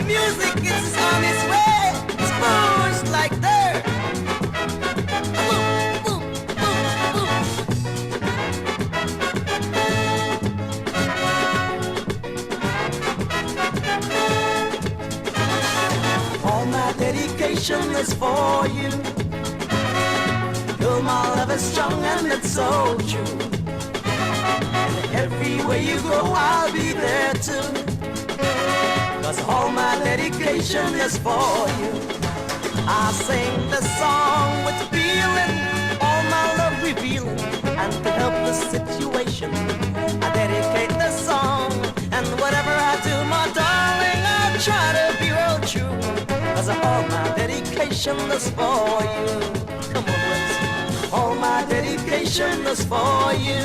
music is on its way. It's pushed like dirt. Boom, boom, boom, boom. All my dedication is for you. Girl, my love is strong and it's so true. And everywhere you go, I'll be there too. 'Cause all my dedication is for you. I sing the song with feeling, all my love revealing. And to help the situation, I dedicate the song. And whatever I do, my darling, I'll try to be real true. 'Cause all my dedication is for you. Come on, let's. All my dedication is for you.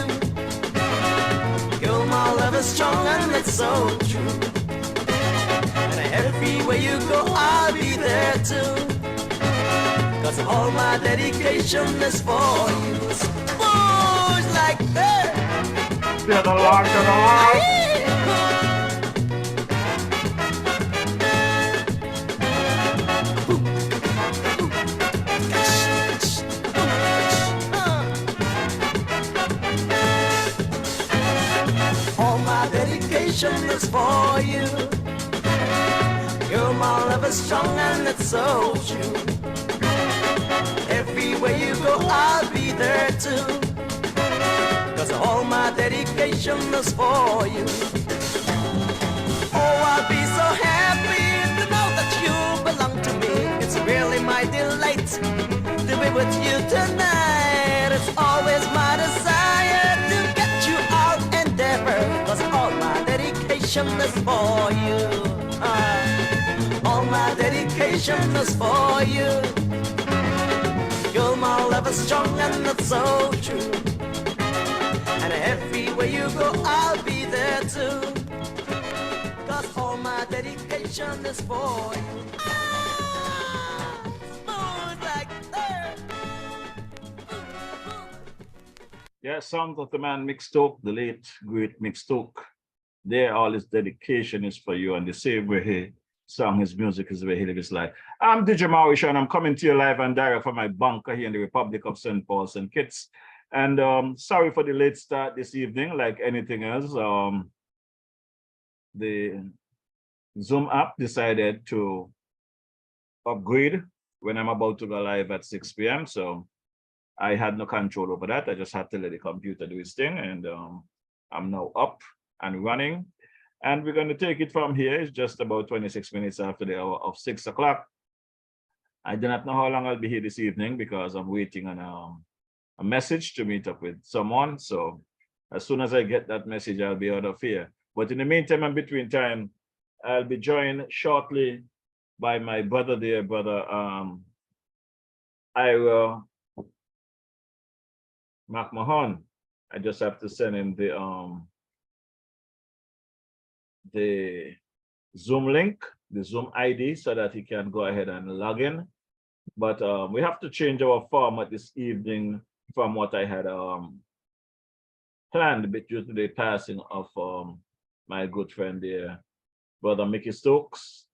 Girl, my love is strong and it's so true. And everywhere you go, I'll be there too. 'Cause all my dedication is for you. It's push like that. To the Lord, to the Lord. Is for you. You're my love is strong and it's so true. Everywhere you go, I'll be there too. 'Cause all my dedication is for you. Oh, I'll be so happy to know that you belong to me. It's really my delight to be with you tonight. It's always my desire to get you out and ever. 'Cause all my dedication is for you. All my dedication is for you. Girl, my love is strong and it's so true. And everywhere you go, I'll be there too. 'Cause all my dedication is for you. Smooth like that. Yeah, songs of the man Mick Stoke, the late great Mick Stoke. There, all his dedication is for you, and the same way he sung his music is the way he lived his life. I'm JefroyMorrishaw, and I'm coming to you live and direct from my bunker here in the Republic of St. Paul, St. Kitts. And sorry for the late start this evening, like anything else. The Zoom app decided to upgrade when I'm about to go live at 6 p.m. So I had no control over that. I just had to let the computer do its thing, and I'm now up and running. And we're going to take it from here. It's just about 26 minutes after the hour of 6 o'clock. I do not know how long I'll be here this evening because I'm waiting on a message to meet up with someone. So as soon as I get that message, I'll be out of here. But in the meantime and between time, I'll be joined shortly by my brother there, brother Ira McMahon. I just have to send him the Zoom link, the Zoom ID, so that he can go ahead and log in. But we have to change our format this evening from what I had planned due to the passing of my good friend there, Brother Mickey Stokes,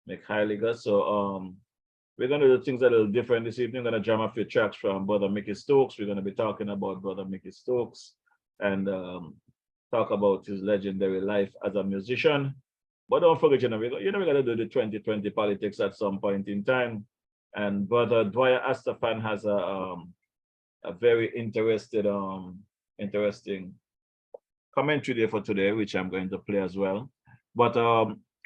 Mick Heiliger. So we're going to do things a little different this evening. We're going to jam a few tracks from Brother Mickey Stokes. We're going to be talking about Brother Mickey Stokes and talk about his legendary life as a musician. But don't forget, we're going to do the 2020 politics at some point in time. And Brother Dwyer Astafan has a very interesting commentary there for today, which I'm going to play as well. But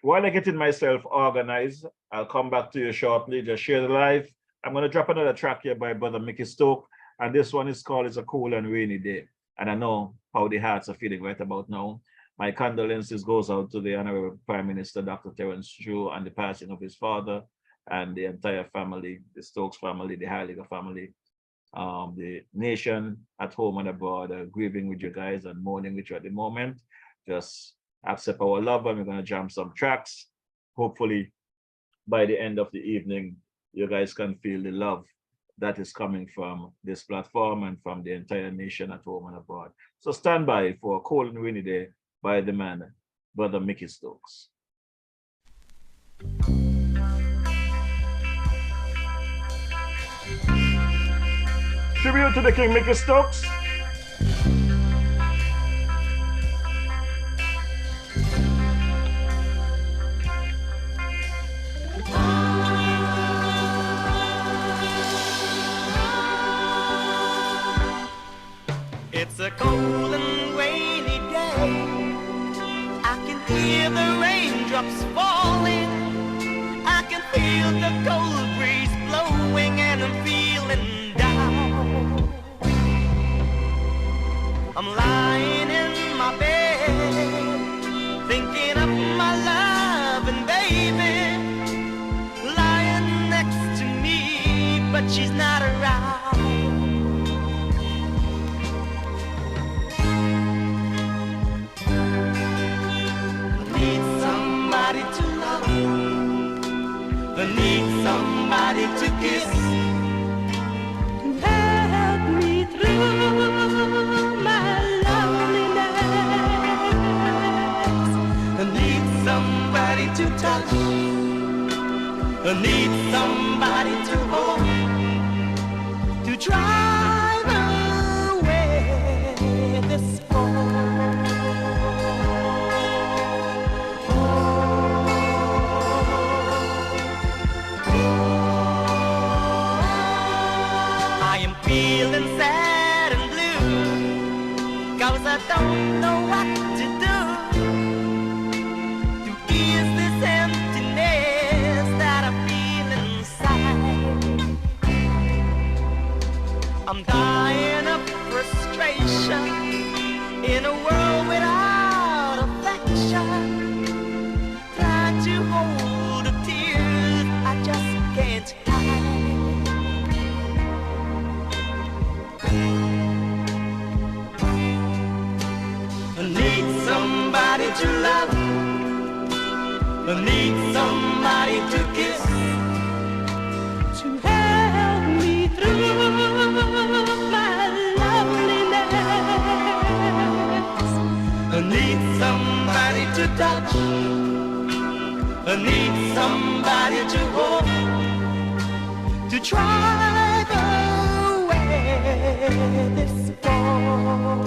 while I'm getting myself organized, I'll come back to you shortly. Just share the live. I'm going to drop another track here by Brother Mickey Stoke. And this one is called It's a Cool and Rainy Day. And I know how the hearts are feeling right about now. My condolences goes out to the Honorable Prime Minister, Dr. Terence Drew, and the passing of his father and the entire family, the Stokes family, the Heiliger family, the nation at home and abroad, grieving with you guys and mourning with you at the moment. Just accept our love, and we're going to jam some tracks. Hopefully, by the end of the evening, you guys can feel the love that is coming from this platform and from the entire nation at home and abroad. So stand by for a cold and rainy day by the man, Brother Mickey Stokes. Tribute to the King, Mickey Stokes. It's a cold and rainy day. I can hear the raindrops falling. I can feel the cold breeze blowing, and I'm feeling down. I'm lying in my bed, thinking of my loving baby, lying next to me, but she's not around. I need somebody to kiss, to help me through my loneliness. I need somebody to touch, I need somebody to hold, to drive away this cold. Feeling sad and blue, 'cause I don't know what to do to ease this emptiness that I feel inside. I'm dying of frustration in a world without affection, trying to hold the tears I just can't hide. I need somebody to love, I need somebody to kiss, to help me through my loneliness. I need somebody to touch, I need somebody to hold, to drive away this cold.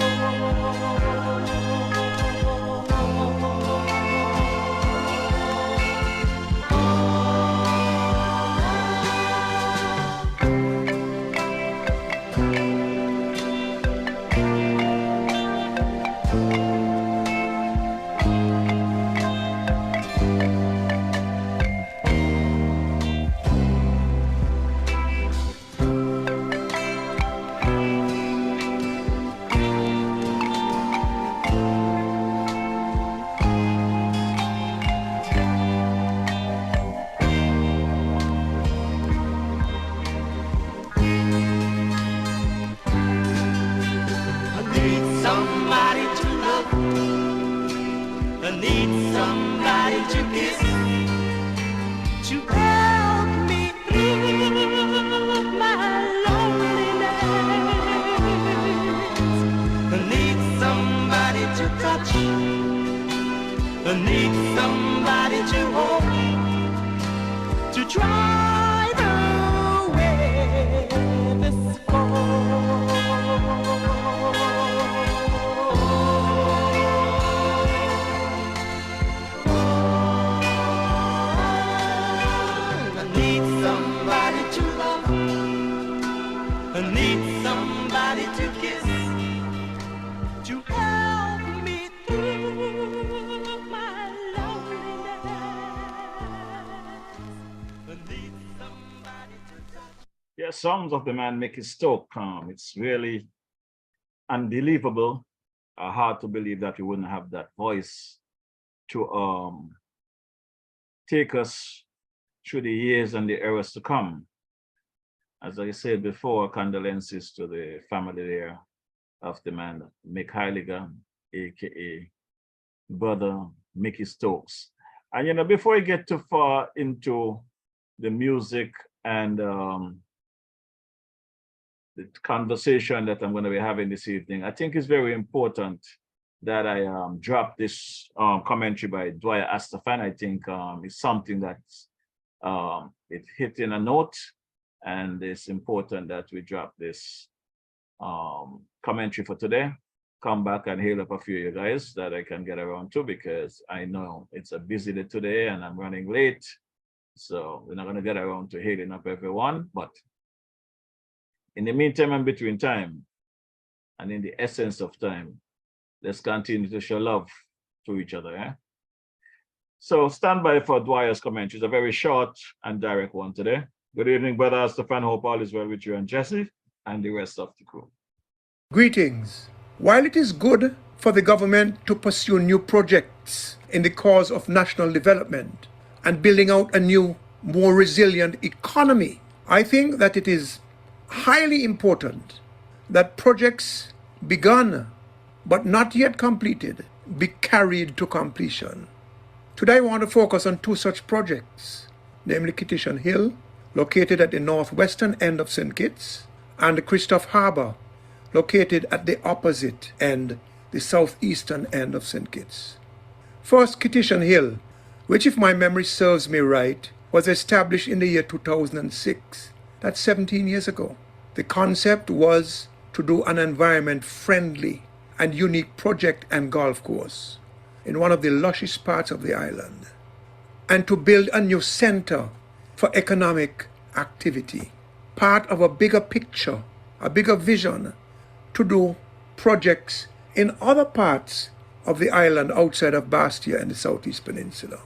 I need somebody to hold, to drive away this cold. I need somebody to love, I need somebody to kiss, to help me through my loneliness. I need somebody to touch. Yeah, songs of the man Mickey Stoke. It's really unbelievable, hard to believe that we wouldn't have that voice to take us through the years and the eras to come. As I said before, condolences to the family there of the man Mick Heiliger, aka brother Mickey Stokes. And you know, before I get too far into the music and the conversation that I'm going to be having this evening, I think it's very important that I drop this commentary by Dwyer Astafan. I think it's something that's it hit in a note, and it's important that we drop this commentary for today. Come back and hail up a few of you guys that I can get around to, because I know it's a busy day today and I'm running late. So we're not going to get around to hailing up everyone. But in the meantime and between time, and in the essence of time, let's continue to show love to each other. Eh? So stand by for Dwyer's commentary. It's a very short and direct one today. Good evening, brother Stefan. Hope all is well with you and Jesse and the rest of the crew. Greetings. While it is good for the government to pursue new projects in the cause of national development and building out a new, more resilient economy, I think that it is highly important that projects begun but not yet completed be carried to completion. Today I want to focus on two such projects, namely Kitishan Hill, located at the northwestern end of St. Kitts, and Christophe Harbour, located at the opposite end, the southeastern end of St. Kitts. First, Kitishan Hill, which, if my memory serves me right, was established in the year 2006. That's 17 years ago. The concept was to do an environment-friendly and unique project and golf course in one of the luscious parts of the island, and to build a new center for economic activity, part of a bigger picture, a bigger vision, to do projects in other parts of the island outside of Bastia and the Southeast Peninsula.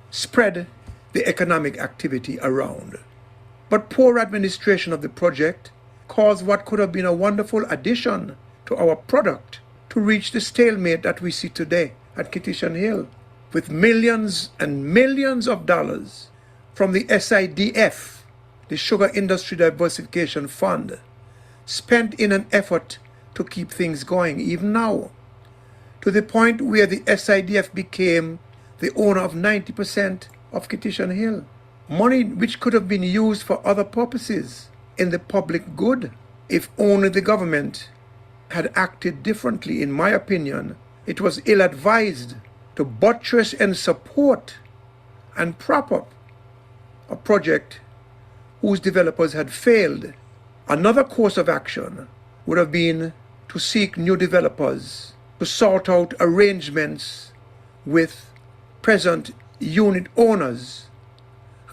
Spread the economic activity around. But poor administration of the project caused what could have been a wonderful addition to our product to reach the stalemate that we see today at Kitishan Hill, with millions and millions of dollars from the SIDF, the Sugar Industry Diversification Fund, spent in an effort to keep things going even now, to the point where the SIDF became the owner of 90% of Kitishan Hill. Money which could have been used for other purposes in the public good if only the government had acted differently. In my opinion, it was ill-advised to buttress and support and prop up a project whose developers had failed. Another course of action would have been to seek new developers, to sort out arrangements with present unit owners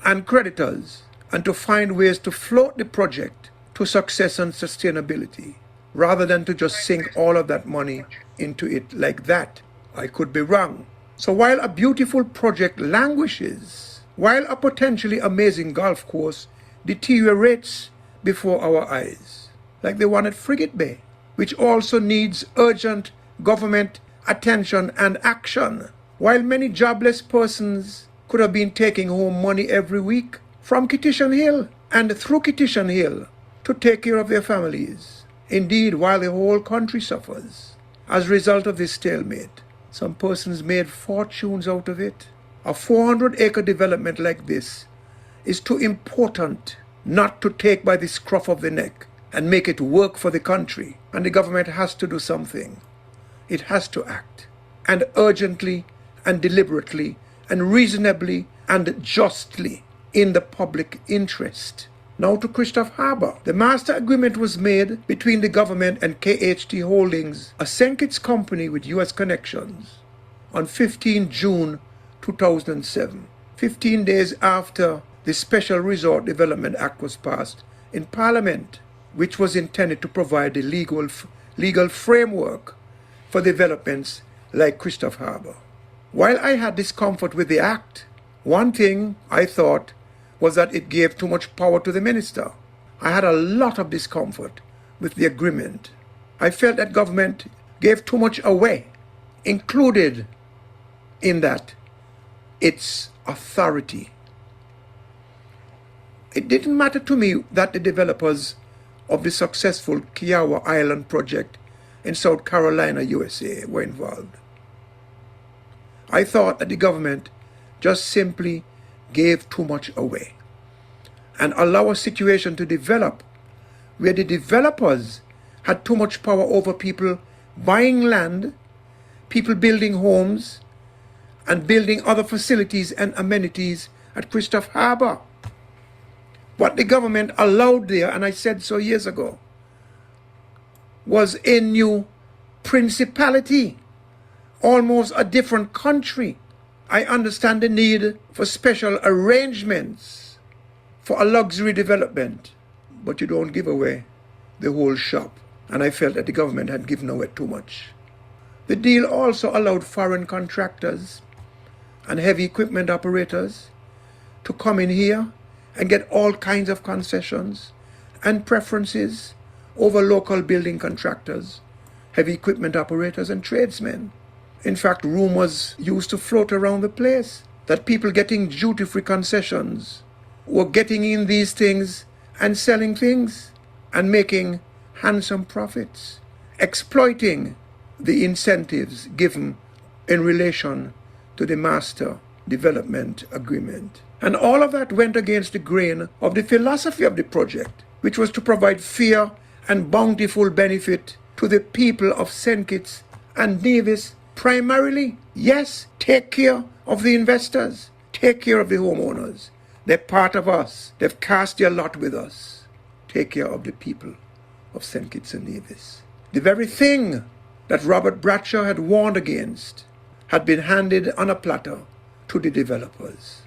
and creditors, and to find ways to float the project to success and sustainability, rather than to just sink all of that money into it like that. I could be wrong. So while a beautiful project languishes, while a potentially amazing golf course deteriorates before our eyes, like the one at Frigate Bay, which also needs urgent government attention and action, while many jobless persons could have been taking home money every week from Kitishan Hill and through Kitishan Hill to take care of their families. Indeed, while the whole country suffers as a result of this stalemate, some persons made fortunes out of it. A 400-acre development like this is too important not to take by the scruff of the neck and make it work for the country. And the government has to do something. It has to act, and urgently and deliberately and reasonably and justly in the public interest. Now to Christophe Harbour. The master agreement was made between the government and KHT Holdings, a St. Kitts company with U.S. connections, on 15 June 2007, 15 days after the Special Resort Development Act was passed in Parliament, which was intended to provide the legal framework for developments like Christophe Harbour. While I had discomfort with the act, one thing I thought was that it gave too much power to the minister. I had a lot of discomfort with the agreement. I felt that government gave too much away, included in that its authority. It didn't matter to me that the developers of the successful Kiowa Island project in South Carolina, USA, were involved. I thought that the government just simply gave too much away and allow a situation to develop where the developers had too much power over people buying land, people building homes, and building other facilities and amenities at Christophe Harbour. What the government allowed there, and I said so years ago, was a new principality, almost a different country. I understand the need for special arrangements for a luxury development, but you don't give away the whole shop. And I felt that the government had given away too much. The deal also allowed foreign contractors and heavy equipment operators to come in here and get all kinds of concessions and preferences over local building contractors, heavy equipment operators and tradesmen. In fact, rumors used to float around the place that people getting duty-free concessions were getting in these things and selling things and making handsome profits, exploiting the incentives given in relation to the master development agreement. And all of that went against the grain of the philosophy of the project, which was to provide fair and bountiful benefit to the people of St. Kitts and Nevis primarily. Yes, take care of the investors, take care of the homeowners. They're part of us. They've cast their lot with us. Take care of the people of St. Kitts and Nevis. The very thing that Robert Bradshaw had warned against had been handed on a platter to the developers.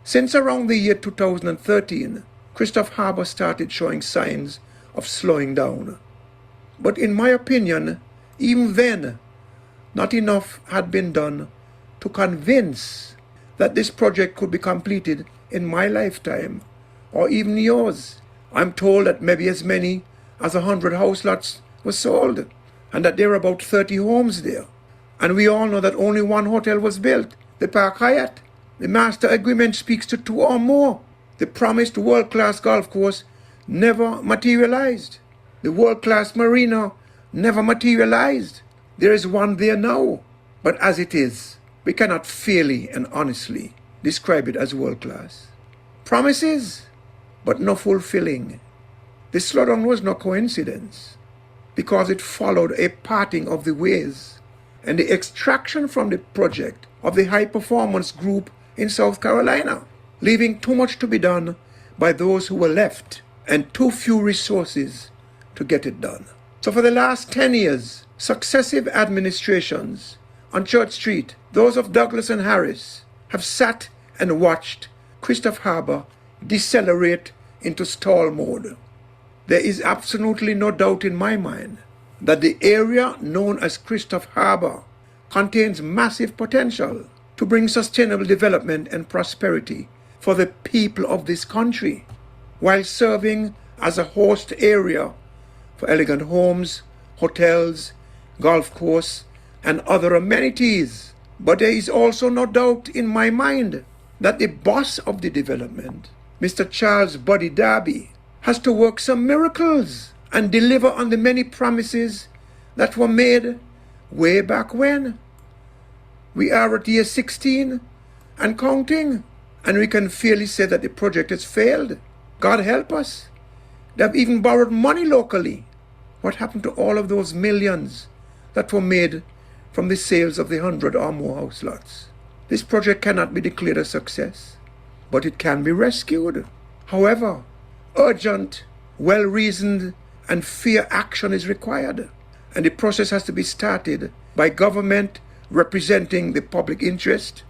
Since around the year 2013, Christophe Harbour started showing signs of slowing down. But in my opinion, even then, not enough had been done to convince that this project could be completed in my lifetime, or even yours. I'm told that maybe as many as 100 house lots were sold, and that there are about 30 homes there. And we all know that only one hotel was built, the Park Hyatt. The master agreement speaks to 2 or more. The promised world-class golf course never materialized. The world-class marina never materialized. There is one there now. But as it is, we cannot fairly and honestly describe it as world-class. Promises, but no fulfilling. The slowdown was no coincidence, because it followed a parting of the ways and the extraction from the project of the high-performance group in South Carolina, leaving too much to be done by those who were left and too few resources to get it done. So for the last 10 years, successive administrations on Church Street, those of Douglas and Harris, have sat and watched Christophe Harbour decelerate into stall mode. There is absolutely no doubt in my mind that the area known as Christophe Harbour contains massive potential to bring sustainable development and prosperity for the people of this country, while serving as a host area for elegant homes, hotels, golf course, and other amenities. But there is also no doubt in my mind that the boss of the development, Mr. Charles Buddy Darby, has to work some miracles and deliver on the many promises that were made way back when. We are at year 16 and counting, and we can fairly say that the project has failed. God help us. They have even borrowed money locally. What happened to all of those millions that were made from the sales of the 100 or more house lots? This project cannot be declared a success, but it can be rescued. However, urgent, well-reasoned, and fair action is required, and the process has to be started by government representing the public interest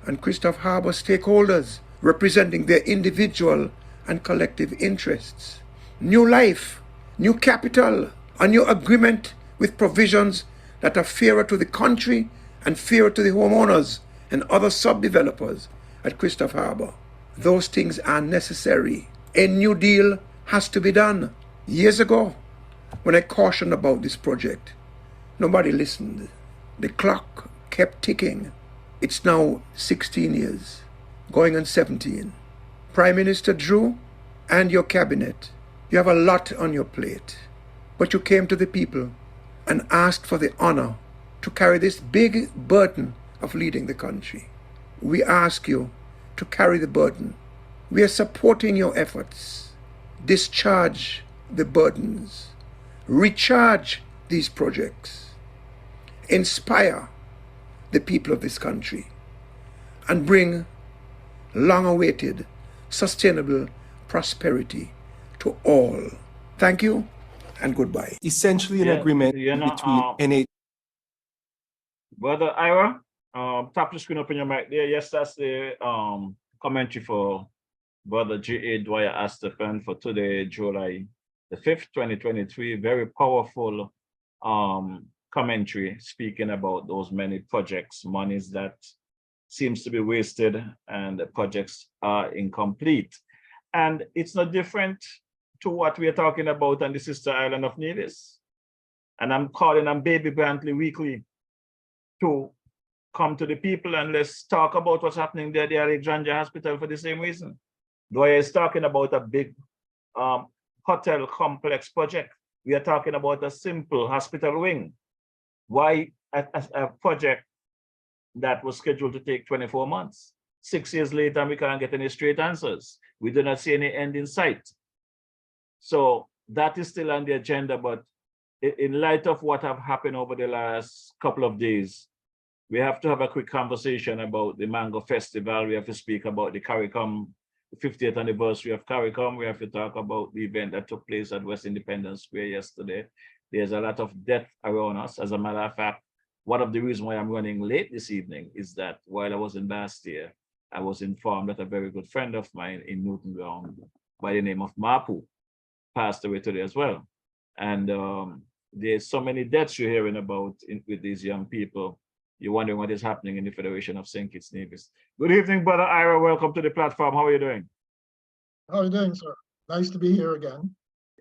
and Christophe Harbour stakeholders representing their individual and collective interests. New life, new capital, a new agreement with provisions that are fairer to the country and fairer to the homeowners and other sub-developers at Christophe Harbour. Those things are necessary. A new deal has to be done. Years ago, when I cautioned about this project, nobody listened. The clock kept ticking. It's now 16 years, going on 17. Prime Minister Drew and your cabinet, you have a lot on your plate, but you came to the people and asked for the honor to carry this big burden of leading the country. We ask you to carry the burden. We are supporting your efforts. Discharge the burdens. Recharge these projects. Inspire the people of this country and bring long-awaited, sustainable prosperity to all. Thank you, and goodbye. Essentially an agreement between NH. Brother Ira, tap the screen, open your mic there. Yes, that's the commentary for Brother G.A. Dwyer Astephen for today, July the 5th, 2023. Very powerful commentary speaking about those many projects, monies that seems to be wasted and the projects are incomplete. And it's not different to what we are talking about on the sister island of Nevis. And I'm calling on Baby Brantley weekly to come to the people and let's talk about what's happening there at the Alexandria Hospital for the same reason. Dwyer is talking about a big hotel complex project. We are talking about a simple hospital wing. Why a project that was scheduled to take 24 months? 6 years later, we can't get any straight answers. We do not see any end in sight. So that is still on the agenda, but in light of what have happened over the last couple of days, we have to have a quick conversation about the Mango Festival. We have to speak about the CARICOM, the 50th anniversary of CARICOM. We have to talk about the event that took place at West Independence Square yesterday. There's a lot of death around us. As a matter of fact, one of the reasons why I'm running late this evening is that while I was in Bastia, I was informed that a very good friend of mine in Newton Ground by the name of Mapu passed away today as well. And there's so many deaths you're hearing about with these young people. You're wondering what is happening in the Federation of St. Kitts Nevis. Good evening, Brother Ira. Welcome to the platform. How are you doing? How are you doing, sir? Nice to be here again.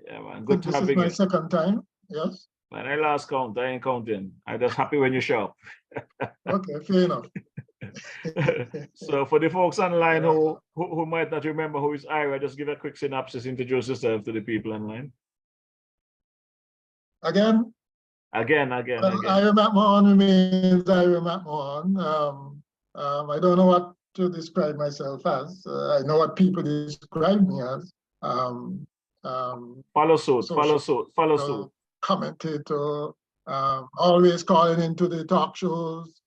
Yeah, man. Good to have you. This is my second time, yes? Man, I lost count. I ain't counting. I'm just happy when you show up. Okay, fair enough. So for the folks online who might not remember who is Ira, just give a quick synopsis, introduce yourself to the people online. Again? Again. Ira McMahon remains Ira McMahon. I don't know what to describe myself as. I know what people describe me as. Follow suit. Commentator, always calling into the talk shows.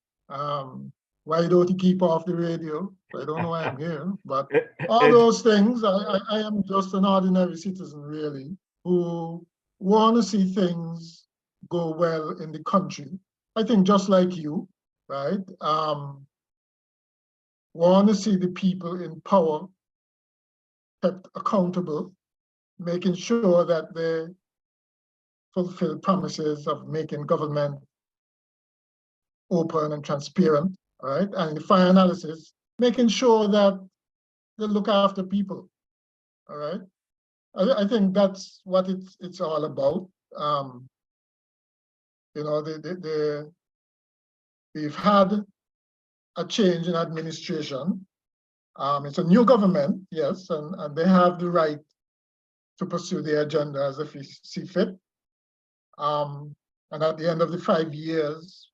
Why don't you keep off the radio? I don't know why I'm here, but all those things, I am just an ordinary citizen, really, who want to see things go well in the country. I think just like you, right? Want to see the people in power kept accountable, making sure that they fulfill promises of making government open and transparent, all right? And the fire analysis, making sure that they look after people, all right? I think that's what it's all about. You know, we've had a change in administration. It's a new government, yes, and they have the right to pursue their agenda as they see fit. And at the end of the 5 years,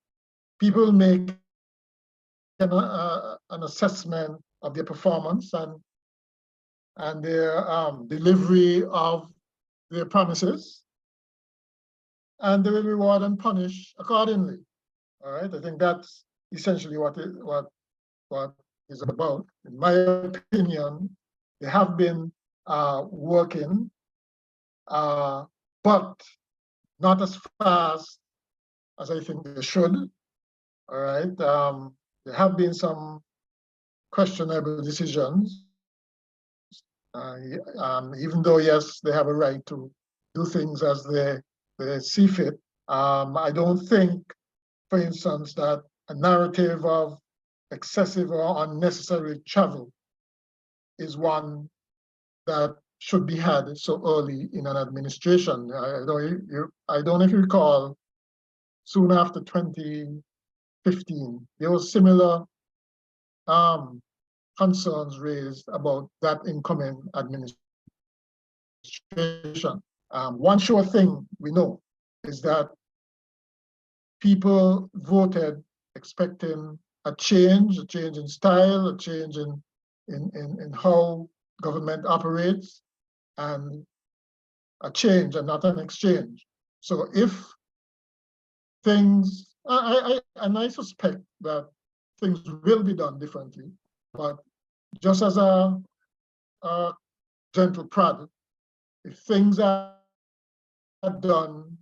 people make an assessment of their performance and their delivery of their promises, and they will reward and punish accordingly. All right, I think that's essentially what is about. In my opinion, they have been working, but not as fast as I think they should. All right, there have been some questionable decisions, even though, yes, they have a right to do things as they see fit. I don't think, for instance, that a narrative of excessive or unnecessary travel is one that should be had so early in an administration. I don't know if you recall, soon after 2015, there was similar concerns raised about that incoming administration. One sure thing we know is that people voted expecting a change in style, a change in how government operates, and a change and not an exchange. So if things, I suspect that things will be done differently, but just as a gentle prod, if things are done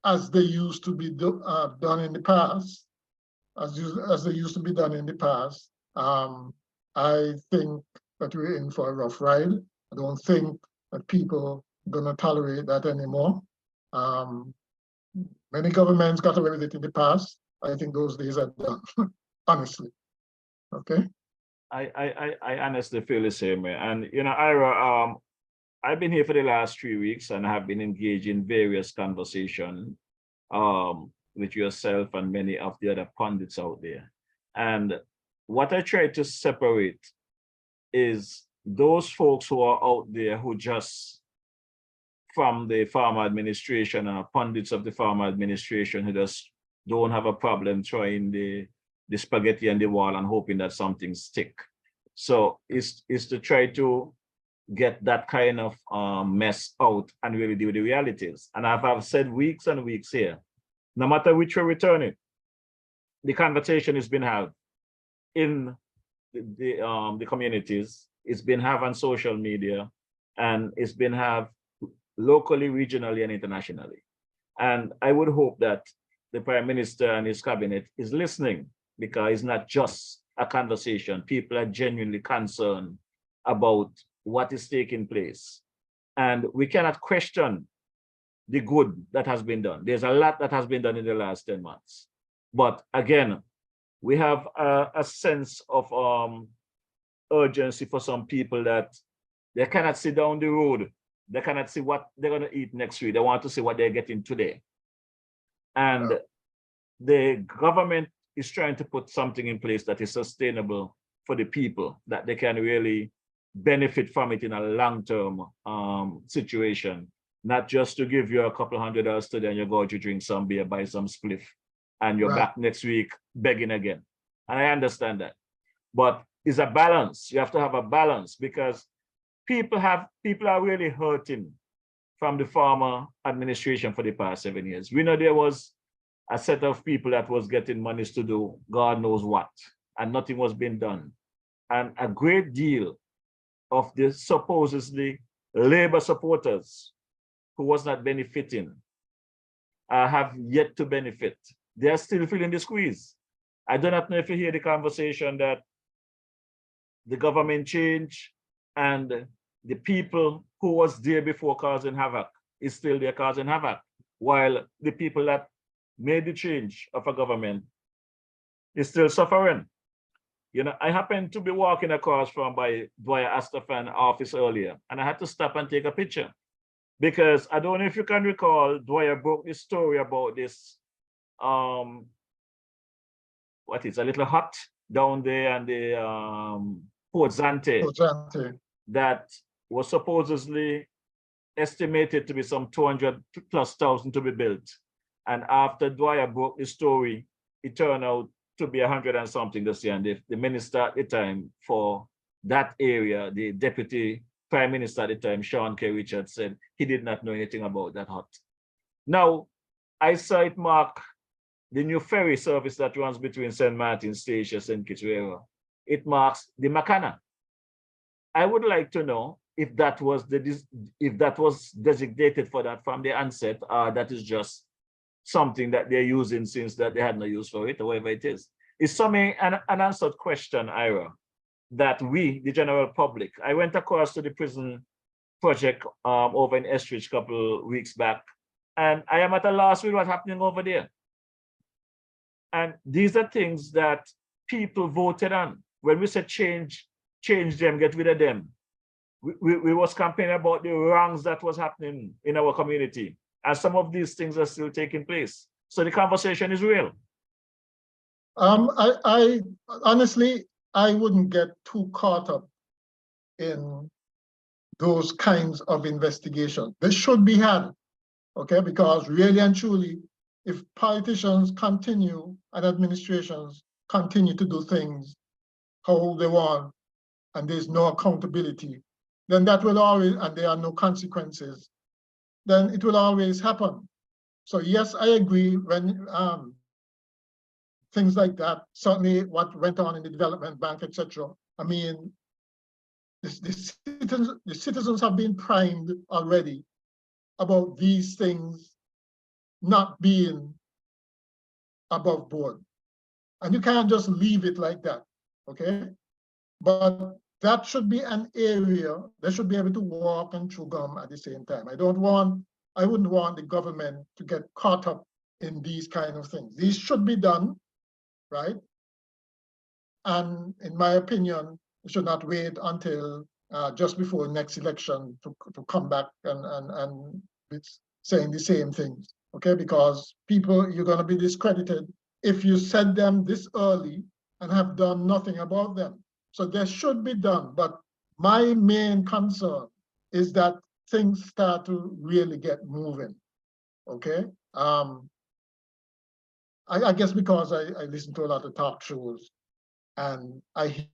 as they used to be done in the past, as they used to be done in the past, I think that we're in for a rough ride. I don't think that people are going to tolerate that anymore. Many governments got away with it in the past. I think those days are done, honestly. Okay. I honestly feel the same way. And you know, Ira, I've been here for the last 3 weeks and have been engaged in various conversations with yourself and many of the other pundits out there. And what I try to separate is those folks who are out there who just from the farmer administration and pundits of the farmer administration who just don't have a problem trying the spaghetti on the wall and hoping that something stick. So it's to try to get that kind of mess out and really deal with the realities. And I've said weeks and weeks here, no matter which way we turn it, the conversation has been had in the communities, it's been had on social media, and it's been had locally, regionally, and internationally. And I would hope that the Prime Minister and his cabinet is listening, because it's not just a conversation. People are genuinely concerned about what is taking place. And we cannot question the good that has been done. There's a lot that has been done in the last 10 months. But again, we have a sense of urgency for some people that they cannot sit down the road. They cannot see what they're going to eat next week. They want to see what they're getting today. And the government is trying to put something in place that is sustainable for the people, that they can really benefit from it in a long-term situation, not just to give you a couple $100 today and you go out, you drink some beer, buy some spliff, and you're back next week begging again. And I understand that. But it's a balance. You have to have a balance, because people are really hurting from the farmer administration for the past 7 years. We know there was a set of people that was getting monies to do God knows what, and nothing was being done. And a great deal of the supposedly labor supporters who was not benefiting have yet to benefit. They are still feeling the squeeze. I do not know if you hear the conversation that the government change and the people who was there before causing havoc is still there causing havoc, while the people that made the change of a government is still suffering. You know, I happened to be walking across from by Dwyer Astafan office earlier, and I had to stop and take a picture, because I don't know if you can recall, Dwyer broke this story about this, what is a little hut down there and the Port Zante that was supposedly estimated to be some 200,000+ to be built. And after Dwyer broke the story, it turned out to be 100 and something this year. And the minister at the time for that area, the deputy prime minister at the time, Sean K. Richards, said he did not know anything about that hut. Now, I saw it mark the new ferry service that runs between St. Martin's Station and Kitchener. It marks the Makana. I would like to know if that was designated for that from the onset, or that is just something that they're using since that they had no use for it, or whatever it is. It's something, an unanswered question, Ira, that we, the general public, I went across to the prison project over in Estridge a couple weeks back, and I am at a loss with what's happening over there. And these are things that people voted on. When we said change them, get rid of them, we was campaigning about the wrongs that was happening in our community. And some of these things are still taking place. So the conversation is real. I honestly, I wouldn't get too caught up in those kinds of investigations. They should be had, okay? Because really and truly, if politicians continue and administrations continue to do things how they want, and there's no accountability, then that will always, and there are no consequences, then it will always happen. So yes, I agree when things like that, certainly what went on in the development bank, etc. I mean, the citizens have been primed already about these things not being above board. And you can't just leave it like that, okay? But that should be an area they should be able to walk and chew gum at the same time. I wouldn't want the government to get caught up in these kind of things. These should be done, right? And in my opinion, we should not wait until just before the next election to come back and it's saying the same things, okay? Because people, you're gonna be discredited if you said them this early and have done nothing about them. So they should be done, but my main concern is that things start to really get moving, okay? I guess because I listen to a lot of talk shows and I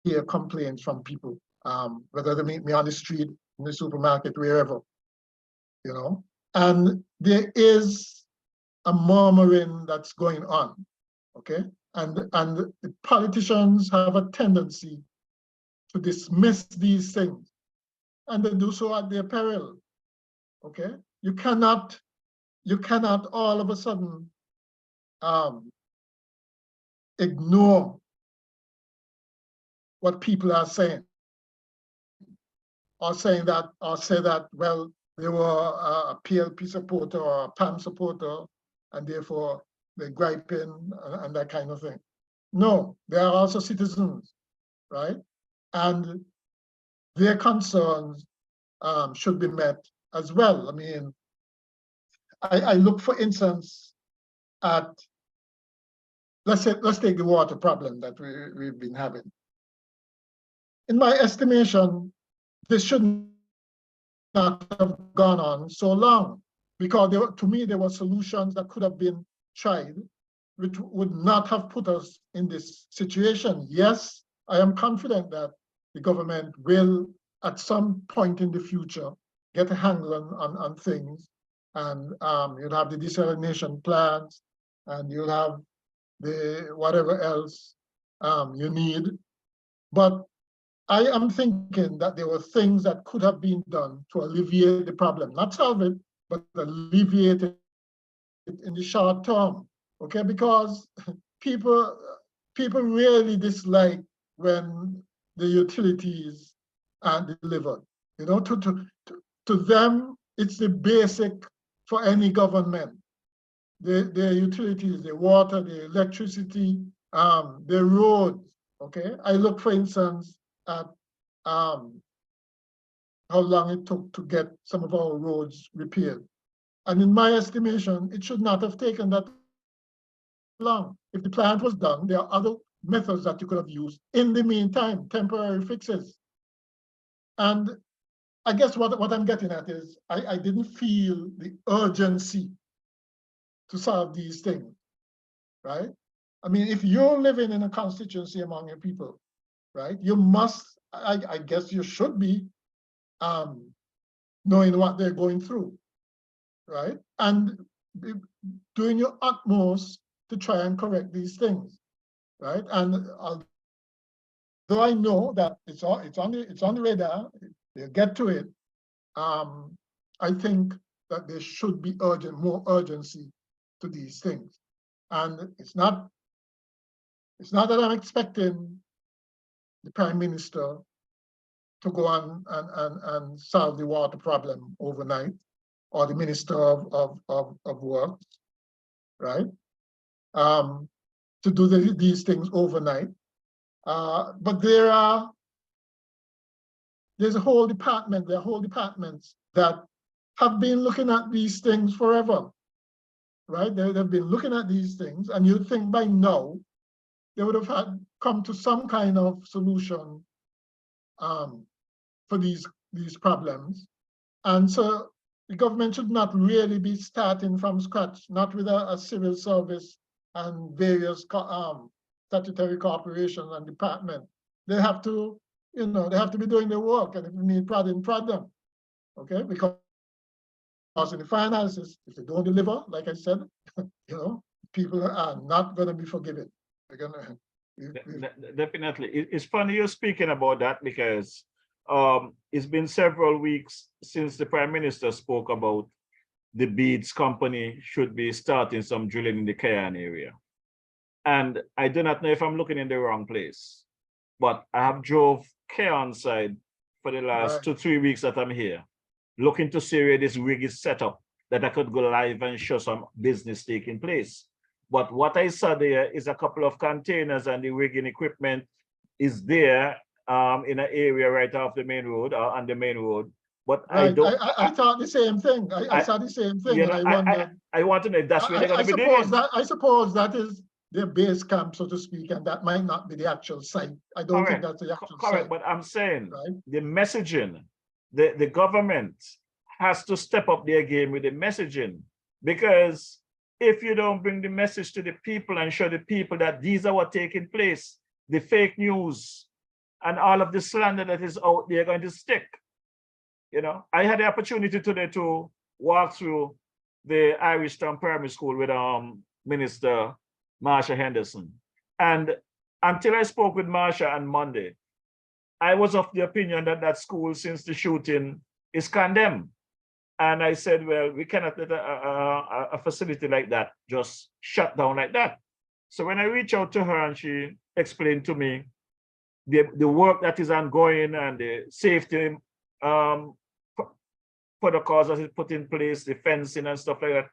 hear complaints from people, whether they meet me on the street, in the supermarket, wherever, you know? And there is a murmuring that's going on, okay? And the politicians have a tendency to dismiss these things, and they do so at their peril, okay? You cannot all of a sudden ignore what people are saying, or say that, well, they were a PLP supporter or a PAM supporter, and therefore they're griping and that kind of thing. No, they are also citizens, right? And their concerns should be met as well. I mean, I look, for instance, at, let's take the water problem that we've been having. In my estimation, this should not have gone on so long, because to me, there were solutions that could have been tried, which would not have put us in this situation. Yes, I am confident that the government will, at some point in the future, get a handle on things, and you'll have the desalination plants, and you'll have the whatever else you need. But I am thinking that there were things that could have been done to alleviate the problem, not solve it, but alleviate it in the short term, okay? Because people really dislike when the utilities are delivered. You know, to them, it's the basic for any government. The utilities, the water, the electricity, the roads, okay? I look, for instance, at how long it took to get some of our roads repaired. And in my estimation, it should not have taken that long. If the plant was done, there are other methods that you could have used in the meantime, temporary fixes. And I guess what I'm getting at is I didn't feel the urgency to solve these things, right? I mean, if you're living in a constituency among your people, right, you must, I guess you should be knowing what they're going through, right? And doing your utmost to try and correct these things, right? And though I know that it's on the radar, they'll get to it. I think that there should be more urgency to these things, and it's not that I'm expecting the Prime Minister to go on and solve the water problem overnight, or the Minister of Works, right? To do these things overnight. But there are whole departments that have been looking at these things forever, right? They've been looking at these things, and you'd think by now they would have come to some kind of solution for these problems. And so the government should not really be starting from scratch, not with a civil service and various statutory corporations and departments. They have to, they have to be doing their work, and if you need prod them, okay? Because in the final analysis, if they don't deliver, like I said, people are not going to be forgiven. They're gonna, Definitely. It's funny you're speaking about that, because it's been several weeks since the Prime Minister spoke about the beads company should be starting some drilling in the Kayan area. And I do not know if I'm looking in the wrong place, but I have drove Kayan side for the last 2-3 weeks that I'm here, looking to see where this rig is set up, that I could go live and show some business taking place. But what I saw there is a couple of containers and the rigging equipment is there in an area right off the main road or on the main road. But I don't. I thought the same thing. I saw the same thing, and I wondered. I want to know if that's where they're going to be digging. I suppose that is their base camp, so to speak, and that might not be the actual site. I don't think that's the actual site. Correct, but I'm saying the messaging, the government has to step up their game with the messaging, because if you don't bring the message to the people and show the people that these are what taking place, the fake news and all of the slander that is out there going to stick. You know, I had the opportunity today to walk through the Irish Town Primary School with Minister Marsha Henderson. And until I spoke with Marsha on Monday, I was of the opinion that that school, since the shooting, is condemned. And I said, well, we cannot let a facility like that just shut down like that. So when I reached out to her and she explained to me the work that is ongoing and the safety protocols that is put in place, the fencing and stuff like that,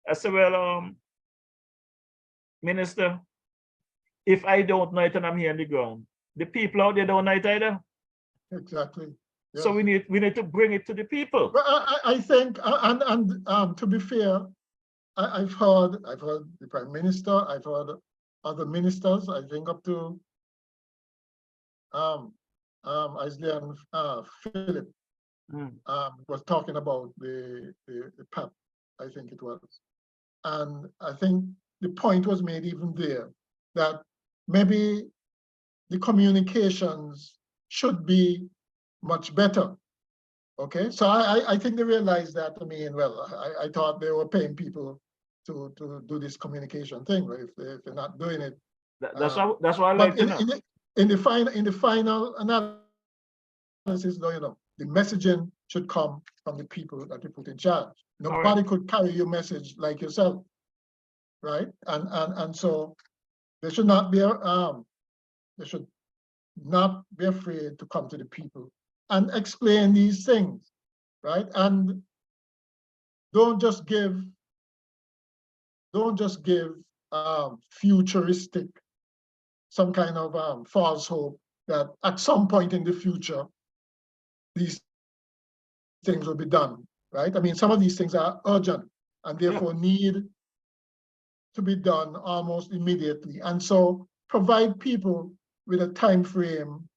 I said, well, Minister, if I don't know it and I'm here on the ground, the people out there don't know it either. Exactly. Yes. So we need to bring it to the people. But I think, and to be fair, I've heard the Prime Minister, I've heard other ministers, I think up to Isaiah Philip was talking about the PAP, I think it was. And I think the point was made even there that maybe the communications should be much better. Okay, so I think they realized that. I mean, well, I thought they were paying people to do this communication thing, right? If they're not doing it, that's why I like to know. In the final analysis, though, you know, the messaging should come from the people that you put in charge. Nobody could carry your message like yourself, right? And so they should not be afraid to come to the people and explain these things, right? And don't just give futuristic, some kind of false hope that at some point in the future, these things will be done, right? I mean, some of these things are urgent and therefore need to be done almost immediately. And so provide people with a time frame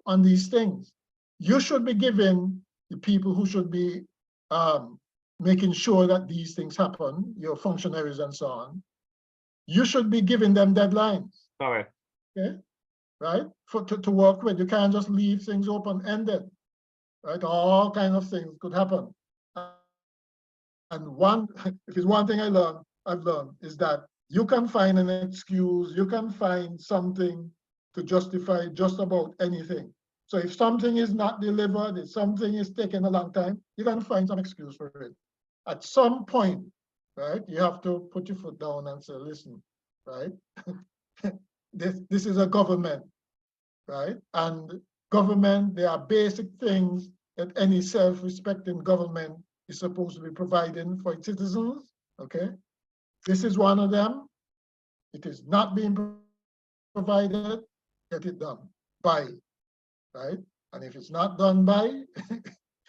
on these things. You should be giving the people who should be making sure that these things happen, your functionaries and so on, you should be giving them deadlines. All right. Okay, right? To work with. You can't just leave things open-ended, right? All kinds of things could happen. And if it's one thing I've learned is that you can find an excuse, you can find something to justify just about anything. So if something is not delivered, if something is taking a long time, you can find some excuse for it. At some point, right, you have to put your foot down and say, listen, right, this is a government, right? And government, there are basic things that any self-respecting government is supposed to be providing for its citizens, okay? This is one of them. It is not being provided, get it done by, right? And if it's not done by,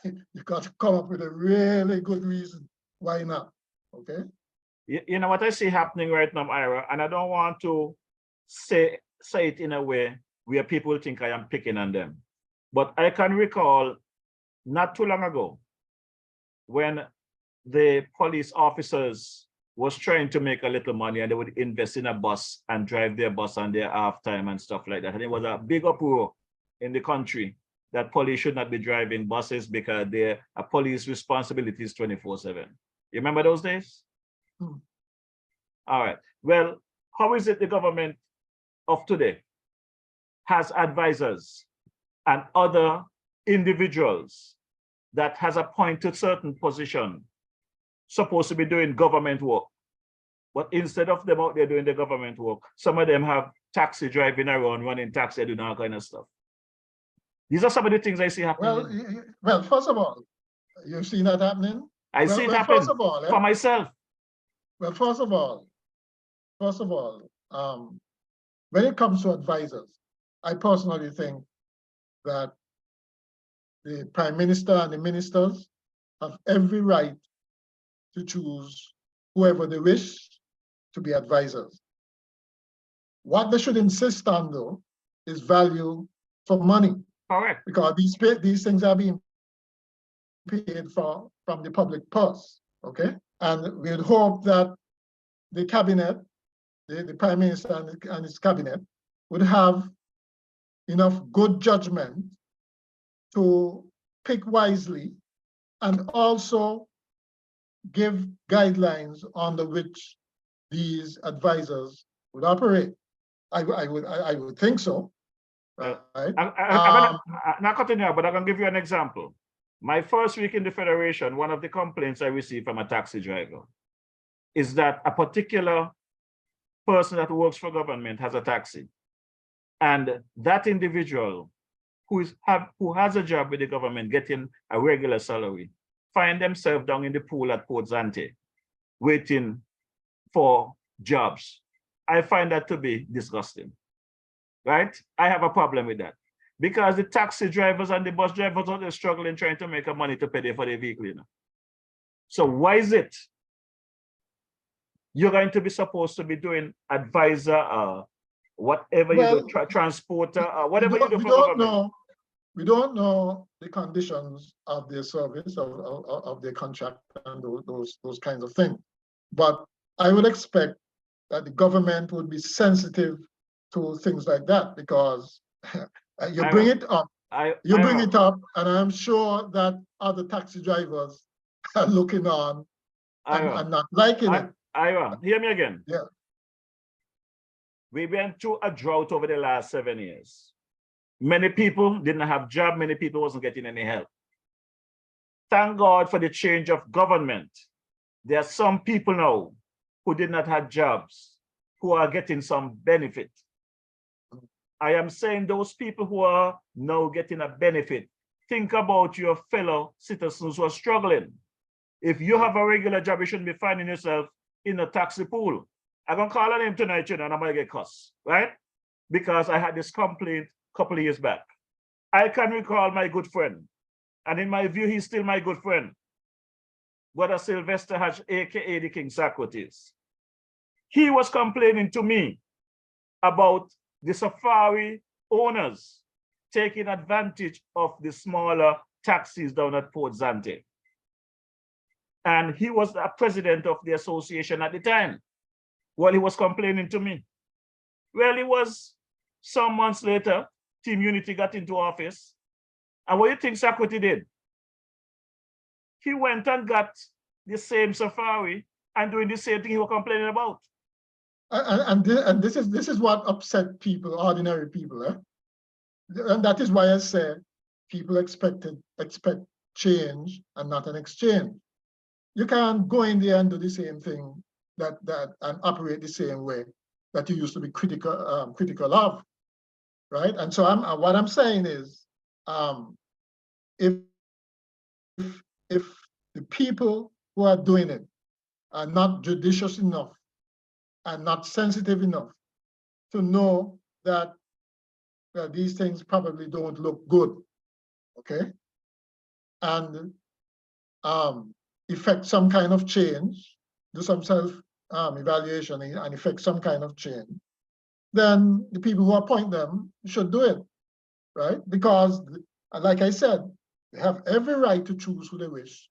you got to come up with a really good reason why not, okay? You know what I see happening right now, Ira, and I don't want to say it in a way where people think I am picking on them. But I can recall not too long ago when the police officers was trying to make a little money and they would invest in a bus and drive their bus on their half time and stuff like that. And it was a big uproar in the country that police should not be driving buses because a police responsibility is 24/7. You remember those days? Hmm. All right. Well, how is it the government of today has advisors and other individuals that has appointed certain position supposed to be doing government work. But instead of them out there doing the government work, some of them have taxi driving around, running taxi, doing all kind of stuff. These are some of the things I see happening. Well, first of all, you've seen that happening? I see it happen first of all, for myself. Well, first of all, when it comes to advisors, I personally think that the Prime Minister and the ministers have every right to choose whoever they wish to be advisors. What they should insist on, though, is value for money. Correct. Because these things are being paid for from the public purse, okay? And we would hope that the cabinet, the Prime Minister and his cabinet would have enough good judgment to pick wisely and also give guidelines under which these advisors would operate. I would think so. Right? I'm not cutting you out, but I can give you an example. My first week in the Federation, one of the complaints I received from a taxi driver is that a particular person that works for government has a taxi. And that individual who has a job with the government getting a regular salary find themselves down in the pool at Port Zante waiting for jobs. I find that to be disgusting, right? I have a problem with that because the taxi drivers and the bus drivers are struggling trying to make money to pay for their vehicle, you know? So why is it you're going to be supposed to be doing advisor, whatever you do, transporter, whatever you do for government? We don't know the conditions of their service, of their contract, and those kinds of things. But I would expect that the government would be sensitive to things like that because you bring it up, and I'm sure that other taxi drivers are looking on and not liking it. Ira, hear me again. Yeah. We went through a drought over the last 7 years. Many people didn't have jobs, many people wasn't getting any help. Thank God for the change of government. There are some people now who did not have jobs, who are getting some benefit. I am saying those people who are now getting a benefit, think about your fellow citizens who are struggling. If you have a regular job, you shouldn't be finding yourself in a taxi pool. I'm gonna call a name tonight, you know, and I'm gonna get cussed, right? Because I had this complaint a couple of years back. I can recall my good friend, and in my view, he's still my good friend, Brother Sylvester Hatch, aka the King Socrates. He was complaining to me about the safari owners taking advantage of the smaller taxis down at Port Zante. And he was the president of the association at the time. Well, he was complaining to me. Well, it was some months later, Team Unity got into office. And what do you think Socrates did? He went and got the same safari and doing the same thing he was complaining about. And this is what upset people, ordinary people. And that is why I said people expect change and not an exchange. You can't go in there and do the same thing and operate the same way that you used to be critical of, right? And so what I'm saying is, if the people who are doing it are not judicious enough and not sensitive enough to know that these things probably don't look good, okay, and effect some kind of change, do some self-evaluation and effect some kind of change, then the people who appoint them should do it, right? Because, like I said, they have every right to choose who they wish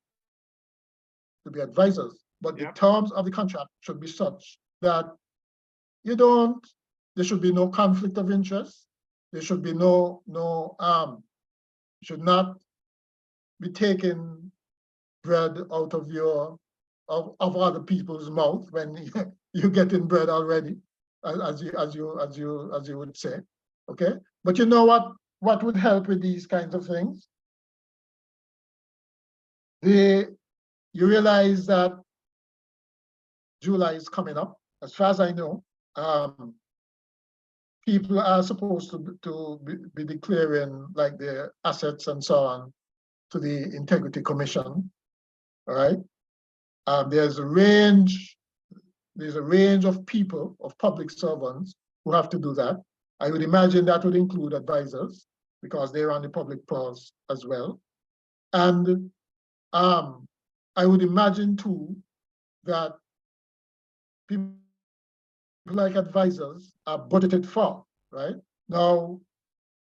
to be advisors, but the terms of the contract should be such that there should be no conflict of interest. There should be should not be taking bread out of other people's mouth when you're getting bread already, as you would say, okay? But you know what would help with these kinds of things? you realize that July is coming up. As far as I know, people are supposed to be declaring like their assets and so on to the Integrity Commission. All right. There's a range of people, of public servants who have to do that. I would imagine that would include advisors because they're on the public purse as well. And I would imagine too that people like advisors are budgeted for, right? Now,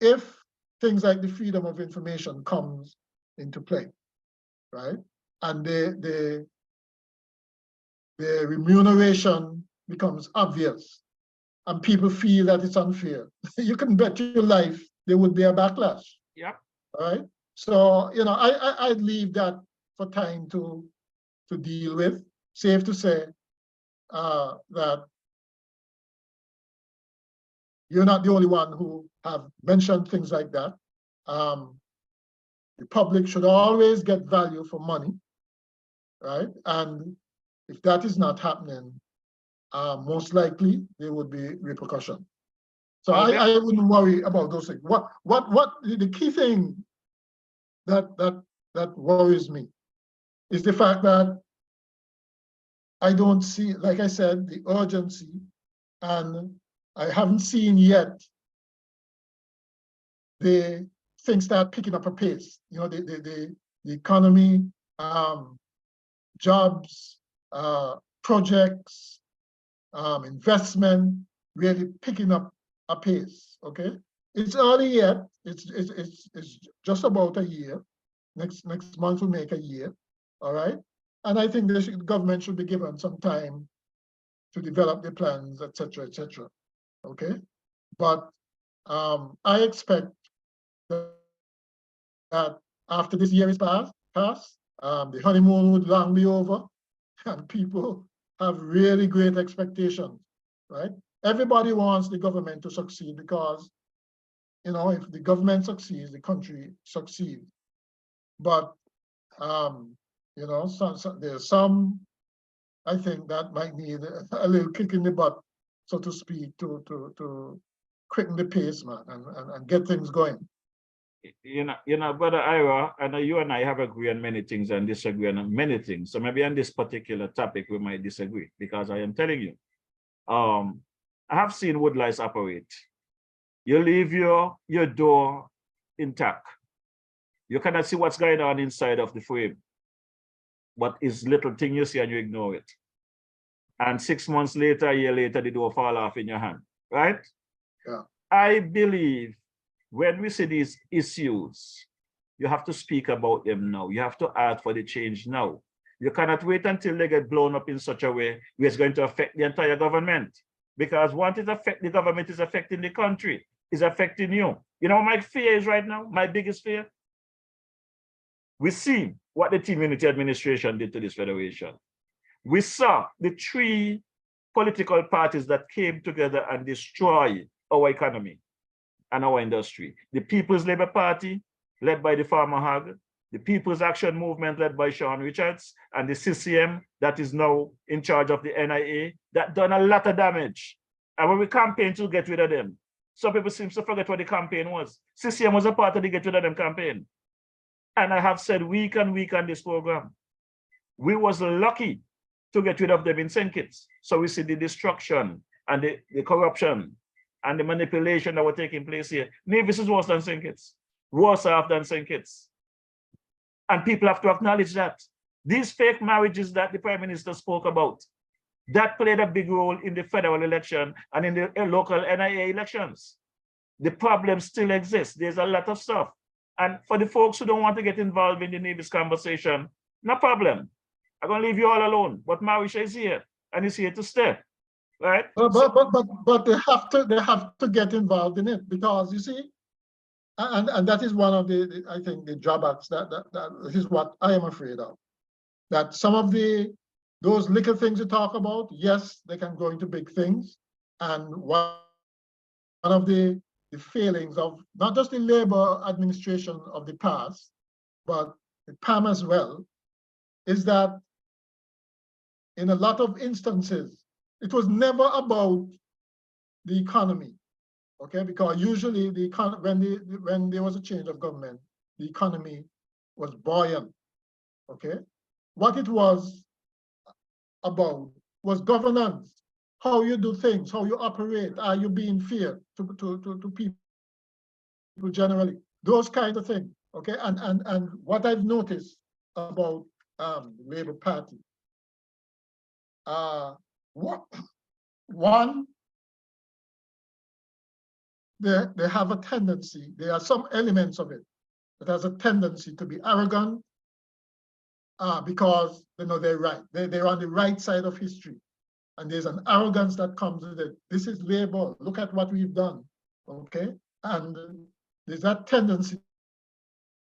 if things like the freedom of information comes into play, right? And the remuneration becomes obvious and people feel that it's unfair, you can bet your life there would be a backlash. Yeah. All right. So, you know, I'd leave that for time to deal with. Safe to say that you're not the only one who have mentioned things like that. The public should always get value for money, right? And if that is not happening, most likely there would be repercussion. So okay. I wouldn't worry about those things. What the key thing that worries me is the fact that I don't see, like I said, the urgency, and I haven't seen yet the things start picking up a pace. You know, the economy, jobs, projects, investment really picking up a pace. Okay, it's early yet. It's just about a year. Next month will make a year. All right, and I think the government should be given some time to develop the plans, etc., etc. Okay, but I expect that after this year is passed, the honeymoon would long be over, and people have really great expectations, right? Everybody wants the government to succeed because, you know, if the government succeeds, the country succeeds. But, you know, there's some, I think, that might need a little kick in the butt, so to speak, to quicken the pace, man, and get things going. You know, Brother Ira, I know you and I have agreed on many things and disagree on many things. So maybe on this particular topic, we might disagree, because I am telling you, I have seen woodlice operate. You leave your door intact. You cannot see what's going on inside of the frame, but it's little thing you see and you ignore it. And 6 months later, a year later, the door fall off in your hand, right? Yeah. I believe when we see these issues, you have to speak about them now. You have to ask for the change now. You cannot wait until they get blown up in such a way where it's going to affect the entire government. Because once it affects the government, is affecting the country, is affecting you. You know what my fear is right now? My biggest fear? We see what the Team Unity administration did to this federation. We saw the 3 political parties that came together and destroyed our economy and our industry. The People's Labour Party, led by the Farmer Hag, the People's Action Movement, led by Sean Richards, and the CCM, that is now in charge of the NIA, that done a lot of damage. And when we campaigned to get rid of them, some people seem to forget what the campaign was. CCM was a part of the get rid of them campaign. And I have said week and week on this program, we was lucky to get rid of them in St. Kitts. So we see the destruction and the corruption and the manipulation that were taking place here. Nevis is worse than St. Kitts, worse off than St. Kitts. And people have to acknowledge that. These fake marriages that the Prime Minister spoke about, that played a big role in the federal election and in the local NIA elections. The problem still exists. There's a lot of stuff. And for the folks who don't want to get involved in the Nevis conversation, no problem. I'm going to leave you all alone. But Morrishaw is here, and he's here to stay. Right? But they have to get involved in it, because you see, and that is one of the I think the drawbacks that is what I am afraid of. That some of those little things you talk about, yes, they can grow into big things. And one of the failings of not just the Labour administration of the past, but the PAM as well, is that in a lot of instances, it was never about the economy, okay? Because usually when there was a change of government, the economy was buoyant, okay? What it was about was governance, how you do things, how you operate, are you being fair to people generally, those kinds of things, okay? And what I've noticed about the Labour Party, one, they have a tendency, there are some elements of it that has a tendency to be arrogant because they're right. They're on the right side of history. And there's an arrogance that comes with it. This is Labour. Look at what we've done. Okay? And there's that tendency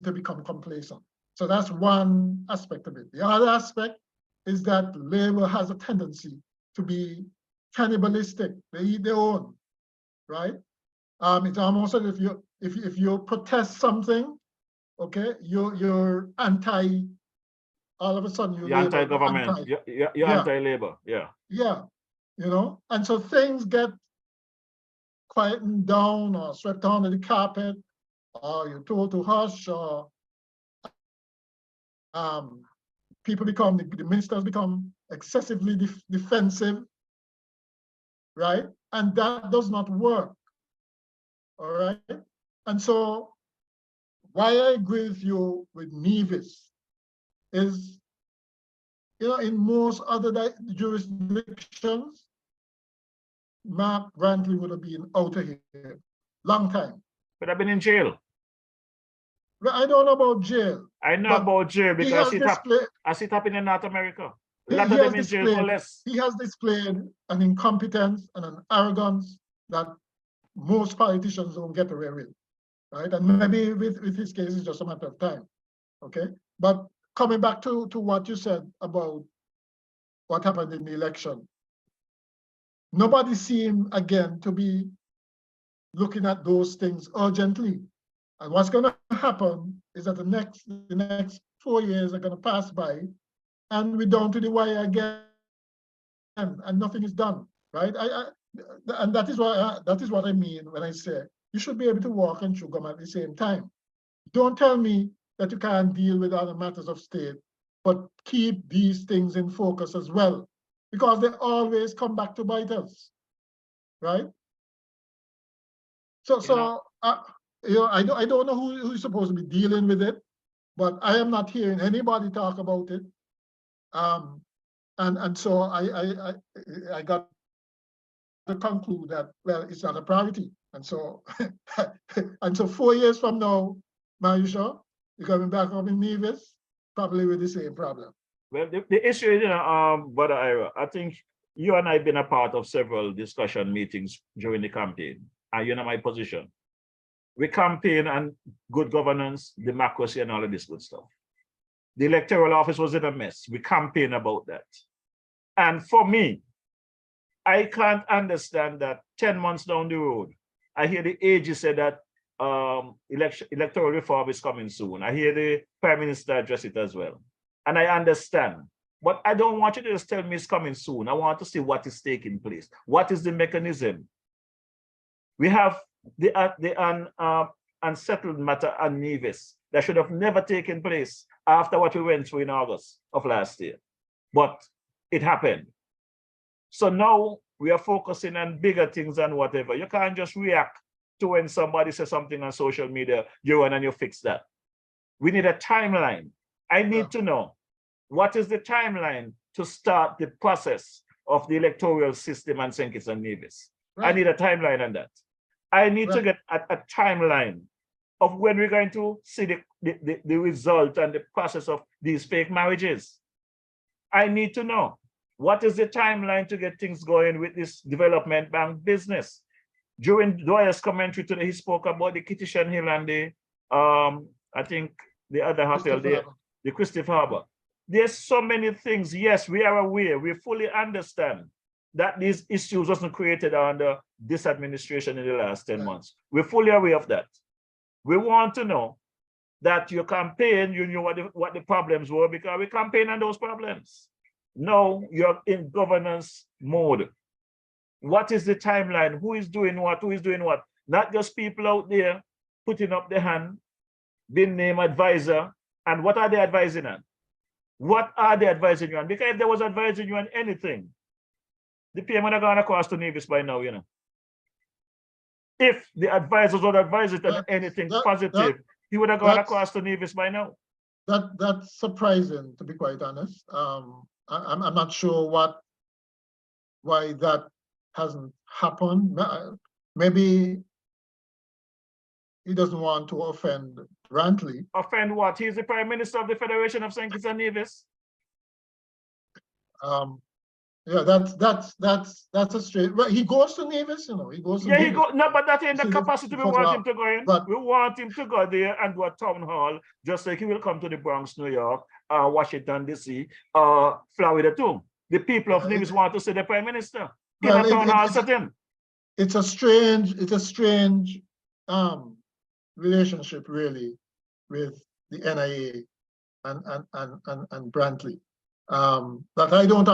to become complacent. So that's one aspect of it. The other aspect is that Labour has a tendency to be cannibalistic. They eat their own, right? It's almost as if you protest something, okay, you're anti. All of a sudden, you're anti-government. You're anti-Labour. Yeah. Yeah, and so things get quietened down or swept under the carpet, or you're told to hush, or the ministers become excessively defensive, right? And that does not work, all right? And so why I agree with you with Nevis is, in most other jurisdictions, Mark Brantley would have been out of here long time. But I've been in jail. I don't know about jail. I know about jail because I sit up in North America. A lot of them in jail for less. He has displayed an incompetence and an arrogance that most politicians don't get away with, right? And maybe with his case, it's just a matter of time, okay? But coming back to what you said about what happened in the election, nobody seemed, again, to be looking at those things urgently. And what's going to happen is that the next 4 years are going to pass by, and we're down to the wire again, and nothing is done, right? And that is what I mean when I say you should be able to walk and chew gum at the same time. Don't tell me that you can't deal with other matters of state, but keep these things in focus as well, because they always come back to bite us, right? I don't know who's supposed to be dealing with it, but I am not hearing anybody talk about it. And so I got to conclude that, well, it's not a priority. And so and so 4 years from now, Morrishaw, you're coming back up in Nevis, probably with the same problem. Well, the issue is, Brother Ira, I think you and I have been a part of several discussion meetings during the campaign, and you know my position. We campaign on good governance, democracy, and all of this good stuff. The electoral office was in a mess. We campaign about that. And for me, I can't understand that 10 months down the road, I hear the AG say that electoral reform is coming soon. I hear the Prime Minister address it as well. And I understand. But I don't want you to just tell me it's coming soon. I want to see what is taking place. What is the mechanism? We have the unsettled matter on Nevis that should have never taken place after what we went through in August of last year. But it happened. So now we are focusing on bigger things and whatever. You can't just react to when somebody says something on social media, you run and you fix that. We need a timeline. I need to know what is the timeline to start the process of the electoral system on St. Kitts and Nevis. Right. I need a timeline on that. I need to get a timeline of when we're going to see the result and the process of these fake marriages. I need to know what is the timeline to get things going with this development bank business. During Dwyer's commentary today, he spoke about the Kitishan Hill and the, I think the other hotel there, the Christopher Harbor. There's so many things. Yes, we are aware, we fully understand that these issues wasn't created under this administration in the last 10 months. We're fully aware of that. We want to know that your campaign, you knew what the problems were because we campaign on those problems. Now you're in governance mode. What is the timeline? Who is doing what? Who is doing what? Not just people out there putting up their hand, being named advisor. And what are they advising on? What are they advising you on? Because if they was advising you on anything, the PM would have gone across to Nevis by now, you know. If the advisors would advise it on anything positive, he would have gone across to Nevis by now. That's surprising, to be quite honest. I'm not sure why that hasn't happened. Maybe he doesn't want to offend Brantley. Offend what? He's the Prime Minister of the Federation of St. Kitts and Nevis. Yeah, that's a straight. Well, he goes to Nevis, you know. He goes to yeah, Nevis. he go. No, but that ain't the capacity we want him to go in. But we want him to go there and do a town hall, just like he will come to the Bronx, New York, Washington D.C., Florida too. The people of Nevis want to see the Prime Minister in a town hall setting. It's a strange relationship, really, with the NIA and Brantley. That I don't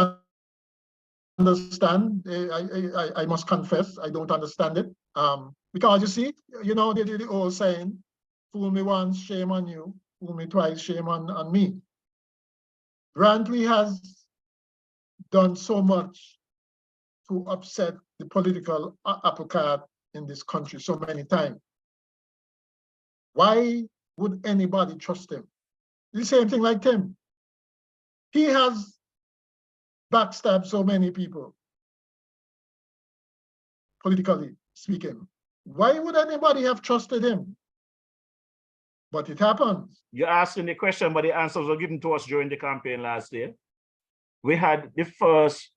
understand. I must confess, I don't understand it. Because you see, you know, the old saying, fool me once, shame on you, fool me twice, shame on me. Brantley has done so much to upset the political apple cart in this country so many times. Why would anybody trust him? The same thing like Tim. He has backstabbed so many people, politically speaking. Why would anybody have trusted him? But it happens. You're asking the question, but the answers were given to us during the campaign last year. We had the first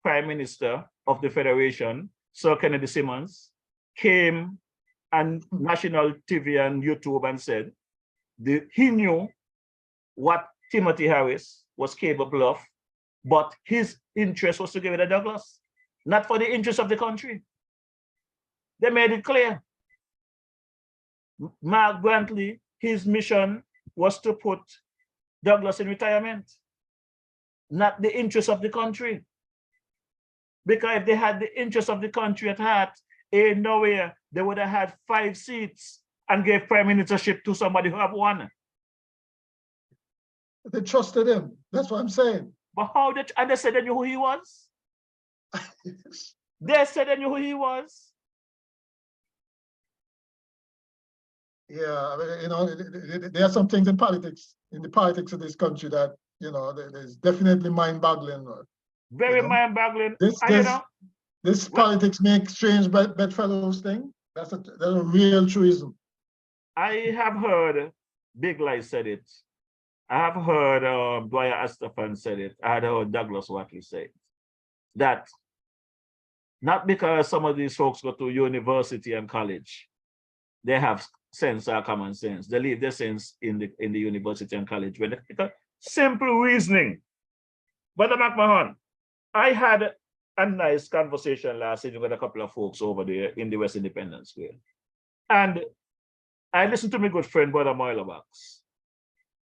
Prime Minister of the Federation, Sir Kennedy Simmons, came on national TV and YouTube and said he knew what Timothy Harris was capable of, but his interest was to give it to Douglas, not for the interest of the country. They made it clear. Mark Brantley, his mission was to put Douglas in retirement, not the interest of the country. Because if they had the interest of the country at heart, ain't nowhere they would have had 5 seats and gave prime ministership to somebody who have 1. They trusted him. That's what I'm saying. But how did, and they said they knew who he was? They said they knew who he was. Yeah, I mean, you know, there are some things in politics, in the politics of this country that, you know, there's definitely mind-boggling. Very mind-boggling. This politics makes strange bedfellows thing. That's a real truism. I have heard Big Lie said it. I have heard Dwyer Astafan said it. I had heard Douglas Watley say it. That not because some of these folks go to university and college, they have sense or common sense. They leave their sense in the university and college. When it's simple reasoning. Brother McMahon, I had a nice conversation last evening with a couple of folks over there in the West Independence Square. And I listened to my good friend, Brother Moilerbox.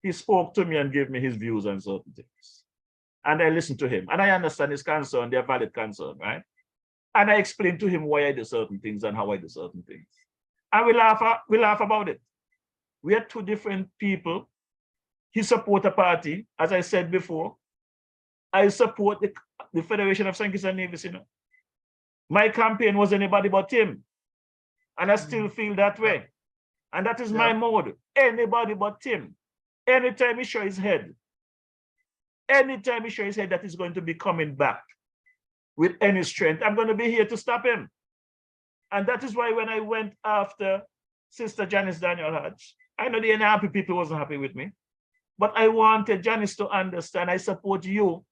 He spoke to me and gave me his views on certain things. And I listened to him. And I understand his concern, their valid concern, right? And I explained to him why I do certain things and how I do certain things. And we laugh about it. We are 2 different people. He supports a party, as I said before. I support the Federation of St. Kitts and Nevis, you know. My campaign was anybody but him. And I still feel that way. And that is my mode. Anybody but him. Anytime he shows his head, that he's going to be coming back with any strength, I'm going to be here to stop him. And that is why when I went after Sister Janice Daniel Hodge, I know the NRP people wasn't happy with me, but I wanted Janice to understand I support you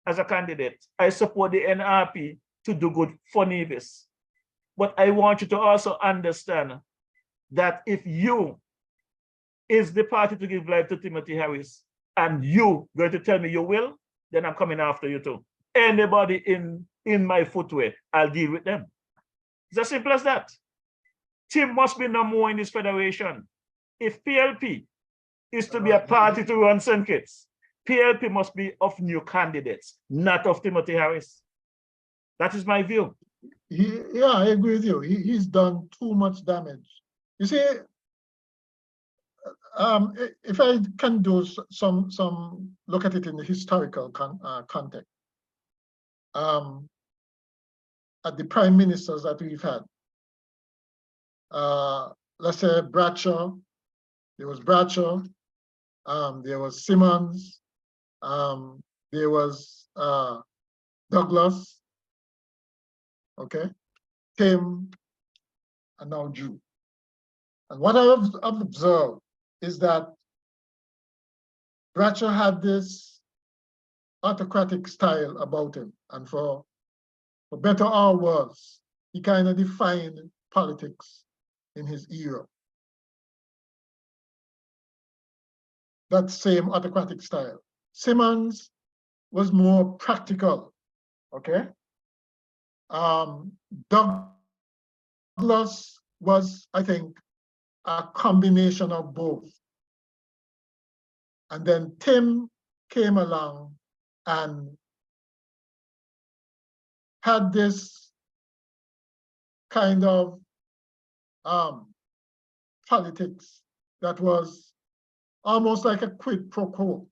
as a candidate. I support the NRP to do good for Nevis. But I want you to also understand that if you is the party to give life to Timothy Harris, and you going to tell me you will, then I'm coming after you too. Anybody in my footwear, I'll deal with them. It's as simple as that. Tim must be no more in this federation if PLP is to be a party to run St. Kitts, PLP must be of new candidates, not of Timothy Harris. That is my view. Yeah, I agree with you. He's done too much damage. You see, if I can do some look at it in the historical context, at the prime ministers that we've had, let's say Bradshaw, there was Bradshaw, there was Simmons, there was Douglas, okay, Tim, and now Drew. And what I've observed is that Bradshaw had this autocratic style about him, and for better or worse, he kind of defined politics in his era. That same autocratic style. Simmons was more practical, okay? Douglas was, I think, a combination of both. And then Tim came along and had this kind of politics that was almost like a quid pro quo,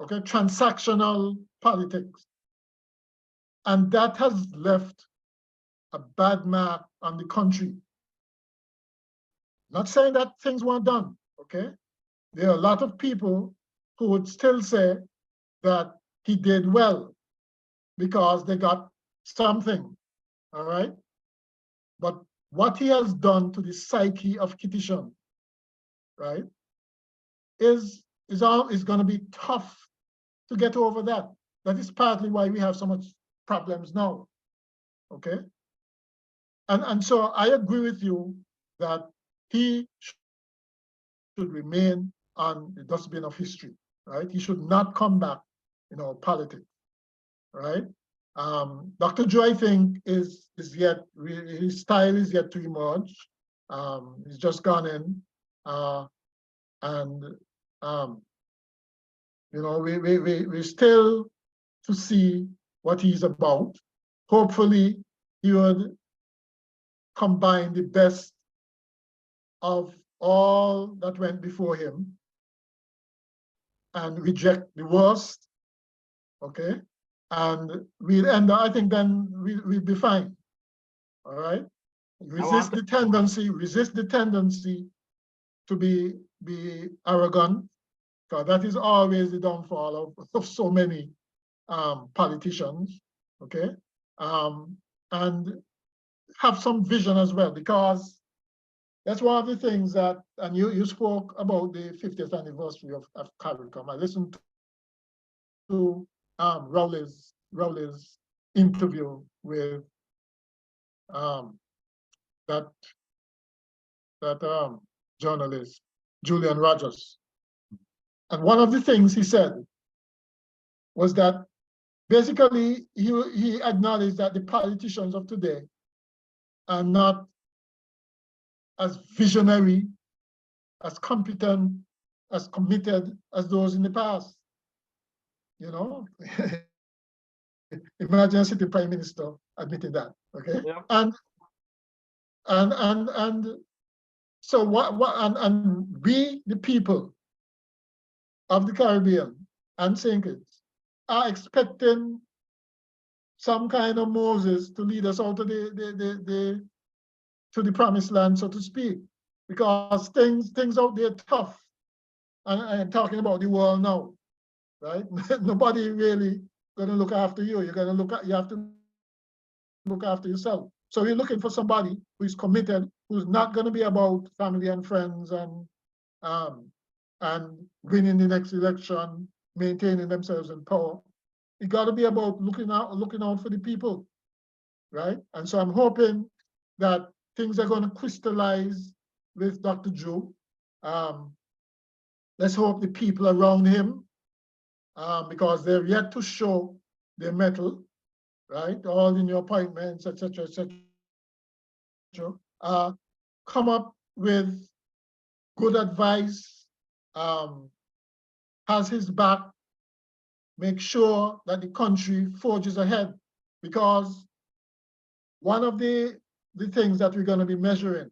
okay, transactional politics. And that has left a bad mark on the country. Not saying that things weren't done, okay? There are a lot of people who would still say that he did well because they got something, all right? But what he has done to the psyche of Kittitian, right, is going to be tough to get over that. That is partly why we have so much problems now, okay? And so I agree with you that he should remain on the dustbin of history, right? He should not come back in our politics, right? Dr. Joe, I think, is yet, his style is yet to emerge. He's just gone in, you know, we're still to see what he's about. Hopefully, he would combine the best of all that went before him and reject the worst, okay? And we'll end up, I think then we'll be fine, all right? Resist the tendency to be arrogant, because that is always the downfall of so many politicians, okay? And have some vision as well, because that's one of the things that, and you spoke about the 50th anniversary of CARICOM. I listened to Rowley's interview with that journalist, Julian Rogers. And one of the things he said was that basically he acknowledged that the politicians of today are not as visionary, as competent, as committed as those in the past. You know, imagine a sitting prime minister admitting that. Okay, yeah. And so and we, the people of the Caribbean and St. Kitts, are expecting some kind of Moses to lead us out to the promised land, so to speak, because things out there tough. And I'm talking about the world now, right? Nobody really gonna look after you. You have to look after yourself. So you're looking for somebody who is committed, who's not gonna be about family and friends and winning the next election, maintaining themselves in power. It gotta be about looking out for the people, right? And so I'm hoping that things are going to crystallize with Dr. Joe. Let's hope the people around him, because they're yet to show their mettle, right? All in your appointments, etc., etc. Come up with good advice, has his back, make sure that the country forges ahead. Because one of the things that we're going to be measuring,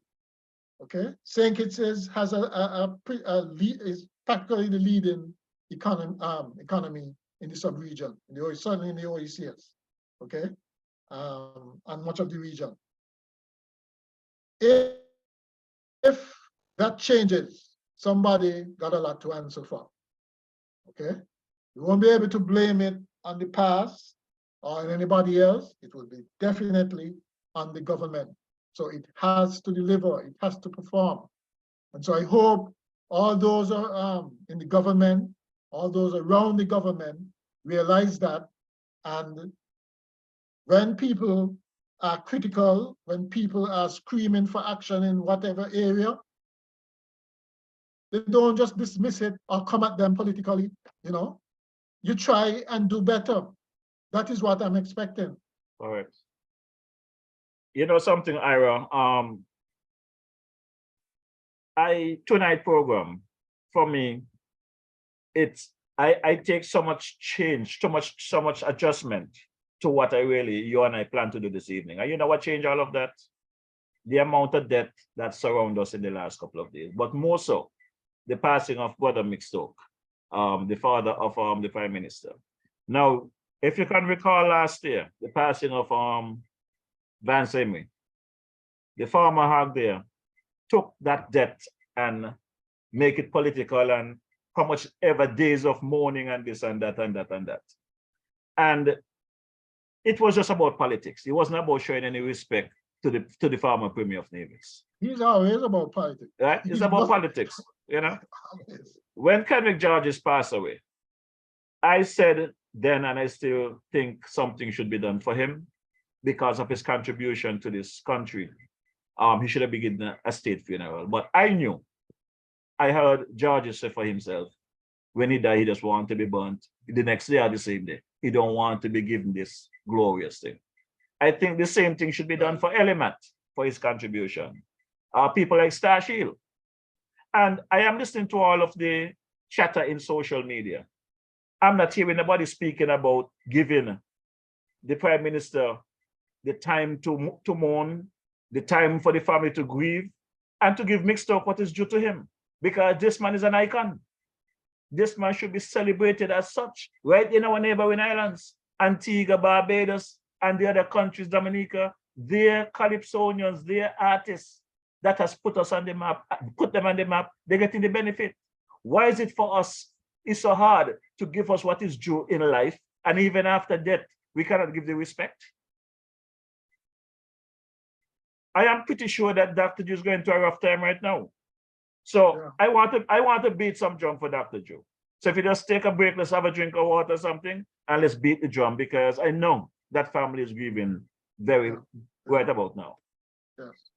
okay, St. Kitts is is practically the leading economy in the sub-region, certainly in the OECS, okay, and much of the region. If that changes, somebody got a lot to answer for, okay? You won't be able to blame it on the past or on anybody else. It will be definitely on the government. So it has to deliver, it has to perform. And so I hope all those are in the government, all those around the government realize that. And when people are critical, when people are screaming for action in whatever area, they don't just dismiss it or come at them politically, you know. You try and do better. That is what I'm expecting. All right. You know something, Ira, tonight program, for me, I take so much change, so much adjustment to what you and I plan to do this evening. And you know what changed all of that? The amount of debt that surrounds us in the last couple of days, but more so, the passing of Brother Mixtoke, the father of the Prime Minister. Now, if you can recall last year, the passing of Vance Emery, the farmer hog there took that debt and make it political and how much ever days of mourning and this and that and that and that. And it was just about politics. It wasn't about showing any respect to the former Premier of Navies. He's always about politics. Right? It's about politics, you know? When Kenrick Georges passed away, I said then, and I still think something should be done for him because of his contribution to this country. He should have been given a state funeral. But I heard Georges say for himself, when he died, he just wanted to be burnt. The next day or the same day, he don't want to be given this glorious thing. I think the same thing should be done for Elimat for his contribution. People like Star Shield. And I am listening to all of the chatter in social media. I'm not hearing nobody speaking about giving the Prime Minister the time to mourn, the time for the family to grieve, and to give Mixtoke what is due to him. Because this man is an icon. This man should be celebrated as such, right in our neighboring islands, Antigua, Barbados, and the other countries, Dominica. They're calypsonians, they're artists that has put us on the map, put them on the map, they're getting the benefit. Why is it for us, it's so hard to give us what is due in life, and even after death, we cannot give the respect? I am pretty sure that Dr. Joe is going through a rough time right now. So yeah. I want to beat some drum for Dr. Joe. So if you just take a break, let's have a drink of water or something, and let's beat the drum, because I know that family is grieving very right about now. Yes.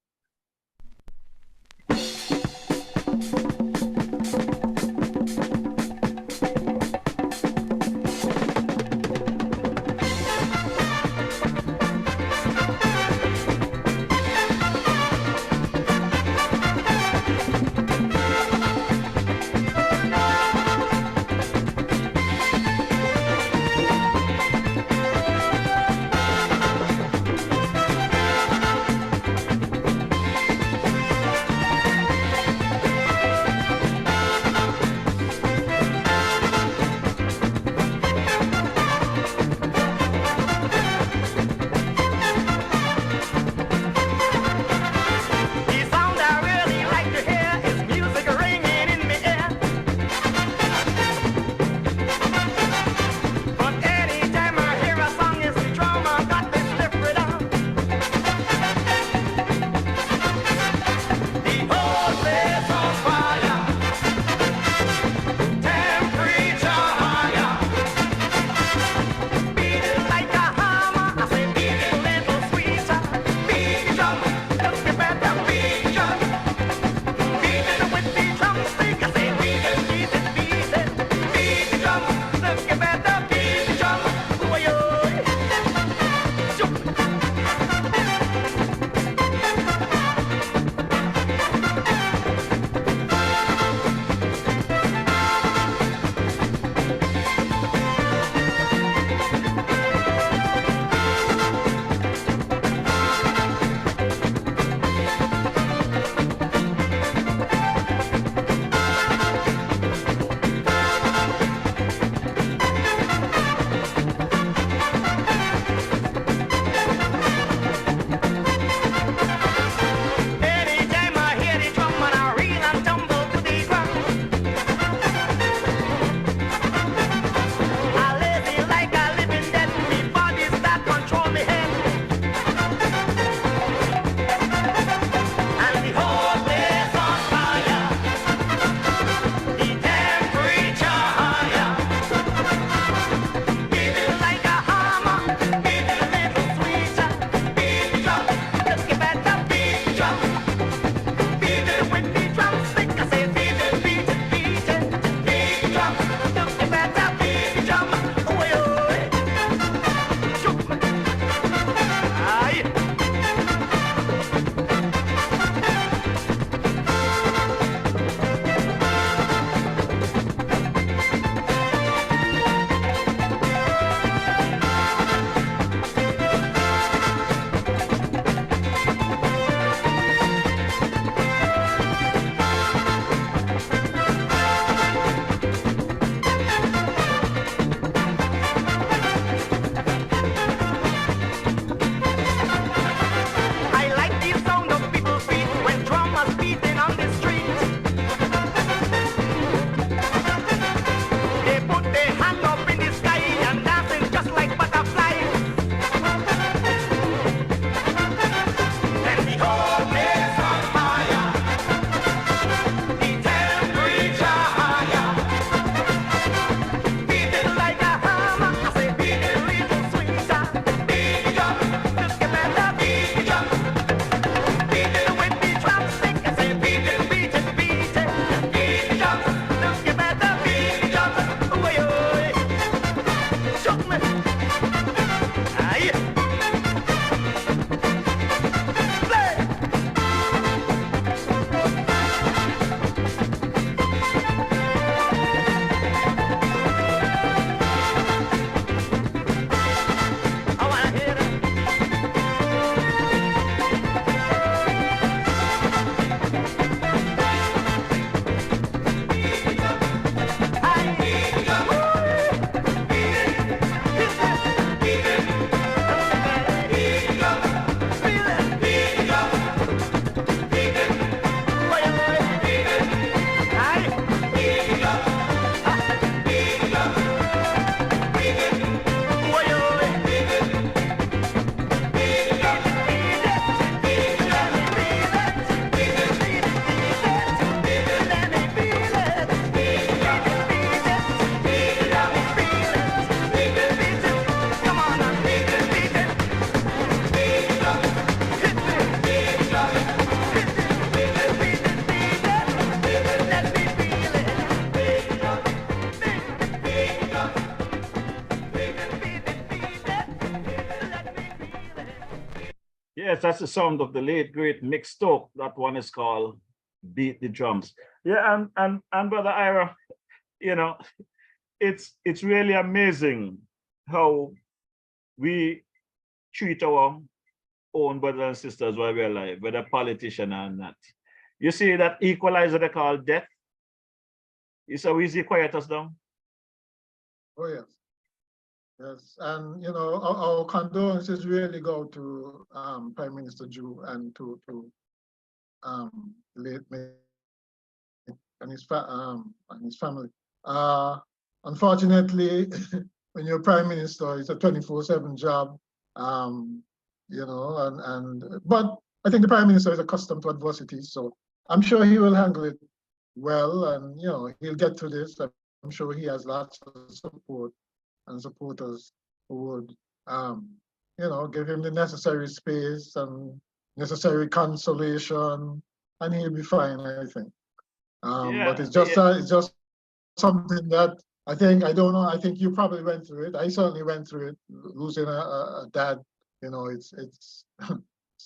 Yes, that's the sound of the late great Mick Stoke. That one is called "Beat the Drums." Yeah, and Brother Ira, you know, it's really amazing how we treat our own brothers and sisters while we're alive, whether politician or not. You see that equalizer they call death? It's so easy quiet us down. Oh yes. Yes, and you know, our condolences really go to Prime Minister Jew and to late Mick and his family. Unfortunately, when you're Prime Minister, it's a 24/7 job. You know, but I think the Prime Minister is accustomed to adversity, so I'm sure he will handle it well, and you know, he'll get through this. I'm sure he has lots of support and supporters who would, you know, give him the necessary space and necessary consolation, and he'll be fine, I think. But it's just something that I don't know. I think you probably went through it. I certainly went through it, losing a dad. You know, it's it's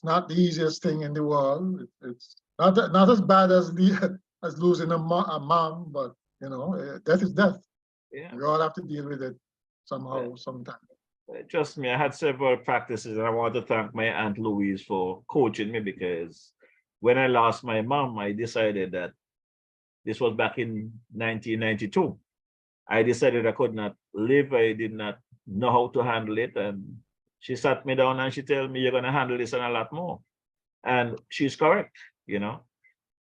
not the easiest thing in the world. It's not as bad as as losing a mom, but you know, death is death. Yeah. We all have to deal with it somehow, sometime. Trust me, I had several practices, and I want to thank my Aunt Louise for coaching me, because when I lost my mom, I decided that this was back in 1992. I decided I could not live. I did not know how to handle it. And she sat me down and she told me, you're going to handle this and a lot more. And she's correct, you know.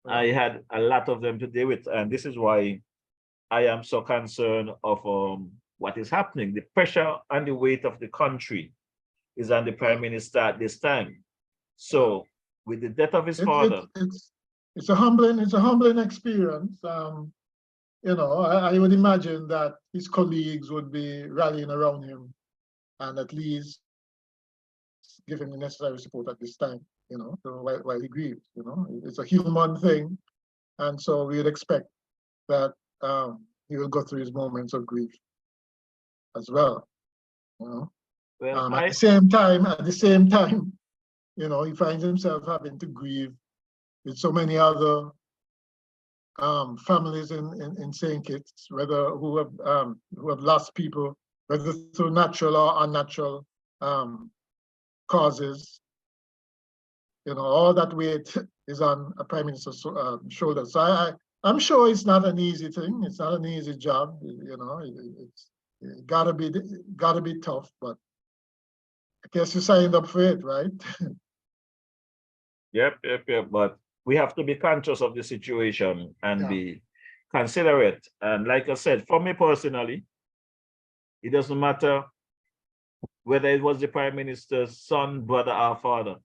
I had a lot of them to deal with. And this is why I am so concerned of what is happening. The pressure and the weight of the country is on the Prime Minister at this time. So with the death of his father. It's a humbling experience. You know, I would imagine that his colleagues would be rallying around him and at least give him the necessary support at this time, you know, so while he grieves, you know. It's a human thing. And so we'd expect that he will go through his moments of grief as well, you know. Well, at the same time, you know, he finds himself having to grieve with so many other families in St. Kitts, whether who have lost people, whether through natural or unnatural causes. You know, all that weight is on a Prime Minister's shoulders. So I'm sure it's not an easy thing. It's not an easy job. You know, it's gotta be tough. But I guess you signed up for it, right? Yep. But we have to be conscious of the situation and be considerate. And like I said, for me personally, it doesn't matter whether it was the Prime Minister's son, brother, or father.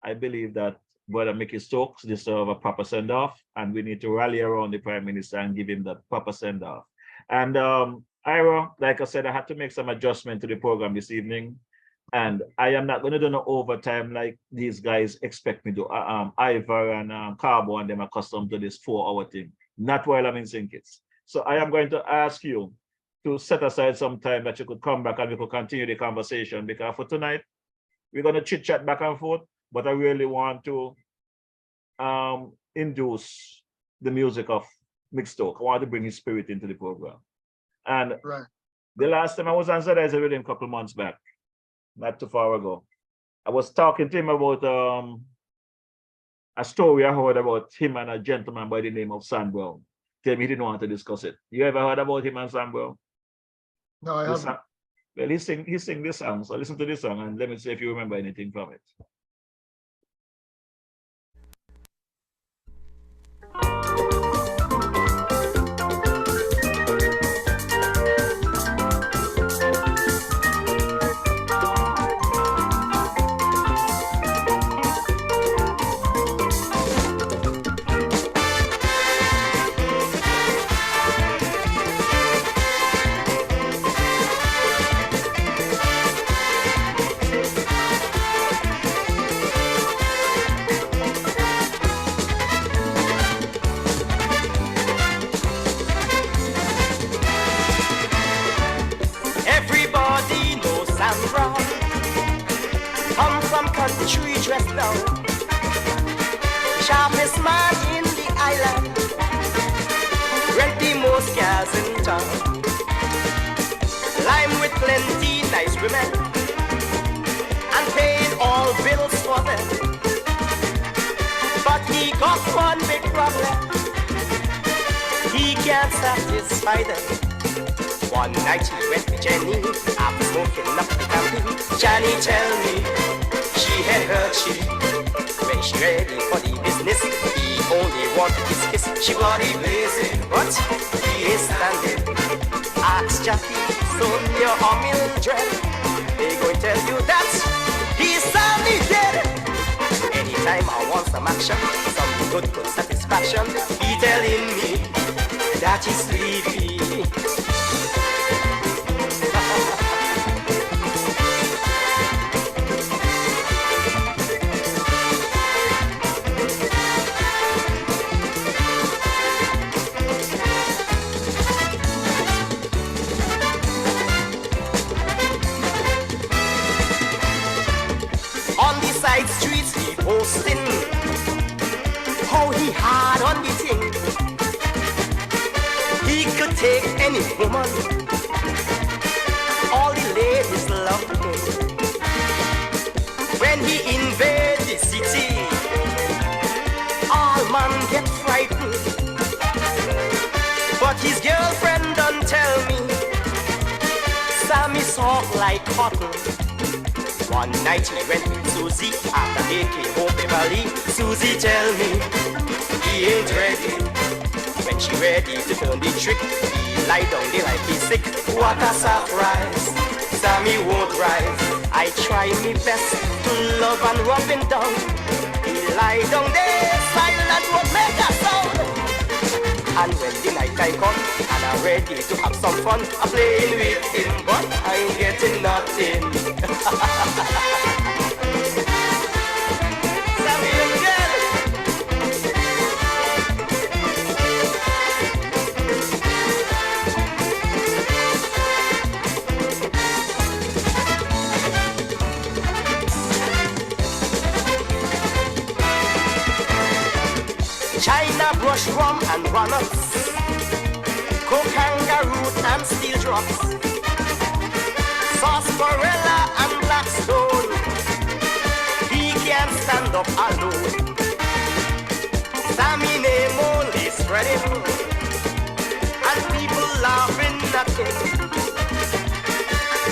I believe that Brother Mickey Stokes deserves a proper send-off, and we need to rally around the Prime Minister and give him that proper send-off. And Ira, like I said, I had to make some adjustment to the program this evening. And I am not going to do no overtime like these guys expect me to. Ivor and Carbo and them are accustomed to this 4-hour thing. Not while I'm in St. Kitts. So I am going to ask you to set aside some time that you could come back and we could continue the conversation, because for tonight, we're going to chit-chat back and forth, but I really want to induce the music of Mick Stoke. I want to bring his spirit into the program. And the last time I was on ZELLE with him a couple of months back, not too far ago, I was talking to him about a story I heard about him and a gentleman by the name of Sam Brown. Tell me he didn't want to discuss it. You ever heard about him and Sam Brown? No, I haven't. Well, he sing this song, so listen to this song and let me see if you remember anything from it. tree dressed down. Sharpest man in the island. Rent the most cars in town. Lime with plenty nice women. And paying all bills for them. But he got one big problem. He can't satisfy them. One night he went to Jenny, after smoking up the camping. Johnny tell me, she had heard she, when she ready for the business, he only wanted his kiss. She body blazing, but he is standing. Ask Jackie, Sonia or Mildred, they going to tell you that he's soundly dead. Anytime I want some action, some good satisfaction, he telling me that he's sleepy. On the side streets he posting how he hard on the thing. He could take any woman. All the ladies love him. When he invade the city, all man get frightened. But his girlfriend done tell me, Sammy soft like cotton. One night he went with Susie after they came home Beverly. Susie tell me he ain't ready. When she ready to turn the trick, he lie down there like he's sick. What a surprise, Sammy won't rise. I try me best to love and rub him down. He lie down there silent, won't make a sound. And when the night time come and I'm ready to have some fun, I'm playing with him, but I ain't getting nothing. Sammy, you get it. China brush rum and runners, kangaroo and steel drops, sarsaparilla and blackstone. He can't stand up alone. Sammy name only spreading, and people laughing at him.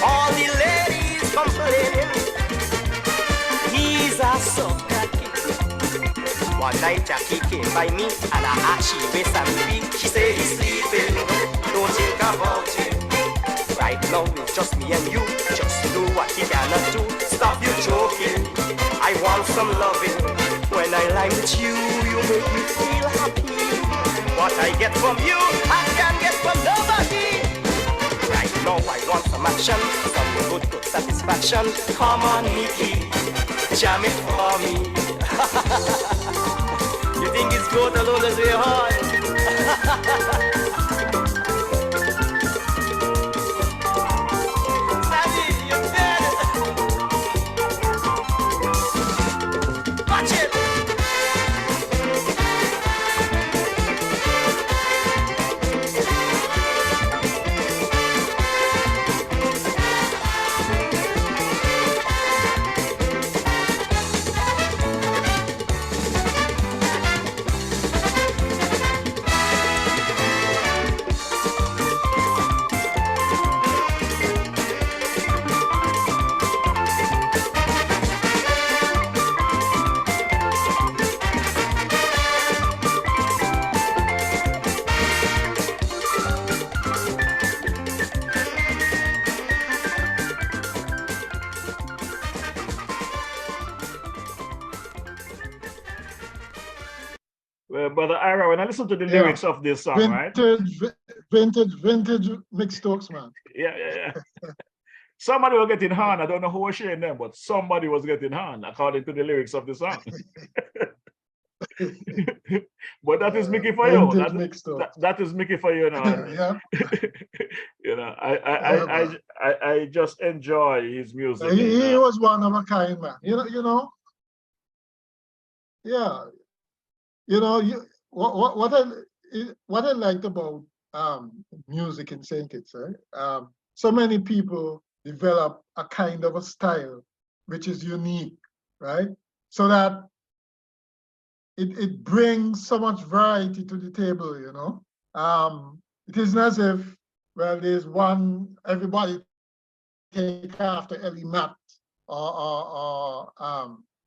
All the ladies complaining, he's a sucker kid. One night Jackie came by me and I asked she where Sammy be. She said he's sleeping, don't think about it. Right now it's just me and you, just do what he cannot do. Stop your joking, I want some loving. When I lie with you, you make me feel happy. What I get from you, I can't get from nobody. Right now I want some action, some good satisfaction. Come on Nikki, jam it for me. You think it's good alone as we're hard? Sammy, you're dead. Watch it. Brother Ira, when I listen to the lyrics of this song, vintage mixed talks, man. Yeah. Somebody was getting horn. I don't know who was sharing them, but somebody was getting horn according to the lyrics of the song. But that is Mickey for you. That is Mickey for you now. Yeah. You know, I just enjoy his music. He was one of a kind, man. You know, Yeah, you know, what I liked about music in St. Kitts, so many people develop a kind of a style which is unique, right? So that it brings so much variety to the table, you know. It isn't as if, well, there's one, everybody take after Ellie Matt or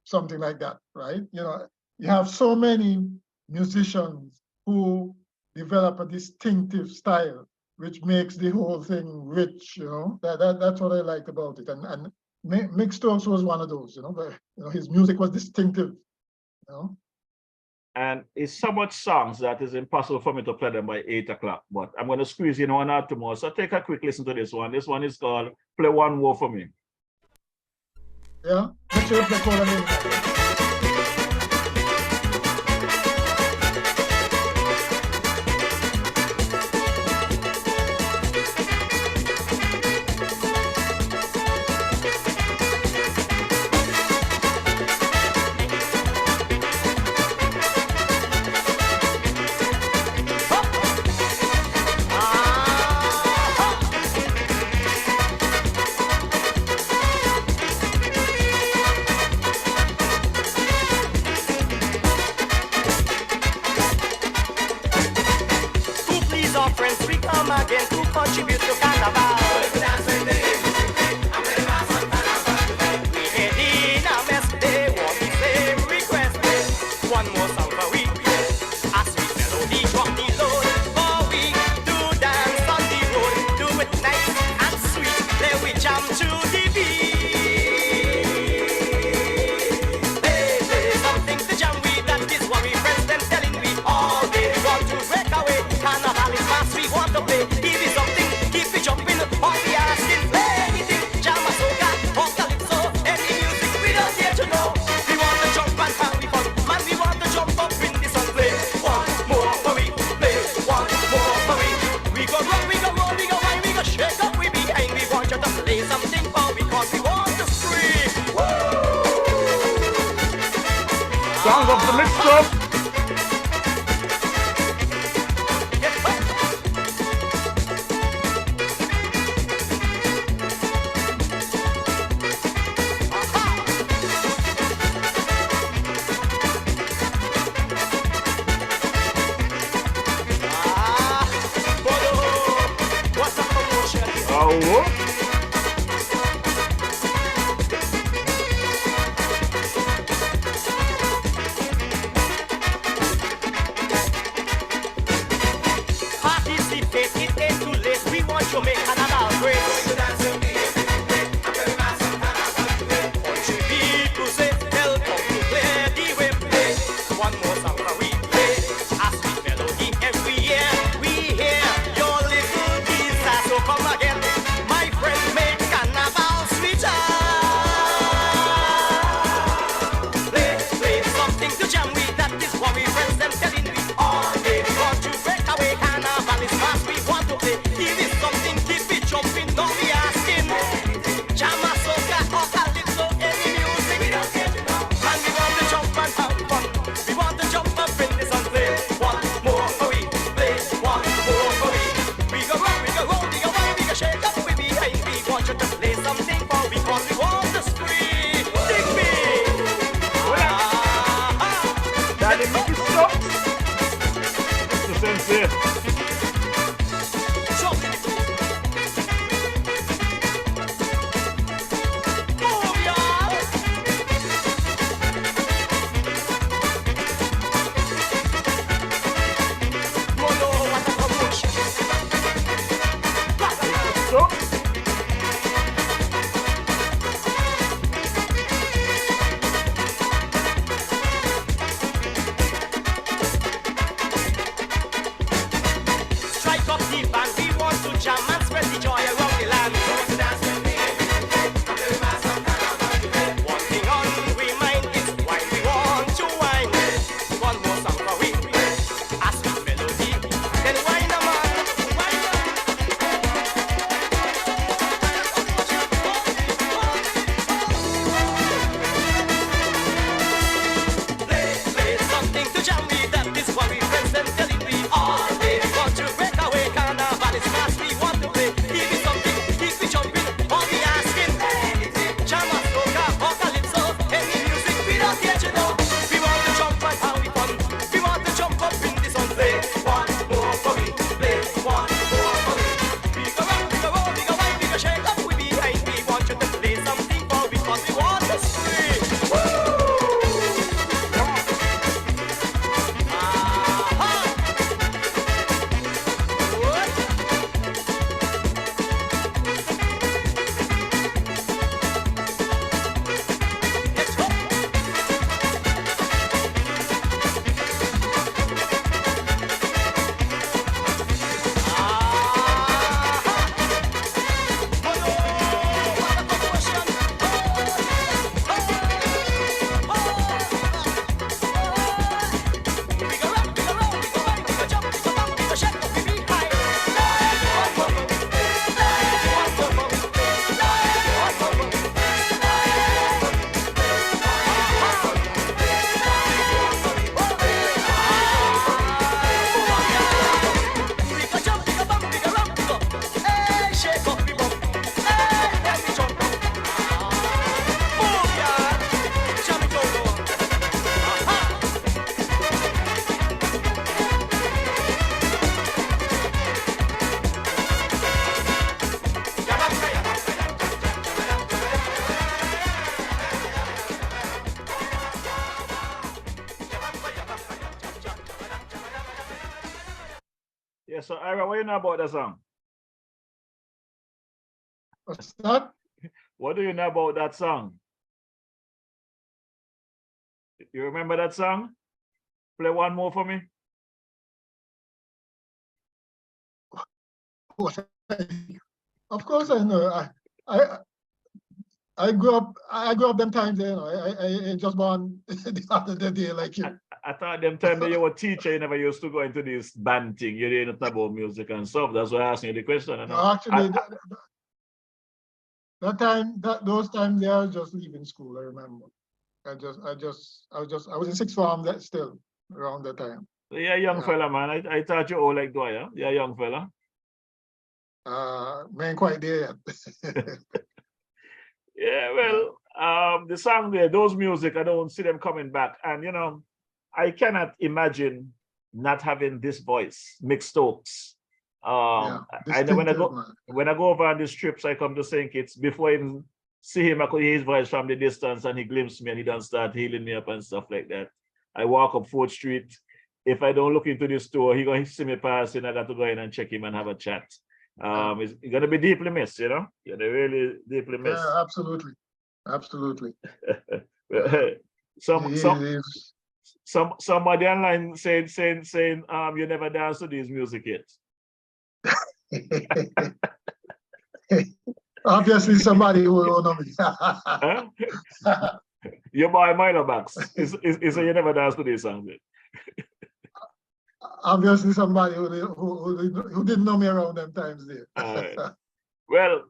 something like that, right? You know, you have so many musicians who develop a distinctive style, which makes the whole thing rich, you know. That's what I liked about it. And Mick Stokes was one of those, you know, but, you know, his music was distinctive, you know. And it's so much songs that is impossible for me to play them by 8 o'clock, but I'm going to squeeze in one or two more. So take a quick listen to this one. This one is called Play One More For Me. Yeah, make sure you play Call Me. Again to contribute to Carnival. We head in a mess, they want the same request. One more song for we. A sweet melody drop the load for we. Do dance on the road, do it nice and sweet. Then we jam to the beat. Play something to jam with, that is what we friends them telling me. All they want to break away. Carnival is fast, we want to play. Give it something, keep it jumping. All we are asking, play anything. Jam a soca, or calypso, any music we don't care to know. We want to jump and have the fun, man. We want to jump up in the sun. Play one more for we, play one more for we. We go rock, we go roll, we go wine, we go shake up, we behind. We want you to play something for we, cause we want to scream. Woo! Songs of the mixed up. Participate, it ain't too late. We want to make Carnival great. People say, welcome to play the way play. One more song for we play. A sweet melody every year. We hear your little desire. So come again, my friend, make Carnival sweeter. Play something to jam with. That is what we friends them telling me. All day we want to break away. Carnival is fast, we want to play. Give it something, keep it jumping. Don't be asking. Jam a soca or calypso, any music we don't care to know. And we want to jump and have fun. We want to jump up in this and play one more for we. Play one more for we. We go rock, we go roll, we go wine, we go shake up, we behind. We want you to play something for we, cause we want to scream. Dig me. Daddy mixed up. Mr. Sensei. Move, y'all. Mono, what a promotion. So, Yeah, so Ira, what do you know about that song? What's that? What do you know about that song? You remember that song? Play one more for me. Of course I know. I grew up them times, you know. I just born the other day like you. I thought them time that you were a teacher, you never used to go into this band thing. You didn't know about music and stuff. That's why I asked you the question. No, actually, those times they are just leaving school. I remember. I was in sixth form still around that time. You're a young fella, man. I thought you all like Dwyer. You're a young fella. Man, quite there yet. Yeah, well, the song there, those music, I don't see them coming back. And you know, I cannot imagine not having this voice, Mick Stokes. I know when I go over on these trips, I come to St. Kitts. Before I even see him, I could hear his voice from the distance, and he glimpses me and he don't start healing me up and stuff like that. I walk up 4th Street. If I don't look into the store, he gonna see me passing. I got to go in and check him and have a chat. It's gonna be deeply missed, you know. Yeah, they really deeply missed. Yeah, absolutely, absolutely. Somebody online saying you never dance to these music yet. Obviously, somebody who will know me. Your boy Milo Bax is you never dance to these songs yet. Obviously, somebody who didn't know me around them times there. Right. Well,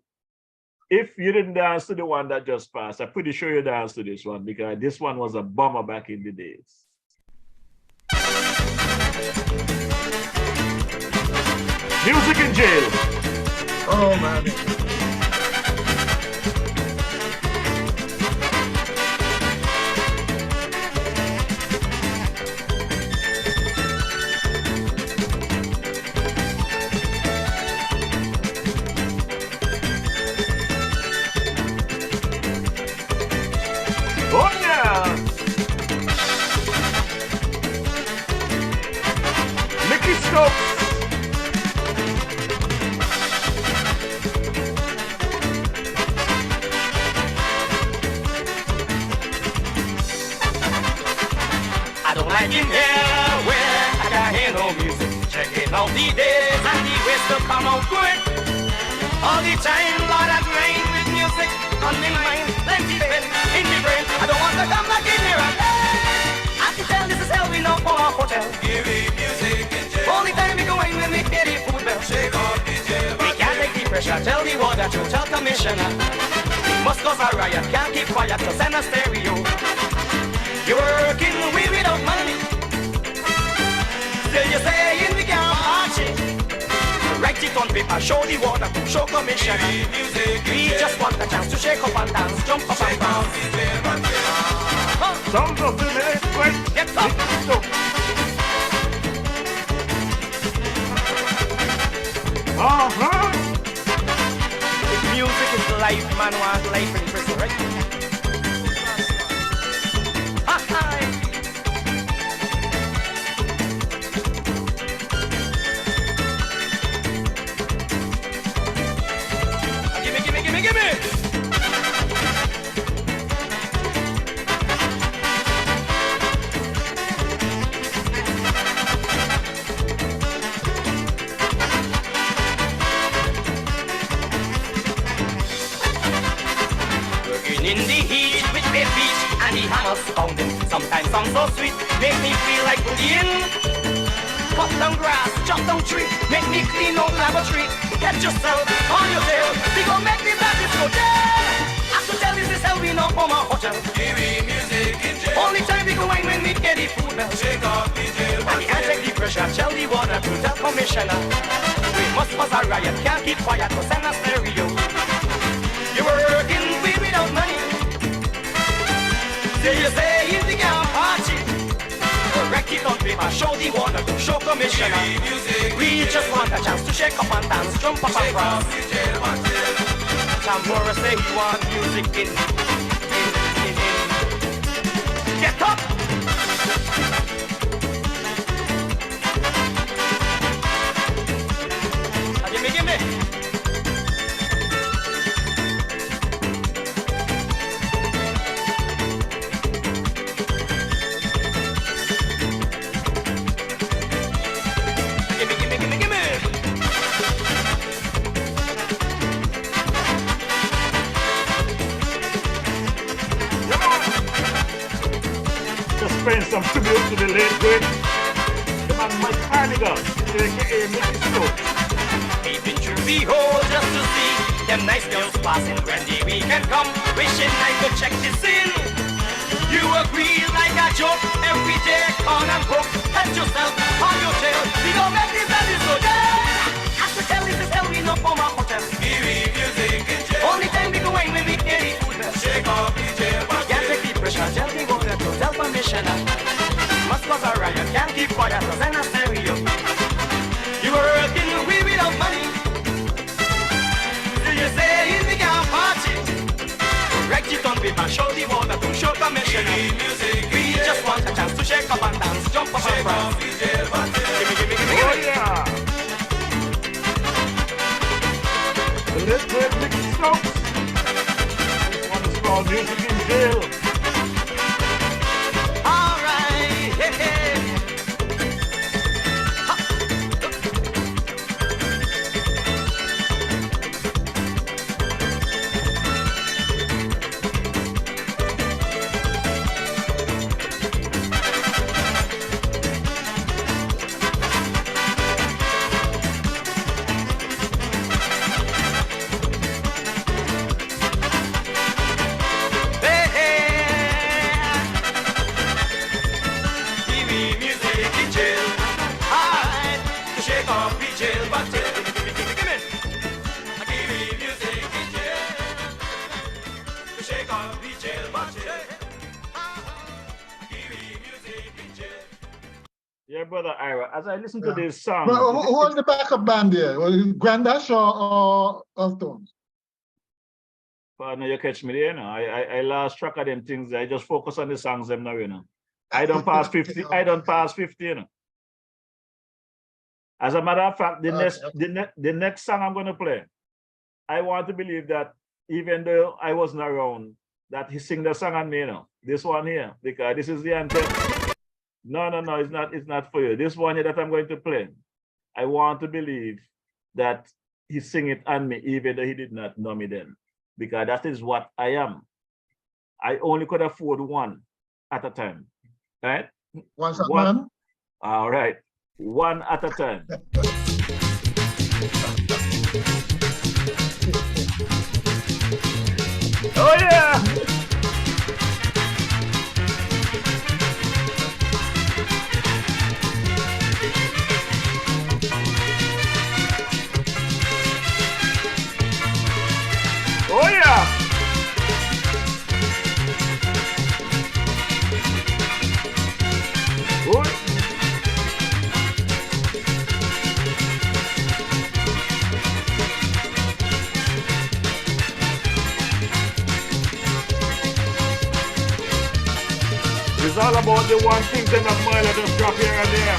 if you didn't dance to the one that just passed, I'm pretty sure you danced to this one because this one was a bomber back in the days. Music in Jail. Oh, man. Oh, yeah. Mickey Stokes. I don't like it here where I can't hear no music. Checking out the days and the ways to come out quick. All the time, Lord, I grind with music on my mind, plenty pen in my brain. I don't want to come back in here again. I can tell this is hell, we know for our hotel. Give me music in jail. Only time we go in when we hear the food bell. Shake off the jail. We can't take the pressure, tell the water to tell commissioner. We must cause a riot, can't keep quiet, so send a stereo. You're working away without money. Still you say in the can't march it. Write it on paper, show the water, show commissioner. We just want a chance to shake up and dance, jump up and bounce. Sounds of the minute, Get up. If music is life, man wants life in prison, right? In the heat with my feet and the hammers pounding. Sometimes sounds so sweet, make me feel like bullying. Cut down grass, chop down tree, make me clean out lavatory. Get yourself on your tail, we gon' make the badness go down. I have to tell this is how we know from our hotel. Give me music in jail. Only time we go wine when we get the food bell. Shake off the jail. And we can't take the pressure, tell the water to tell commissioner. We must cause a riot, can't keep quiet, so send a stereo. You were working without money. Still you say in the can't party. Correct it on paper, show the water, show commissioner. We just want a chance to shake up and dance, jump up and cross. Morrishaw say he want music in. Get up! some tribute to the late great, the man Mike Carnigal, aka Mickey Stokes. Keeping true, behold, just to see them nice girls passing when the weekend come. Wishing I could check this in. You agree like a joke every day, on and hook. Help yourself on your tail. We gon' make this and this so yeah. As to tell this is hell, we no for my hotel. Music in jail. Only time we go in when we hear the food bell. Shake off the jail. Can't take the pressure, tell the water to tell permission. Must cause a riot, can't keep quiet, cause I'm a stereo. You were working away without money. Do you say we can't party? Correct it on paper, show the water, don't show permission. We just want a chance to shake up and dance, jump up and prance. Give me. Oh yeah! The late great Mickey Stokes. This one is called Music in Jail. Alright, hey, hey. Yeah, brother Ira, as I listen to this song. Well, who was the backup band there? Was it Grandash or Tones? Partner, you catch me there, you know. I lost track of them things. I just focus on the songs them now, you know. I don't pass 50, I don't pass 50, you know. As a matter of fact, the next song I'm gonna play, I want to believe that even though I wasn't around, that he sing the song on me, you know. This one here, because this is the anthem. No, it's not for you. This one here that I'm going to play, I want to believe that he sing it on me, even though he did not know me then, because that is what I am. I only could afford one at a time, right? One shot man? All right, one at a time. Oh yeah! Oh yeah! Good. It's all about the one thing that McMahon just drop here and there.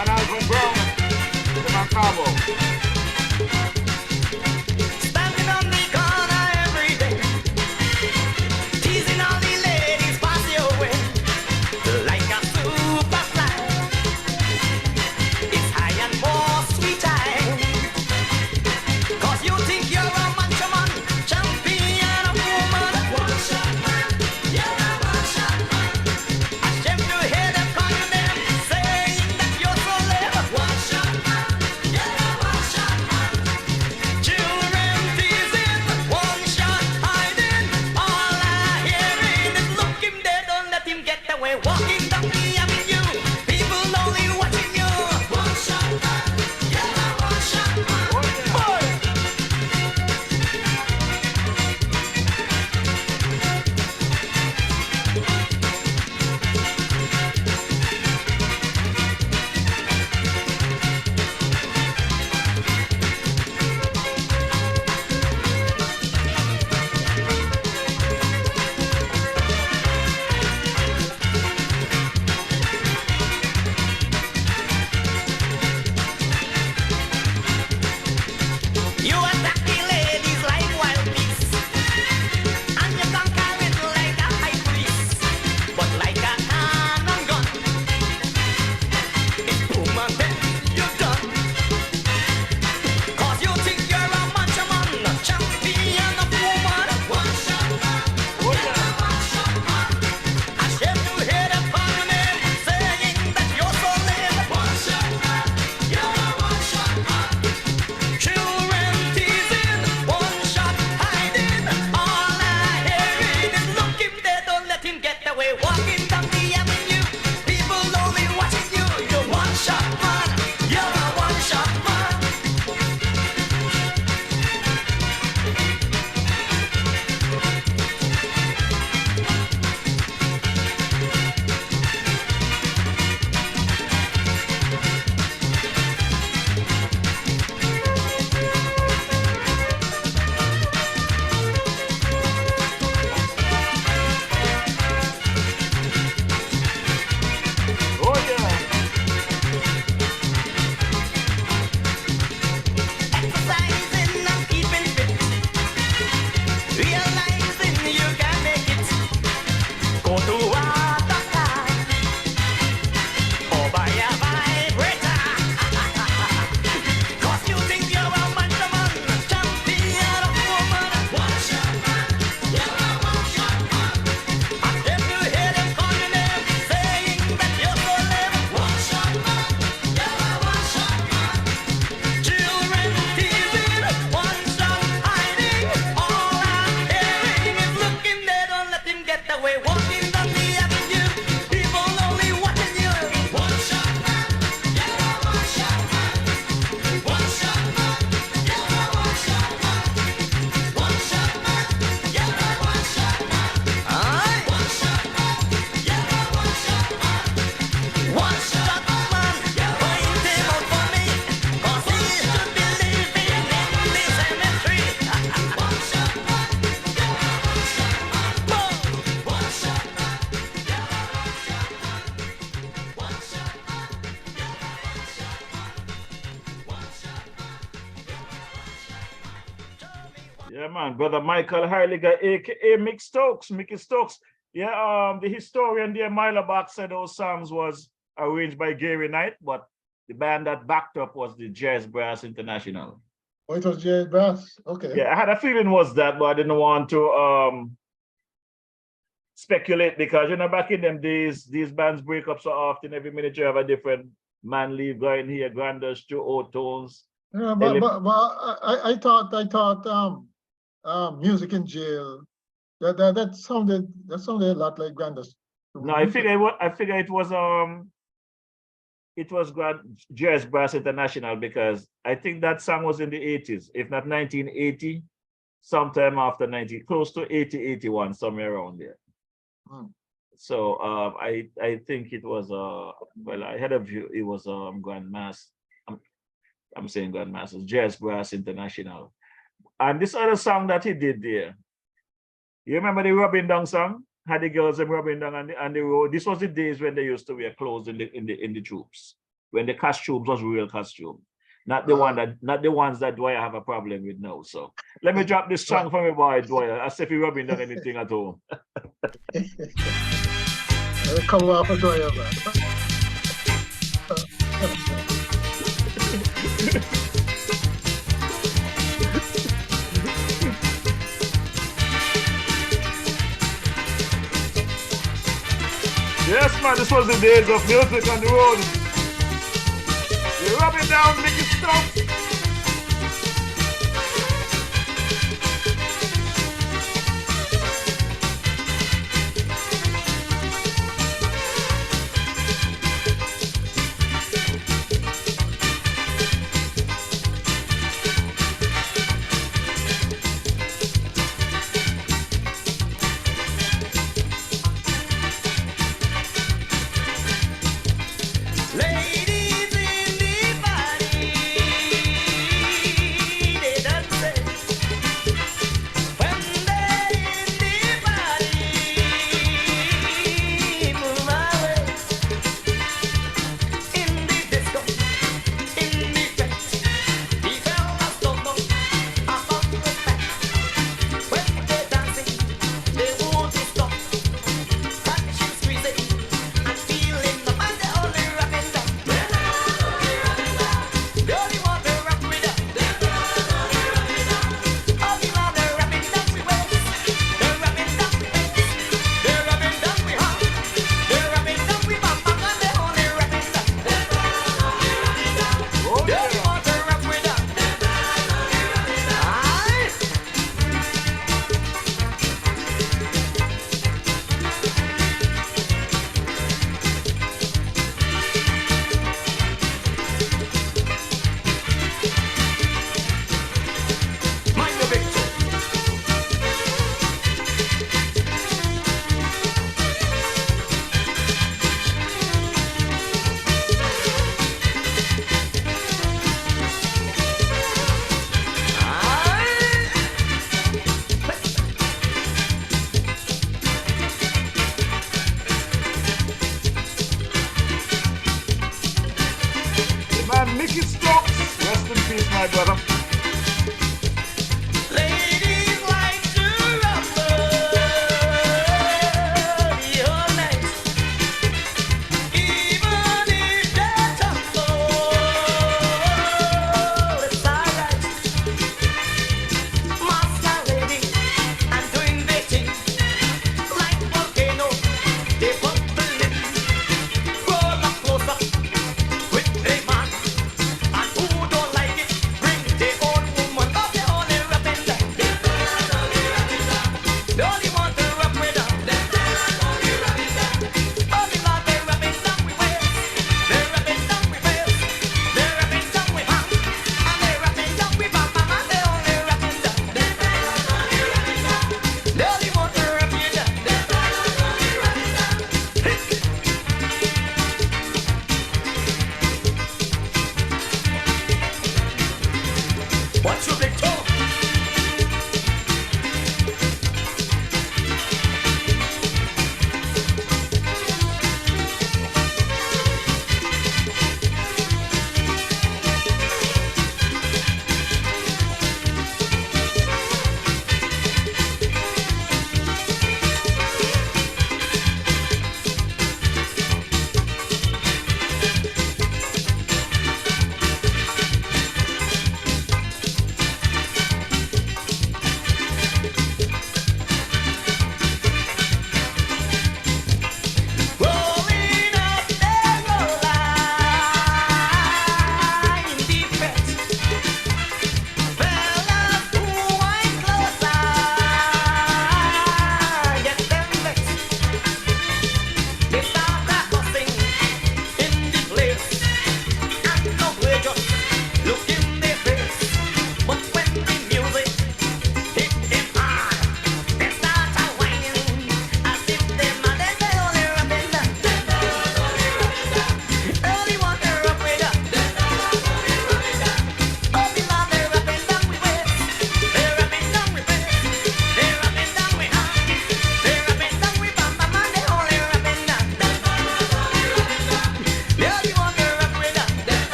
And Alvin Brown, the Macabo. Standing on the corner every day, teasing all the ladies pass your way, like a superfly. It's high and more sweet high, 'cause you think you're a macho man, champion of woman. One shot man, you're a one shot man. Yeah, man, brother Michael Heiliger, aka Mick Stokes, Mickey Stokes. Yeah, the historian there, Milo Bach, said those songs was arranged by Gary Knight, but the band that backed up was the Jazz Brass International. Oh, it was Jazz Brass. Okay. Yeah, I had a feeling it was that, but I didn't want to speculate because back in them days, these bands break up so often. Every minute you have a different man leave going here, Granders to O-Tones. Yeah, but I thought Music in Jail. That sounded a lot like Grandest. No, I figure it was Jazz Brass International because I think that song was in the 80s, if not 1980, sometime after 90, close to 80, 81, somewhere around there. So I think it was well, I had a view it was Grandmaster. I'm saying Grandmasters, Jazz Brass International. And this other song that he did there, you remember the rubbing down song? Had the girls them rubbing down on the road. This was the days when they used to wear clothes in the troops, when the costumes was real costume, not the ones that Dwyer have a problem with now. So let me drop this song for my boy Dwyer. As if he rubbing down anything at home. Come off a Dwyer, man. Yes, man, this was the days of music on the road. You rub it down, make it stop. Ladies in the party, they dance. When they're in the party, move away. In the disco, in the fete, the fellas don't know about respect. When they're dancing, they won't stop. Touching, squeezing, and feeling the man, they only rocking down. They only want to rock with us. All the man, they're rapping down we waist. They're rapping down we waist. They're rapping down we heart. They're rapping down we bum bum, and they only rapping down. They only want to rock with us. Aye. Mind the victim. Man, Mickey Stokes, rest in peace, my brother. Ladies like to rumble the whole night, even if they tumble, it's alright. Masquerading and doing their thing like volcano, they bubbling. Roll up closer with a man, and who don't like it, bring their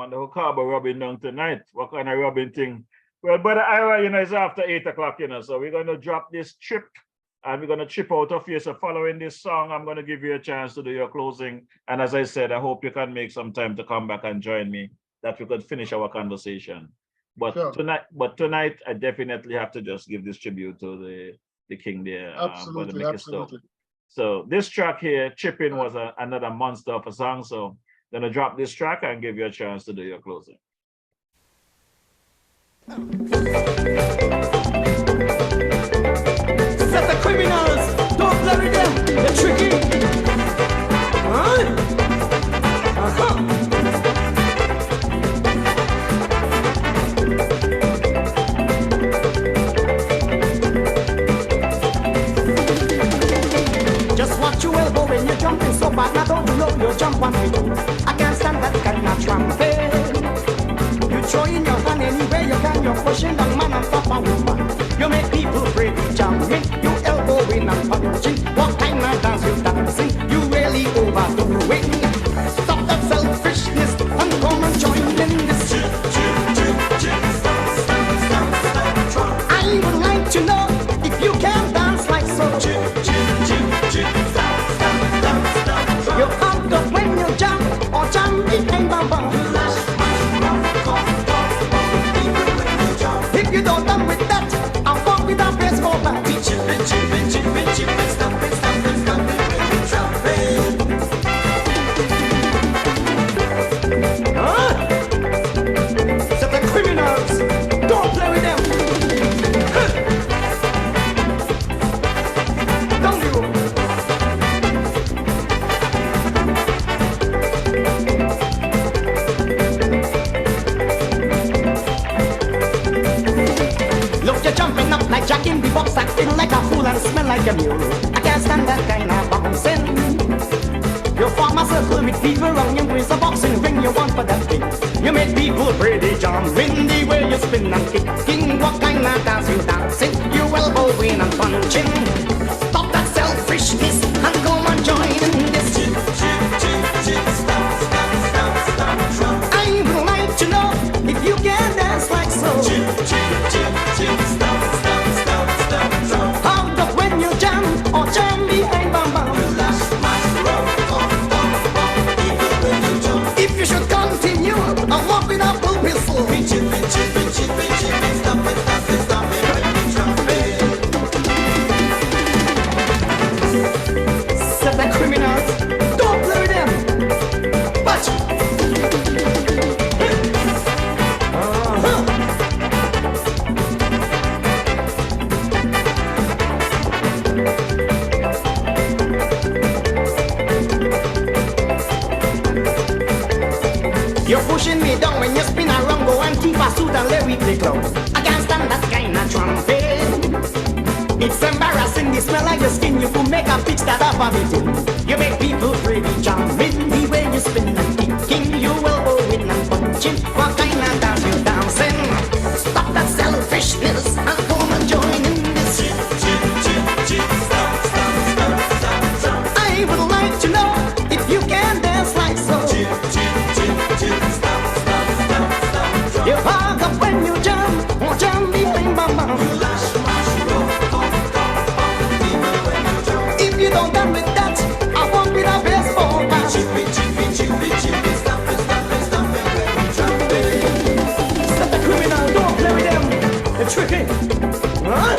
wonder who Carbo rubbing down tonight. What kind of rubbing thing? Well, brother Ira, it's after 8 o'clock, so we're going to drop this chip and we're going to chip out of here. So following this song, I'm going to give you a chance to do your closing. And as I said, I hope you can make some time to come back and join me, that we could finish our conversation. But sure. tonight, I definitely have to just give this tribute to the king there. Absolutely, absolutely. So this track here, Chipping, was another monster of a song. So I'm gonna drop this track and give you a chance to do your closing. Set the criminals, don't play with them, they're tricky. When you're jumping so bad, now don't you know you're jumping with you? I can't stand that kind of tramping. You throw in your hand anywhere you can, you're pushing the man on top of woman. You make people pretty jumping, you elbowing and punching. What kind of dance you dancing? You really overdoing. Stop that selfishness and come and join in this. I would like to know if you can dance like so. You out of when you jump or jump it ain't bum. If you don't done with that, I'll walk with a baseball bat. So the criminals, don't play with them. Don't you? Jumping up like Jack in the box, acting like a fool and smell like a mule. I can't stand that kind of bouncing. You form a circle with people around you with a boxing ring you want for that thing. You make people pretty jumping the way you spin and kicking. What kind of dance you dancing? You elbowing and punching. Stop that selfishness and go and join in this. I would like to know if you can dance like so. Out of when you jam or jam behind bam bam. If you should continue, I'll walk with a full whistle. Set the criminals, don't play with them. Watch. You're pushing me down when you spin around, go and keep a suit and let me play clown. I can't stand that kind of tramping. It's embarrassing, you smell like your skin. You could make a pitch that up of it. You make people pretty jumping the way you spin and kicking. You elbowing and punching. What kind of dance you dancing? Stop that selfishness and come and join in this. I would like to know if you can dance like so. You hug up when you jump, or jump behind mama. If you don't done with that, I walk with a baseball bat. Stop the criminal, don't play with them. They're tricky. Huh?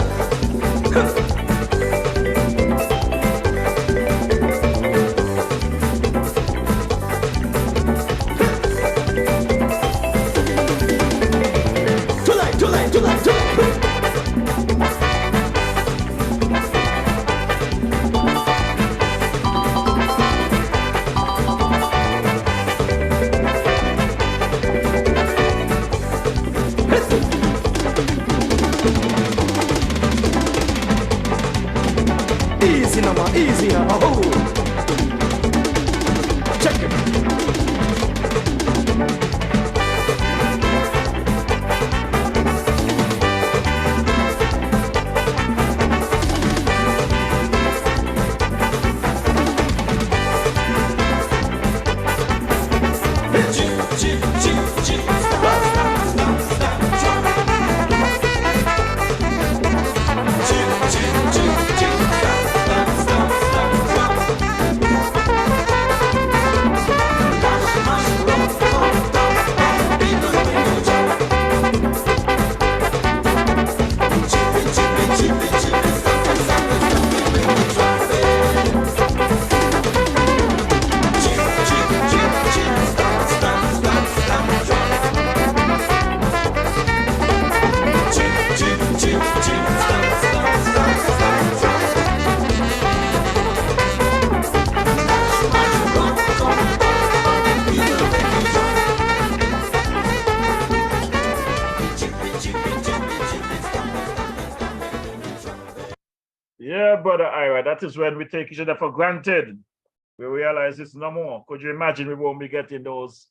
Easy now, oh. Check it. brother Ira, that is when we take each other for granted. We realize it's no more. Could you imagine we won't be getting those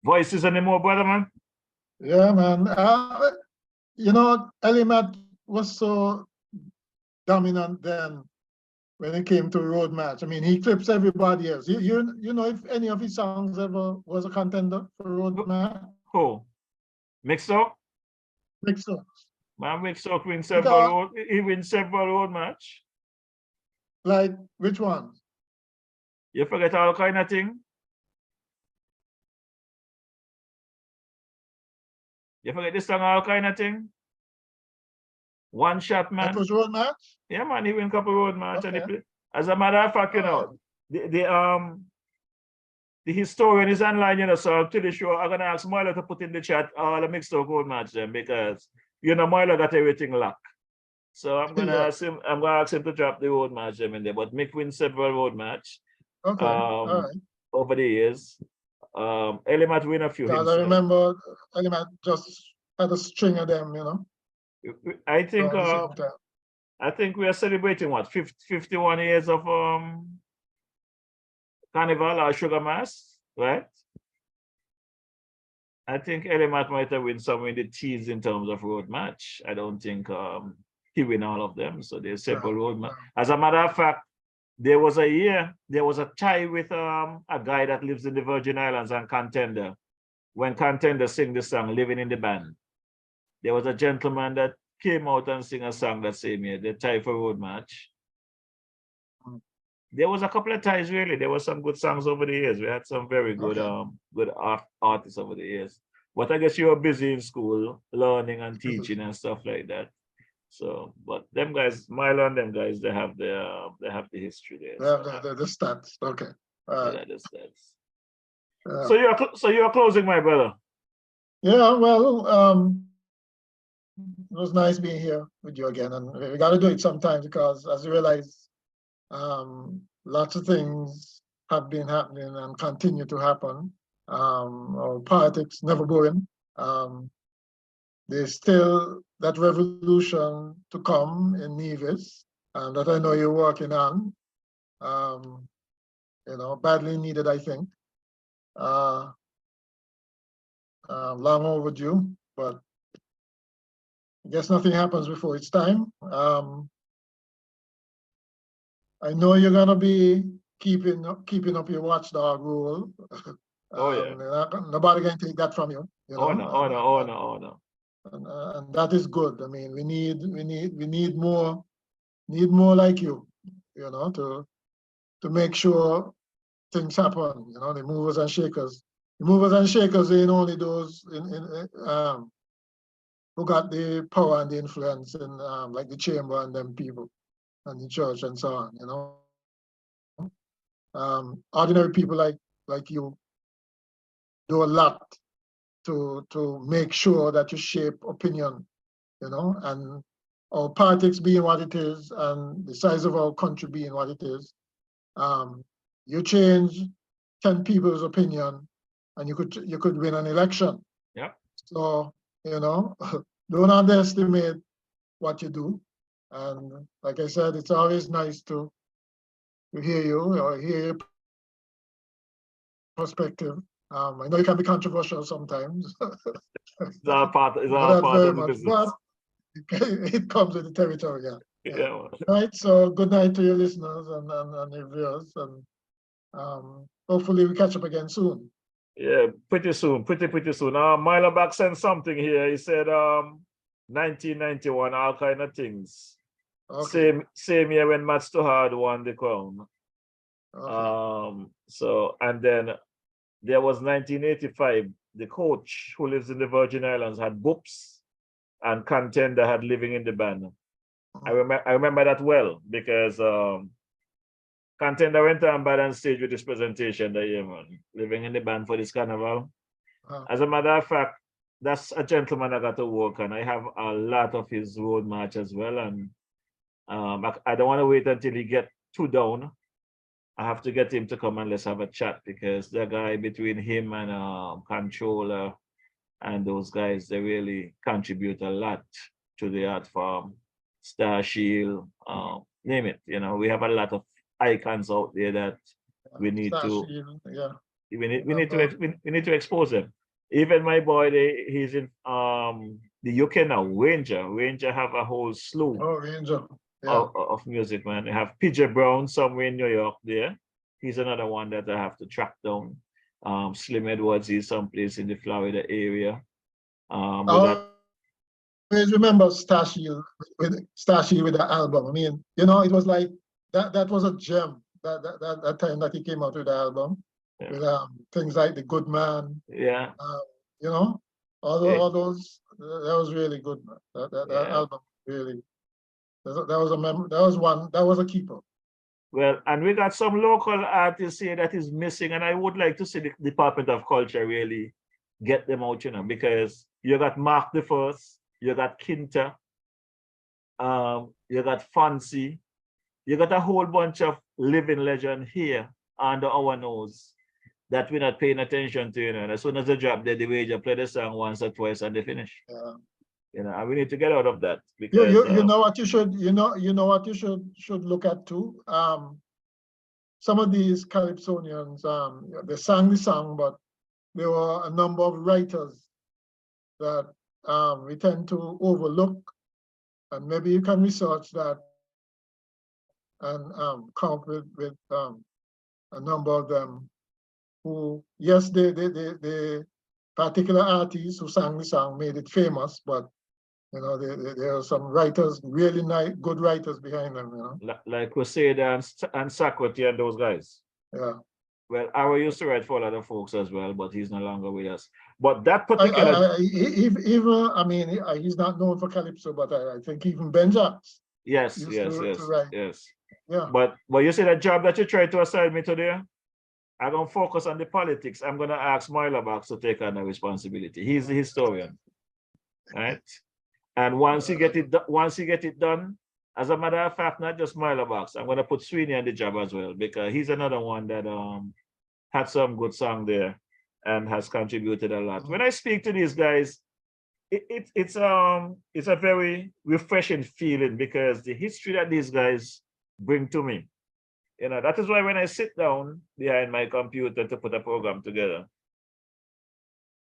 voices anymore, brother, man? Yeah, man. You know, Elimat was so dominant then when it came to road match. I mean, he clips everybody else. You know if any of his songs ever was a contender for road match? Who? Mixo? Mixo. Man, Mixo wins several road. He wins several road match. Like which ones? You forget all kind of thing. You forget this song, all kind of thing. One shot, man. That was road match? Yeah, man, he win a couple road match. Okay. And as a matter of fact, you know, the historian is online, you know, so I'm pretty sure I'm gonna ask Marla to put in the chat all the mixed up road match then, because you know Marla got everything locked. So I'm gonna ask him, to drop the road match them in there. But Mick wins several road match. Okay. All right. Over the years. Elimat win a few Because himself. I remember Elimat just had a string of them, you know. I think we are celebrating what 51 years of Carnival or Sugar Mass, right? I think Elimat might have win some in the teens in terms of road match. I don't think he win all of them. So there's several road match. As a matter of fact, there was a tie with a guy that lives in the Virgin Islands and Contender. When Contender sing the song Living in the Band, there was a gentleman that came out and sing a song that same year, the tie for road match. There was a couple of ties really. There were some good songs over the years. We had some very good good artists over the years. But I guess you were busy in school, learning and teaching and stuff like that. So, but them guys, Milo and them guys, they have the history there. They have the stats. Okay. Yeah, the stats. So you're closing, my brother. Yeah, well, it was nice being here with you again, and we got to do it sometimes because, as you realize, lots of things have been happening and continue to happen. Our politics never boring. There's still that revolution to come in Nevis, that I know you're working on. You know, badly needed, I think. Long overdue, but I guess nothing happens before it's time. I know you're gonna be keeping up your watchdog role. Oh yeah. Nobody can take that from you. You know? Oh no. And that is good. I mean, we need more like you know, to make sure things happen. You know, the movers and shakers. The movers and shakers ain't only those who got the power and the influence in like the chamber and them people and the church and so on, you know. Ordinary people like you do a lot to make sure that you shape opinion, you know, and our politics being what it is and the size of our country being what it is, you change 10 people's opinion and you could win an election. Yeah. So, you know, don't underestimate what you do. And like I said, it's always nice to hear you or hear your perspective. I know you can be controversial sometimes. It's all part of the business. But it comes with the territory, yeah. Yeah. Right. So good night to your listeners and your viewers, and hopefully we catch up again soon. Yeah, pretty soon. Milo back sent something here. He said 1991, all kind of things. Okay. Same year when Matt Stohard won the crown. Okay. So, and then there was 1985, the coach who lives in the Virgin Islands had Boops and Contender had Living in the Band. I remember that well because Contender went on bad on stage with this presentation that year, man. Living in the Band for this carnival. As a matter of fact, that's a gentleman I got to work on. I have a lot of his road march as well, and I don't want to wait until he get too down. I have to get him to come and let's have a chat, because the guy, between him and Controller and those guys, they really contribute a lot to the art form. Star Shield, name it. You know, we have a lot of icons out there that we need to yeah. we need to expose them. Even my boy, he's in the UK now. Ranger have a whole slew Ranger. Yeah. of music, man. They have PJ Brown somewhere in New York there. He's another one that I have to track down. Slim Edwards is someplace in the Florida area. Always remember Stashy with the album. I mean, you know, it was like that was a gem that time that he came out with the album. Yeah. With things like The Good Man. Yeah. You know, all those that was really good, man. That album really. That was a keeper. Well, and we got some local artists here that is missing, and I would like to see the Department of Culture really get them out, you know, because you got Mark the First, you got Kinta, you got Fancy, you got a whole bunch of living legend here under our nose that we're not paying attention to, you know. And as soon as they drop dead, the wager play the song once or twice and they finish. Yeah. You know, and we need to get out of that because you know what you should what you should look at too. Some of these Calypsonians, they sang the song, but there were a number of writers that we tend to overlook, and maybe you can research that and come up with a number of them who, yes, the particular artists who sang the song made it famous, but you know, there are some writers, really nice, good writers behind them, you know. Like Crusader and Sakwati and those guys. Yeah. Well, Ira used to write for a lot of folks as well, but he's no longer with us. But that particular... even, I mean, he's not known for Calypso, but I think even Ben Jacks. Yes. Yeah. But you see that job that you tried to assign me today? I'm going to focus on the politics. I'm going to ask Myla to take on the responsibility. He's the historian, right? And once he get it done, as a matter of fact, not just Myla, I'm going to put Sweeney on the job as well, because he's another one that had some good song there and has contributed a lot. When I speak to these guys, it's a very refreshing feeling because the history that these guys bring to me, you know, that is why when I sit down behind my computer to put a program together,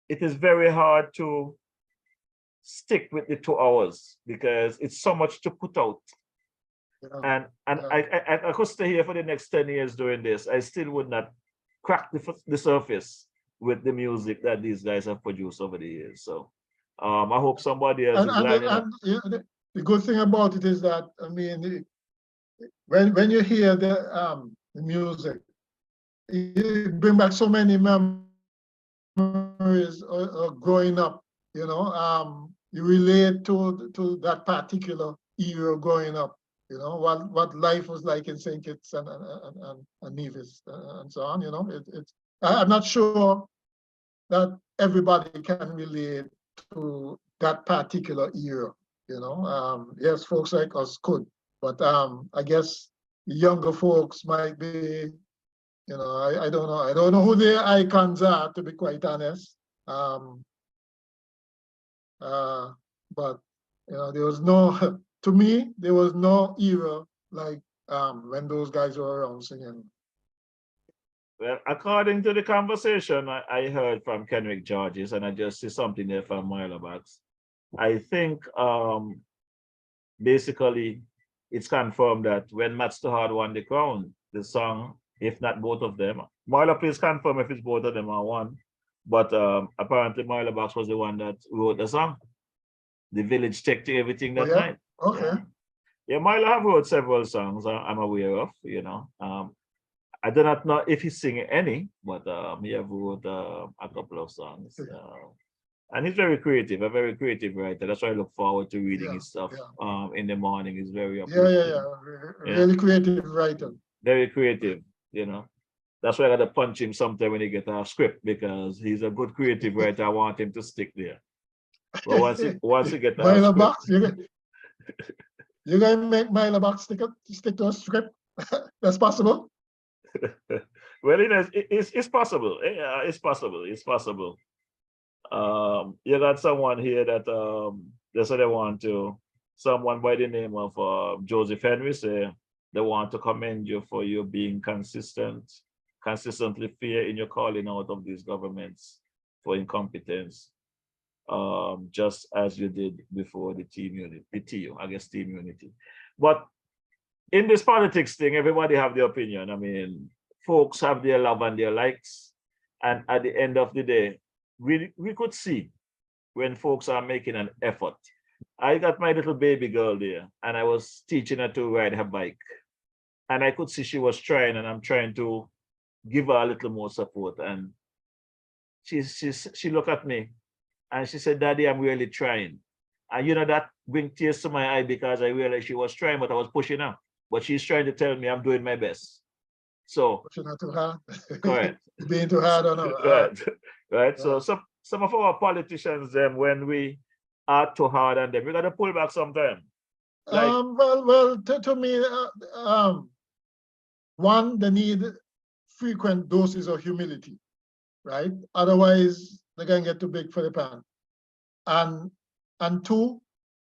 it is very hard to stick with the 2 hours because it's so much to put out. Yeah. And I could stay here for the next 10 years doing this. I still would not crack the surface with the music that these guys have produced over the years. So I hope somebody else is lining up. The good thing about it is that, I mean, when you hear the music, it brings back so many memories of growing up. You know, you relate to that particular era growing up. You know what life was like in St. Kitts and Nevis and so on. You know, I'm not sure that everybody can relate to that particular era. You know, yes, folks like us could, but I guess the younger folks might be. You know, I don't know. I don't know who their icons are, to be quite honest. But you know, there was no, to me, there was no era like when those guys were around singing. Well, according to the conversation I heard from Kenrick Georges, and I just see something there from Myla Bax, I think basically it's confirmed that when Matt Stewart won the crown, the song, if not both of them, Myla, please confirm if it's both of them are one, but apparently Myla Bax was the one that wrote the song. The village took to everything that night. Okay. Yeah, Myla have wrote several songs I'm aware of, you know. I do not know if he's singing any, but he have wrote a couple of songs. And he's very creative, a very creative writer. That's why I look forward to reading his stuff in the morning. He's very uplifting. Really creative writer. Very creative, you know. That's why I gotta punch him sometime when he gets a script, because he's a good creative writer. I want him to stick there. But once he gets Myla Bax, you're gonna make Myla Bax stick to a script. That's possible. Well, you know, it's possible. Yeah, it's possible. It's possible. You got someone here that they say they want to someone by the name of Joseph Henry say they want to commend you for you being consistently fair in your calling out of these governments for incompetence, just as you did before the team unity, team unity. But in this politics thing, everybody have their opinion. I mean, folks have their love and their likes. And at the end of the day, we could see when folks are making an effort. I got my little baby girl there, and I was teaching her to ride her bike. And I could see she was trying, and I'm trying to give her a little more support. And she looked at me and she said, "Daddy, I'm really trying." And you know, that brings tears to my eye because I realized she was trying, but I was pushing her. But she's trying to tell me I'm doing my best. So pushing her too hard. correct. Being too hard or no? Right. Right. So some of our politicians, when we are too hard on them, we gotta pull back sometime. Like, well, to me, one, they need frequent doses of humility, right? Otherwise, they're gonna get too big for the pan. And two,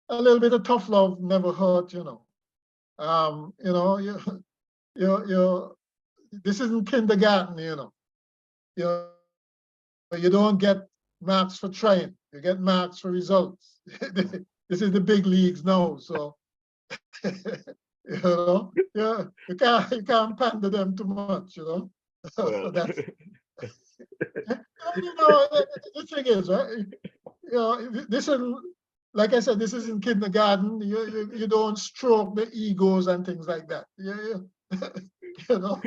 a little bit of tough love never hurt, you know. This isn't kindergarten, you know. You don't get marks for trying. You get marks for results. This is the big leagues now, so you can't pander them too much, you know. well, So that's the thing is, right? This is, like I said, this isn't kindergarten. You don't stroke the egos and things like that. You know,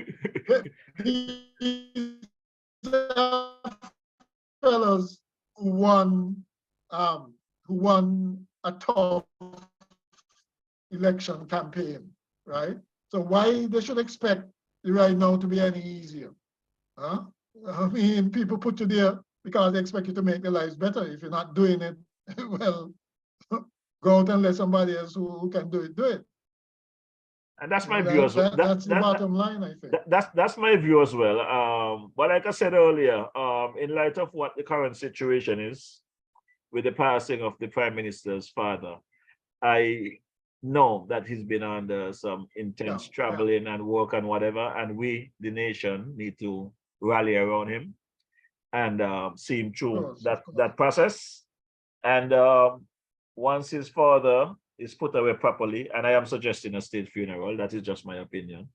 these fellows who won a tough election campaign, right? So why they should expect the right now to be any easier? Huh? I mean, people put you there because they expect you to make their lives better. If you're not doing it, well, go out and let somebody else who can do it. And that's my view as well. That's the bottom line, I think. That's my view as well. But like I said earlier, in light of what the current situation is with the passing of the Prime Minister's father, I know that he's been under some intense traveling and work and whatever, and we, the nation, need to rally around him and see him through that process. And once his father is put away properly, and I am suggesting a state funeral, that is just my opinion.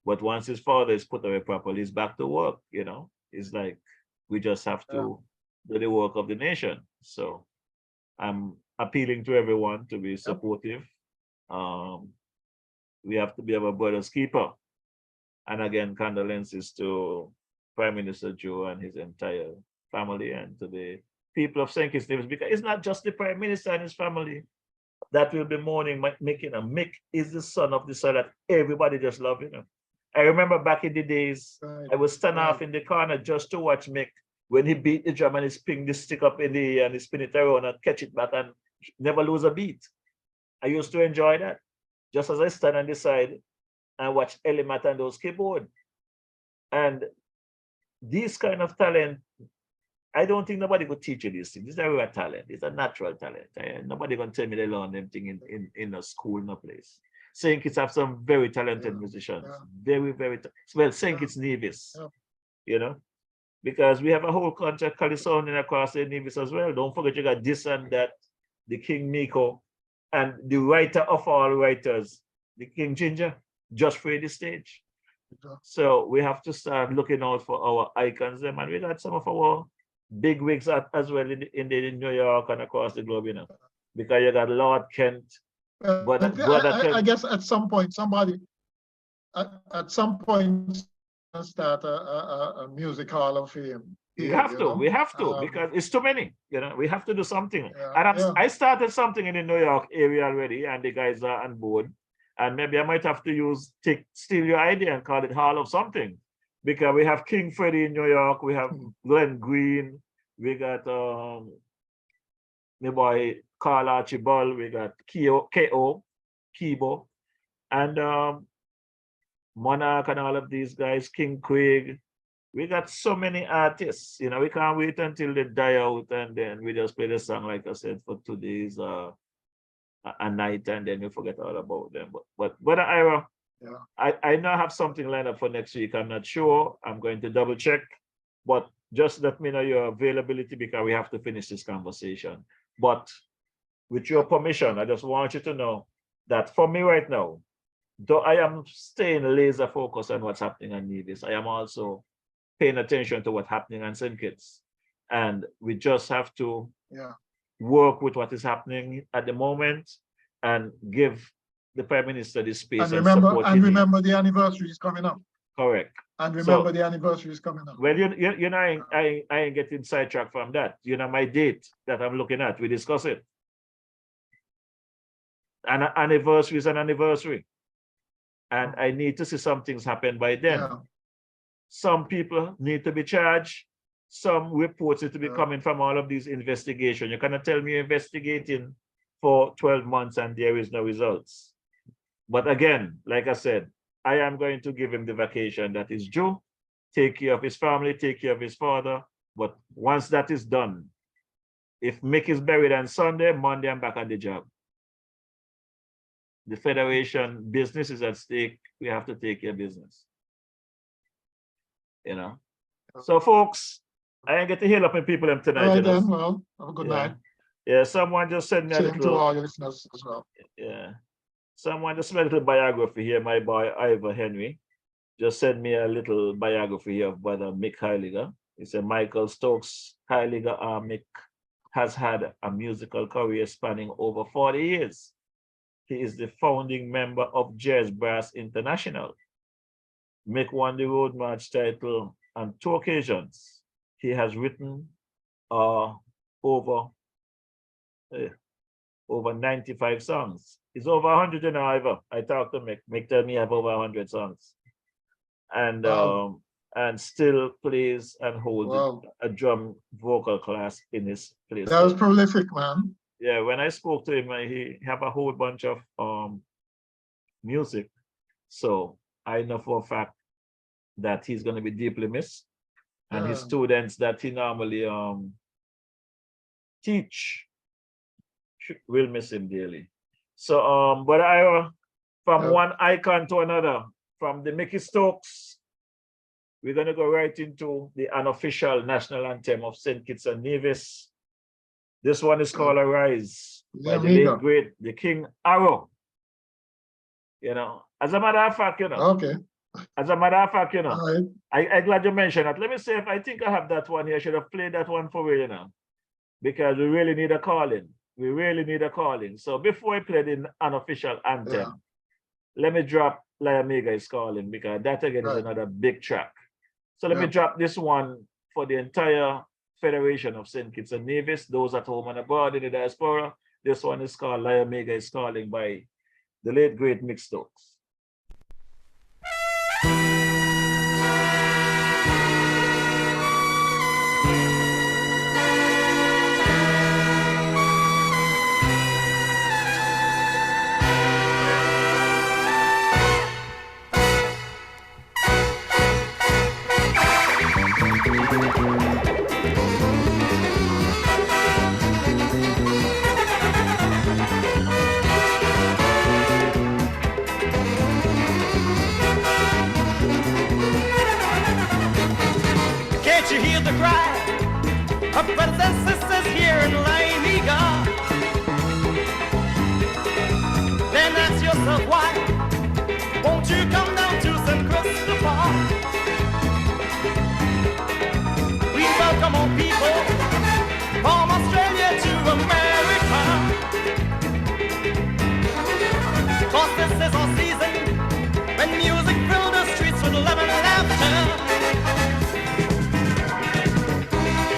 But once his father is put away properly, he's back to work, you know. It's like we just have to do the work of the nation. So I'm appealing to everyone to be supportive. We have to be our brother's keeper. And again, condolences to Prime Minister Joe and his entire family, and to the people of St. Kitts Nevis, because it's not just the Prime Minister and his family that will be mourning making a Mick is the son of the soil that everybody just loves, you know. I remember back in the days, I would stand off in the corner just to watch Mick when he beat the drum and he spin the stick up in the air and he spin it around and catch it back and never lose a beat. I used to enjoy that. Just as I stand on the side and watch Elimat and those keyboard. And this kind of talent, I don't think nobody could teach you this thing. This is a real talent. It's a natural talent. Nobody gonna tell me they learn them thing in a school, no place. St. Kitts have some very talented musicians. Very, very, well, St. Kitts Nevis, you know, because we have a whole country sounding across the Nevis as well. Don't forget you got this and that, the King Miko, and the writer of all writers, the King Ginger, just for the stage. So we have to start looking out for our icons, and we got some of our big wigs as well in New York and across the globe, you know, because you got Lord Kent. But I guess at some point somebody start a music hall of fame. We have to, because it's too many, you know. We have to do something. I started something in the New York area already, and the guys are on board. And maybe I might have to steal your idea and call it Hall of something, because we have King Freddie in New York, we have Glenn Green, we got my boy Carl Archibald, we got Kibo, and Monarch and all of these guys, King Craig. We got so many artists, you know. We can't wait until they die out and then we just play the song, like I said, for today's a night and then you forget all about them. But Ira, yeah. I now have something lined up for next week. I'm not sure. I'm going to double check, but just let me know your availability because we have to finish this conversation. But with your permission, I just want you to know that for me right now, though I am staying laser focused on what's happening on Nevis, I am also paying attention to what's happening on St. Kitts. And we just have to work with what is happening at the moment and give the Prime Minister the space and remember the anniversary is coming up. Correct. And remember the anniversary is coming up. Well, you know, I ain't getting sidetracked from that. You know, my date that I'm looking at, we discuss it. An anniversary is an anniversary. And I need to see some things happen by then. Yeah. Some people need to be charged. Some reports need to be coming from all of these investigations. You cannot tell me you're investigating for 12 months and there is no results. But again, like I said, I am going to give him the vacation that is due, take care of his family, take care of his father. But once that is done, if Mick is buried on Sunday, Monday, I'm back on the job. The Federation business is at stake. We have to take care of business. You know? So folks, I ain't get to heal up in people tonight. All right then, well, have a good night. Yeah, someone just sent me a little... to all your listeners as well. Yeah. Someone just sent a little biography here. My boy, Ivor Henry, just sent me a little biography here of Brother Mick Heiliger. He said, Michael Stokes Heiliger Mick has had a musical career spanning over 40 years. He is the founding member of Jazz Brass International. Mick won the Road March title on 2 occasions. He has written over 95 songs. It's over 100 in Ivor. I talked to Mick. Mick tell me I have over 100 songs. And and still plays and holds a drum vocal class in his place. That was prolific, man. Yeah, when I spoke to him, he have a whole bunch of music. So I know for a fact that he's going to be deeply missed. And his students that he normally teach will miss him dearly. So, but from one icon to another, from the Mickey Stokes, we're going to go right into the unofficial national anthem of St. Kitts and Nevis. This one is called Arise by the late great, the King Arrow. You know, as a matter of fact, you know. Okay. As a matter of fact, you know, I'm glad you mentioned that. Let me see if I think I have that one here. I should have played that one for you, you know, because we really need a calling. We really need a calling. So before I play the unofficial anthem, let me drop La Amiga is Calling, because that again is another big track. So let me drop this one for the entire Federation of St. Kitts and Nevis, those at home and abroad in the diaspora. This one is called La Amiga is Calling by the late great Mick Stokes. You hear the cry of brothers and sisters here in La Amiga. Then ask yourself why won't you come down to St. Christopher? We welcome all people from Australia to America, 'cause this is our season when music fills the streets with love and laughter.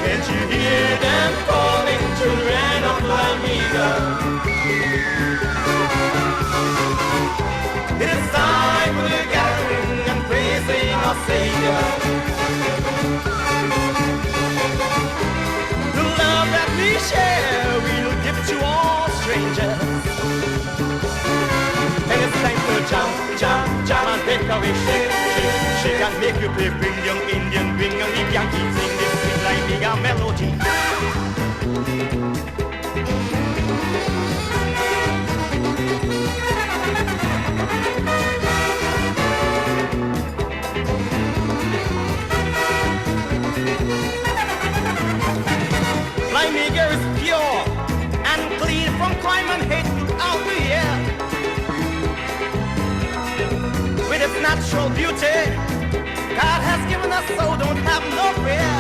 Can't you hear them calling, children of La Amiga? It is time for the gathering and praising our Savior. The love that we share, we'll give to all strangers. And it's time to jump, jump, jump and take away, shake, shake, shake and make you play. Bring young Indian, bring young Yankee, sing this sweet La Amiga melody. from crime and hate throughout the year. With its natural beauty, God has given us so don't have no fear.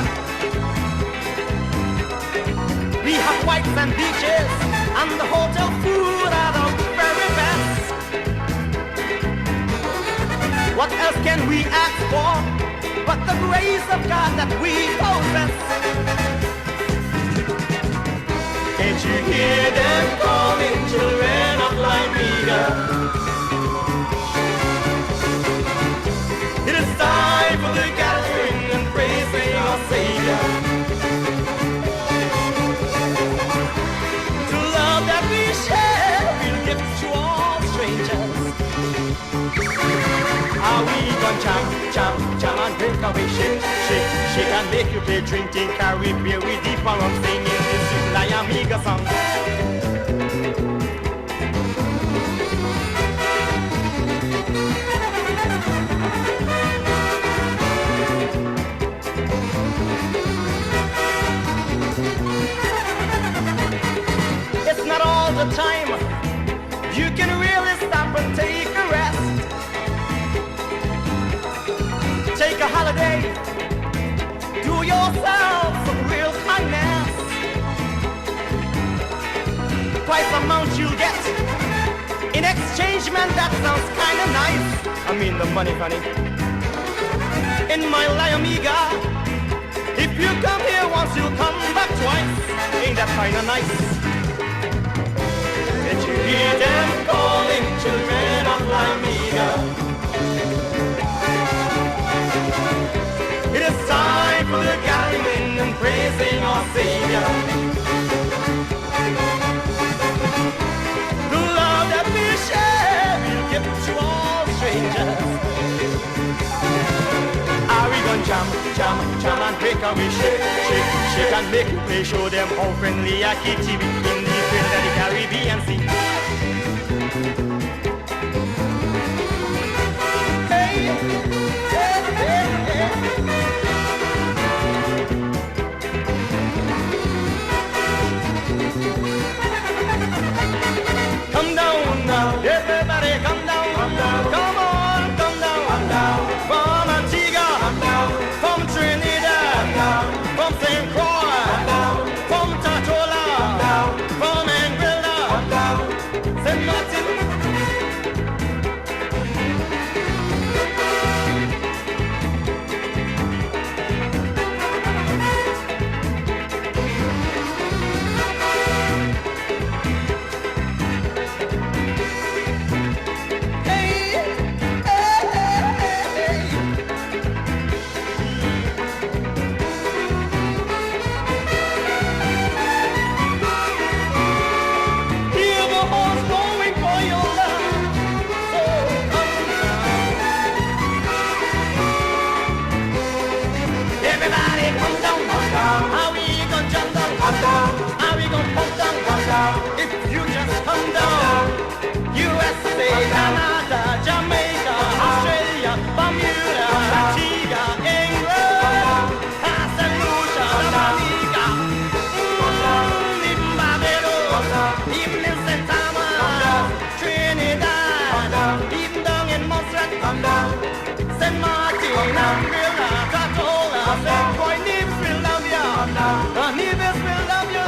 We have white sand beaches and the hotel food are the very best. What else can we ask for but the grace of God that we possess? Can't you hear them calling, children of Limega? It is time for the gathering and praising our Savior. To love that we share, we'll give to all strangers. Are we gonna jam, jam, jam and break away, shake, shake, shake and make you play, drinking, carry beer, we deep around singing this Limega song. It's not all the time you can really stop and take a rest. Take a holiday, do yourself some real kindness. Twice the amount you'll get in exchange, man, that sounds kinda nice. I mean the money, honey. In my Limega, if you come here once, you'll come back twice. Ain't that kinda nice? Did you hear them calling, children of Limega? It is time for the gathering and praising our Savior. The love that we share, we'll give to all strangers. Are we gonna jam, jam, jam and break away, shake, shake, shake and make you play, show them how friendly I keep TV in the field of the Caribbean Sea. Hey, hey, hey, hey. Come down now, everybody come down, come down, come on, come down, come down. From Antigua, come down, from Trinidad, come down, from St. Croix, come down, from Tatola, come down, from Anguilla, come down, St. Martin. If you just come down, USA, Canada, Jamaica, Australia, Bermuda, Antigua, England, St. Lucia, Dominica, even Barbados, even in St. Thomas, Trinidad, even down in Montserrat, St. Martin, Anguilla, Tatola, St. Croix, Nevis will love you, Nevis will love you,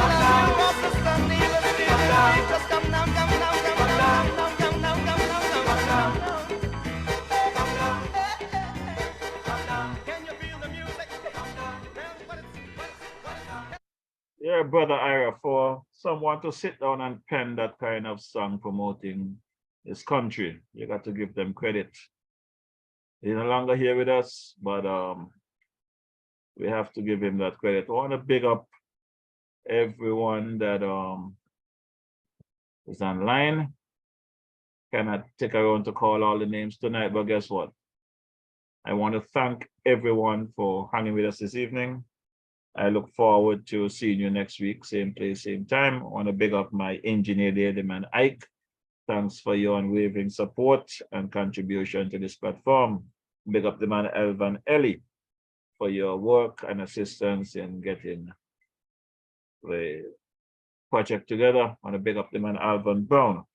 just come down, come down, come down, come down, come down, come down, come down. Can you feel the music? Yeah, Brother Ira, for someone to sit down and pen that kind of song promoting his country, you got to give them credit. He's no longer here with us, but we have to give him that credit. I want to big up everyone that is online. Cannot take around to call all the names tonight, but guess what? I want to thank everyone for hanging with us this evening. I look forward to seeing you next week, same place, same time. I want to big up my engineer there, the man Ike. Thanks for your unwavering support and contribution to this platform. Big up the man Elvan Ellie for your work and assistance in getting the project together. I want to big up the man Alvin Brown.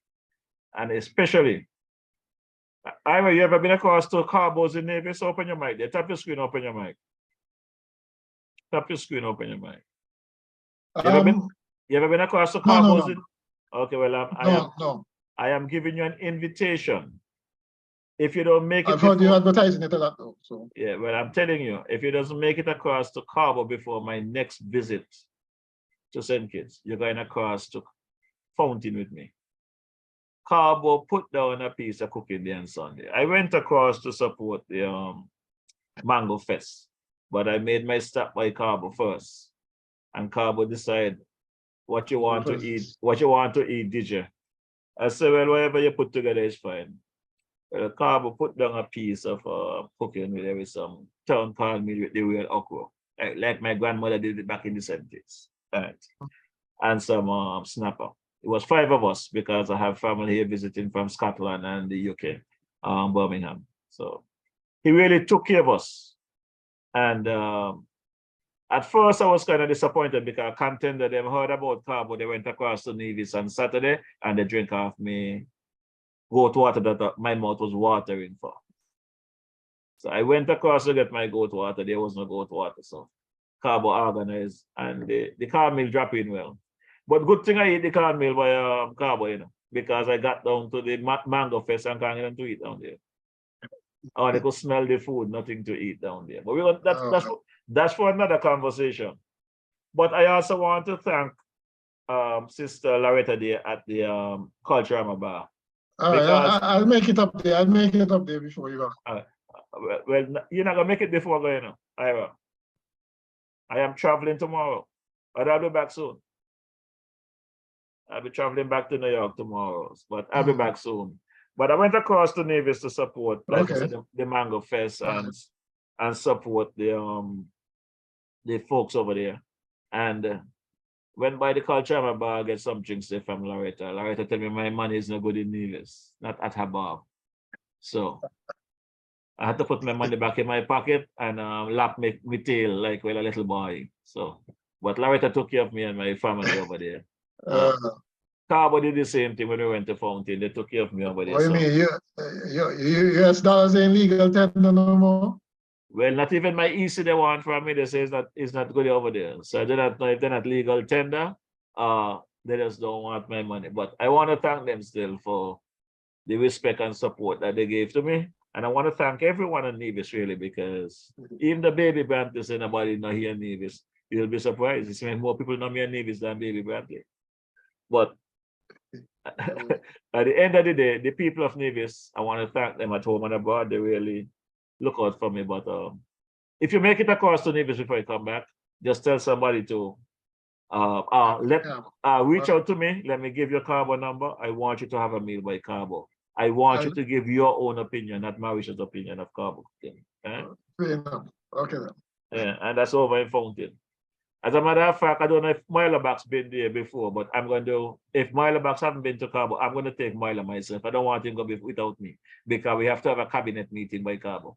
And especially, Ira, you ever been across to Carbos in Navy? So open your mic there. Tap your screen, open your mic. Tap your screen, open your mic. You ever been across to Carbos? No. Okay, well, I am giving you an invitation. If you don't make it, I've heard you advertising it a lot though. So yeah, well, I'm telling you, if you doesn't make it across to Cabo before my next visit to St. Kitts, you're going across to Fountain with me. Cabo put down a piece of cooking there on Sunday. I went across to support the Mango Fest, but I made my stop by Cabo first. And Cabo decided what you want to eat. What you want to eat, did you? I said, well, whatever you put together is fine. Cabo put down a piece of cooking with some town called meal with the real okra, like my grandmother did it back in the 70s. Right. And some snapper. It was 5 of us because I have family here visiting from Scotland and the UK, Birmingham. So he really took care of us. And at first I was kind of disappointed because contender them heard about Cabo. They went across to Nevis on Saturday and they drink off me goat water that my mouth was watering for. So I went across to get my goat water. There was no goat water. So Cabo organized and the cornmeal drop in well. But good thing I eat the cornmeal by Cabo, you know, because I got down to the Mango Fest and can't get them to eat down there. Oh, they could smell the food, nothing to eat down there. But we got that's for another conversation. But I also want to thank Sister Loretta there at the Culture Bar. I'll make it up there. I'll make it up there before you go. Well, you're not gonna make it before going on, Ira. I am traveling tomorrow, but I'll be back soon. I'll be traveling back to New York tomorrow, but I'll be back soon. But I went across to Nevis to support, like I said, the Mango Fest and support the folks over there. And went by the Culture Bar, get some drinks there from Loretta. Loretta tell me my money is not good in Nevis, not at her bar. So I had to put my money back in my pocket and lap me tail like well a little boy. So, but Loretta took care of me and my family over there. Cabo did the same thing when we went to Fountain. They took care of me over there. What do you mean? US dollars ain't legal tender no more? Well, not even my EC they want from me. They say it's not good over there. So I do not know if they're not legal tender. They just don't want my money. But I want to thank them still for the respect and support that they gave to me. And I want to thank everyone in Nevis really, because even the baby Brantley say nobody not here in Nevis. You'll be surprised. It's when more people know me in Nevis than baby Brantley. But at the end of the day, the people of Nevis, I want to thank them at home and abroad. They really look out for me. But if you make it across to Nevis before you come back, just tell somebody to reach out to me. Let me give you a Cabo number. I want you to have a meal by Cabo. I want you to give your own opinion, not Morrishaw's opinion of Cabo. Okay. Okay. Yeah, and that's over in Fountain. As a matter of fact, I don't know if Mylaback's been there before, but I'm going to, if Mylaback's haven't been to Cabo, I'm going to take Myla myself. I don't want him to go without me because we have to have a cabinet meeting by Cabo.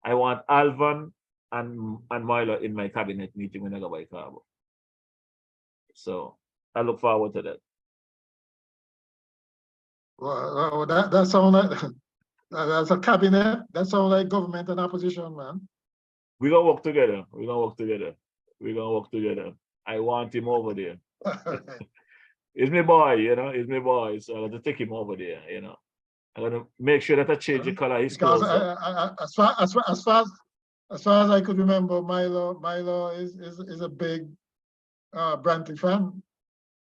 I want Alvan and Myla in my cabinet meeting when I go by Cabo. So I look forward to that. Well, that sounds like that's a cabinet. That sounds like government and opposition, man. We're gonna work together. We're gonna work together. We're gonna work together. I want him over there. He's my boy, you know, he's my boy. So I have to take him over there, you know. I'm gonna make sure that I change the color of his clothes. As far as I could remember, Milo is a big Brantley fan.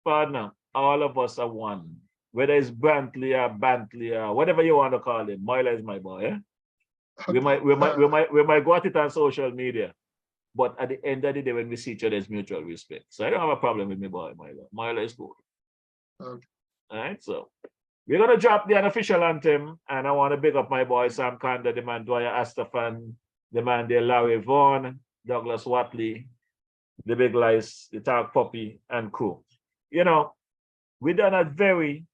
Partner, all of us are one. Whether it's Brantley or Bantley or whatever you want to call him, Milo is my boy. Eh? We might go at it on social media, but at the end of the day, when we see each other, there's mutual respect. So I don't have a problem with my boy Milo. Milo is cool. Okay. All right, so we're gonna drop the unofficial anthem, and I want to big up my boy Sam Kanda, the man Dwyer Astafan, the man there Larry Vaughan, Douglas Watley, the Big Lice, the Talk Puppy, and crew. You know, we done a very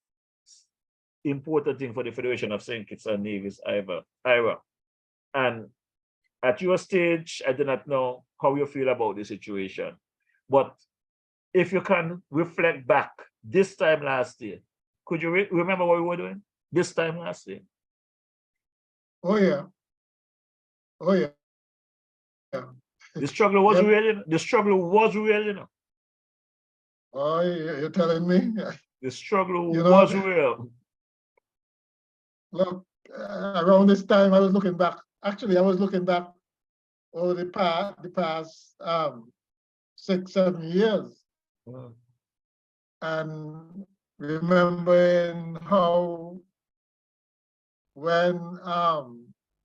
important thing for the Federation of St. Kitts and Nevis, Ira. And at your stage, I do not know how you feel about the situation. But if you can reflect back this time last year, could you remember what we were doing this time last year? Oh yeah. Oh yeah. The struggle was real. The struggle was real, you know. Oh, you're telling me? The struggle was real. Look, around this time I was looking back. Actually, I was looking back over the past 6-7 years, and remembering how when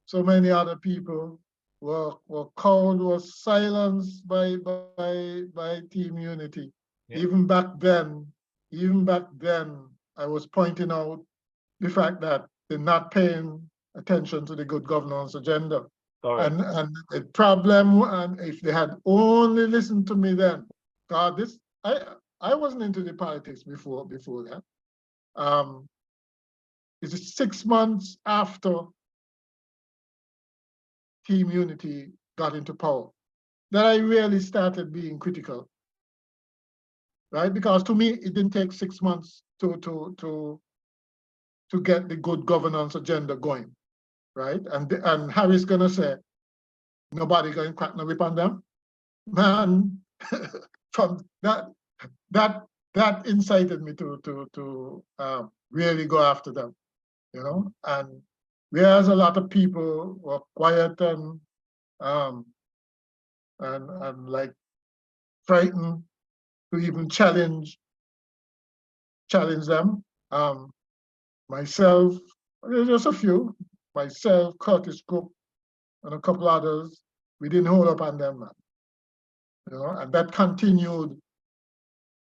so many other people were called, was silenced by Team Unity. Yeah. Even back then, I was pointing out the fact that they're not paying attention to the good governance agenda. Right. And the problem, and if they had only listened to me then, God, I wasn't into the politics before that. It's 6 months after Team Unity got into power that I really started being critical, right? Because to me, it didn't take 6 months to get the good governance agenda going, right? And Harry's gonna say, nobody going to crack no whip on them, man. From that incited me to really go after them, you know. And whereas a lot of people were quiet and like frightened to even challenge them. Myself, there's just a few. Myself, Curtis Cook, and a couple others, we didn't hold up on them, man. You know, and that continued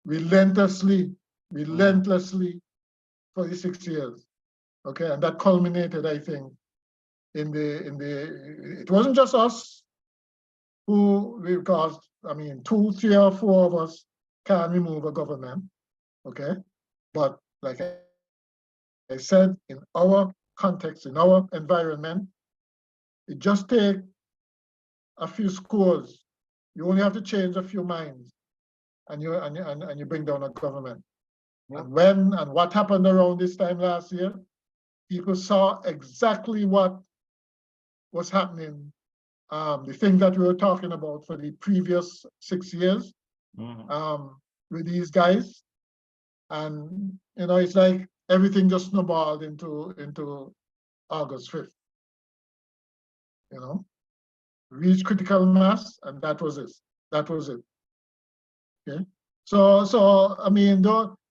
relentlessly for the 6 years. Okay, and that culminated, I think, in the. It wasn't just us because I mean, 2, 3, or 4 of us can remove a government. Okay, but like I said, in our context, in our environment, it just takes a few scores. You only have to change a few minds, and you bring down a government. Yeah. And what happened around this time last year, people saw exactly what was happening. The thing that we were talking about for the previous 6 years, with these guys, and you know, it's like everything just snowballed into August 5th. You know, reached critical mass, and that was it. Okay, so I mean,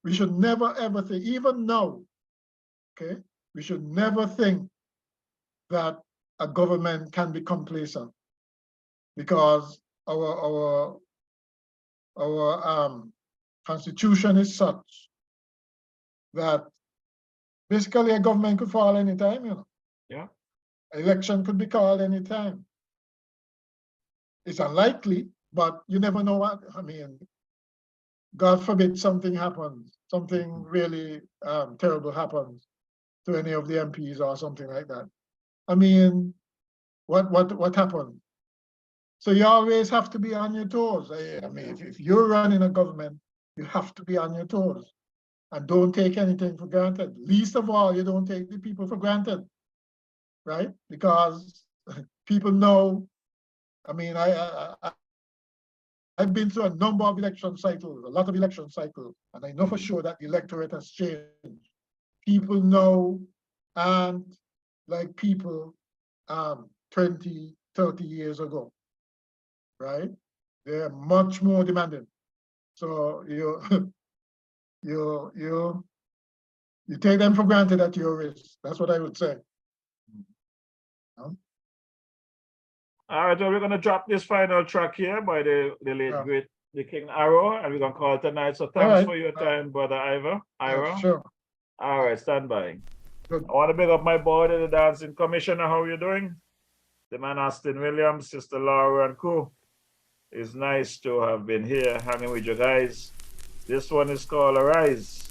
we should never ever think, even now. Okay, we should never think that a government can be complacent, because our constitution is such that basically a government could fall anytime, you know. Yeah. Election could be called anytime. It's unlikely, but you never know what, I mean, God forbid something happens, something really terrible happens to any of the MPs or something like that. I mean, what happened? So you always have to be on your toes. I mean, if you're running a government, you have to be on your toes and don't take anything for granted. Least of all, you don't take the people for granted, right? Because people know, I mean, I've been through a number of election cycles, a lot of election cycles, and I know for sure that the electorate has changed. People know, and like people 20, 30 years ago, right? They're much more demanding. So you take them for granted at your risk. That's what I would say. All right, well, we're going to drop this final track here by the late, great, the King Arrow, and we're going to call it a night. So thanks for your time, Brother Ira. Sure. All right, stand by. Good. I want to big up my boy, the dancing commissioner. How are you doing? The man Austin Williams, Sister Laura and crew. It's nice to have been here hanging with you guys. This one is called Arise.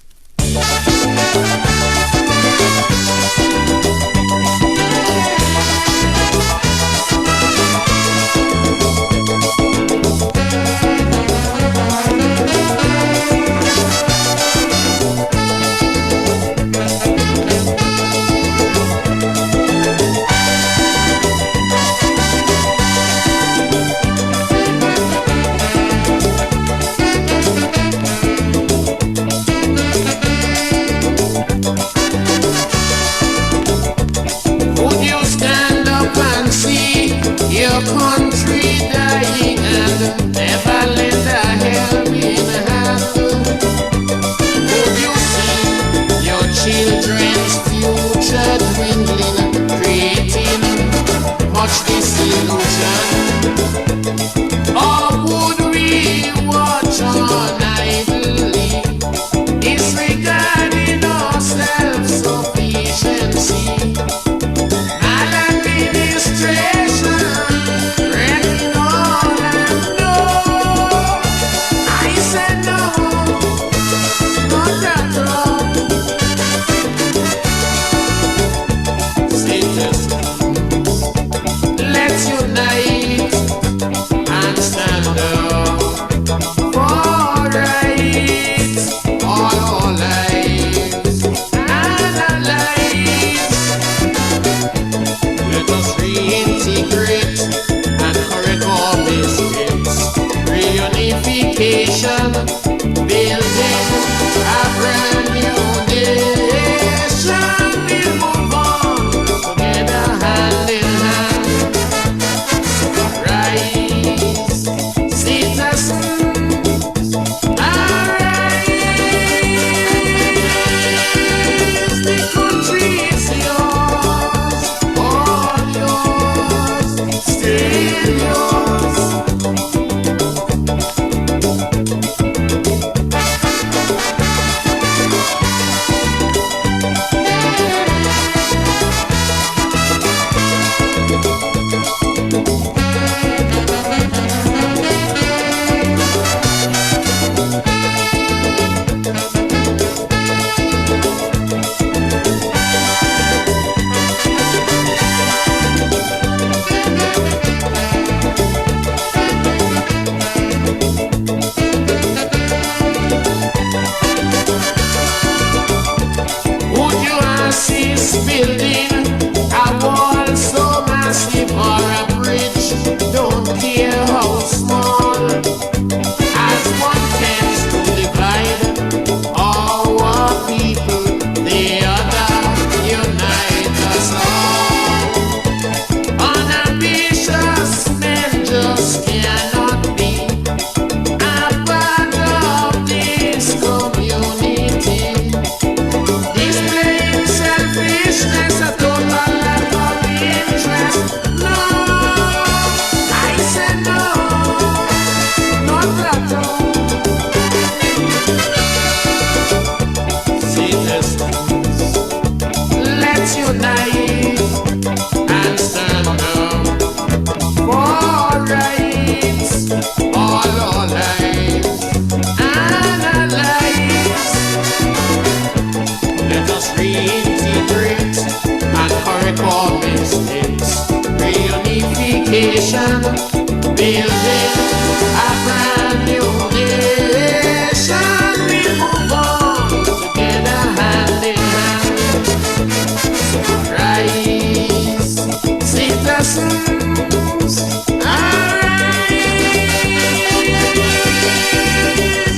building a brand new nation. We move on together hand in hand. Rise, citizens, arise.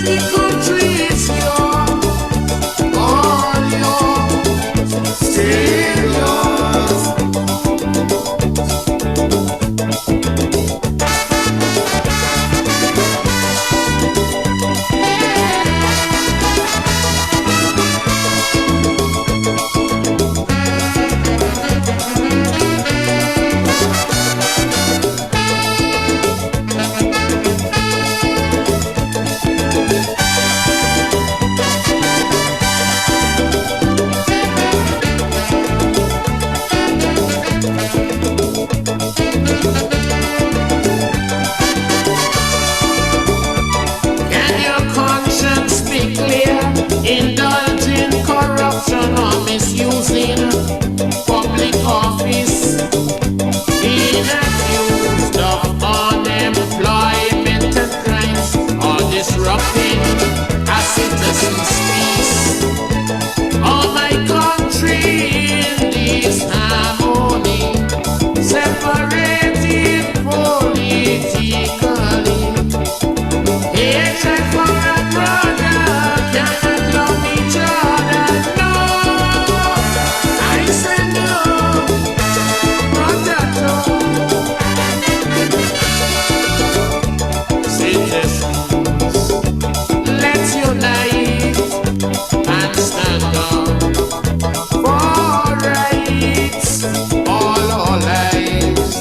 The country is yours, all yours, still yours. Can your conscience be clear? Indulging corruption or misusing public office, being accused of unemployment and crimes, or disrupting a citizen's peace. Oh, my country in disharmony, separated politically. Hatred for a brother, cannot love each other. No, I say no, potato. Citizens, let's unite and stand up for rights, all our lives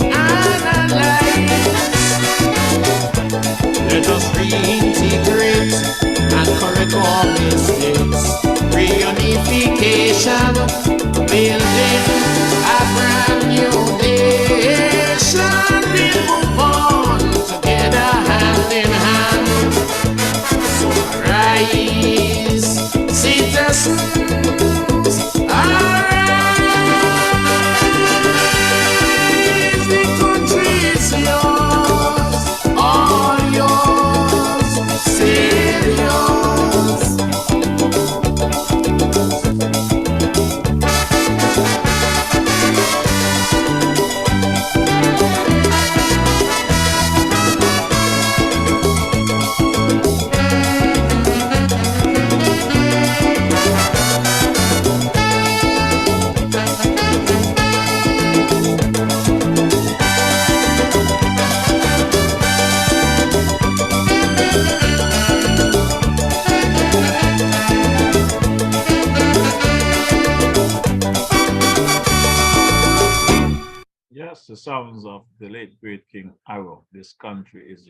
and our lives. Let us reintegrate and correct our mistakes. Reunification, building a brand new nation. We'll move on together hand in hand. So rise, citizens, arise. The country is yours, all yours, still yours. Yes, the sounds of the late great King Arrow. This country is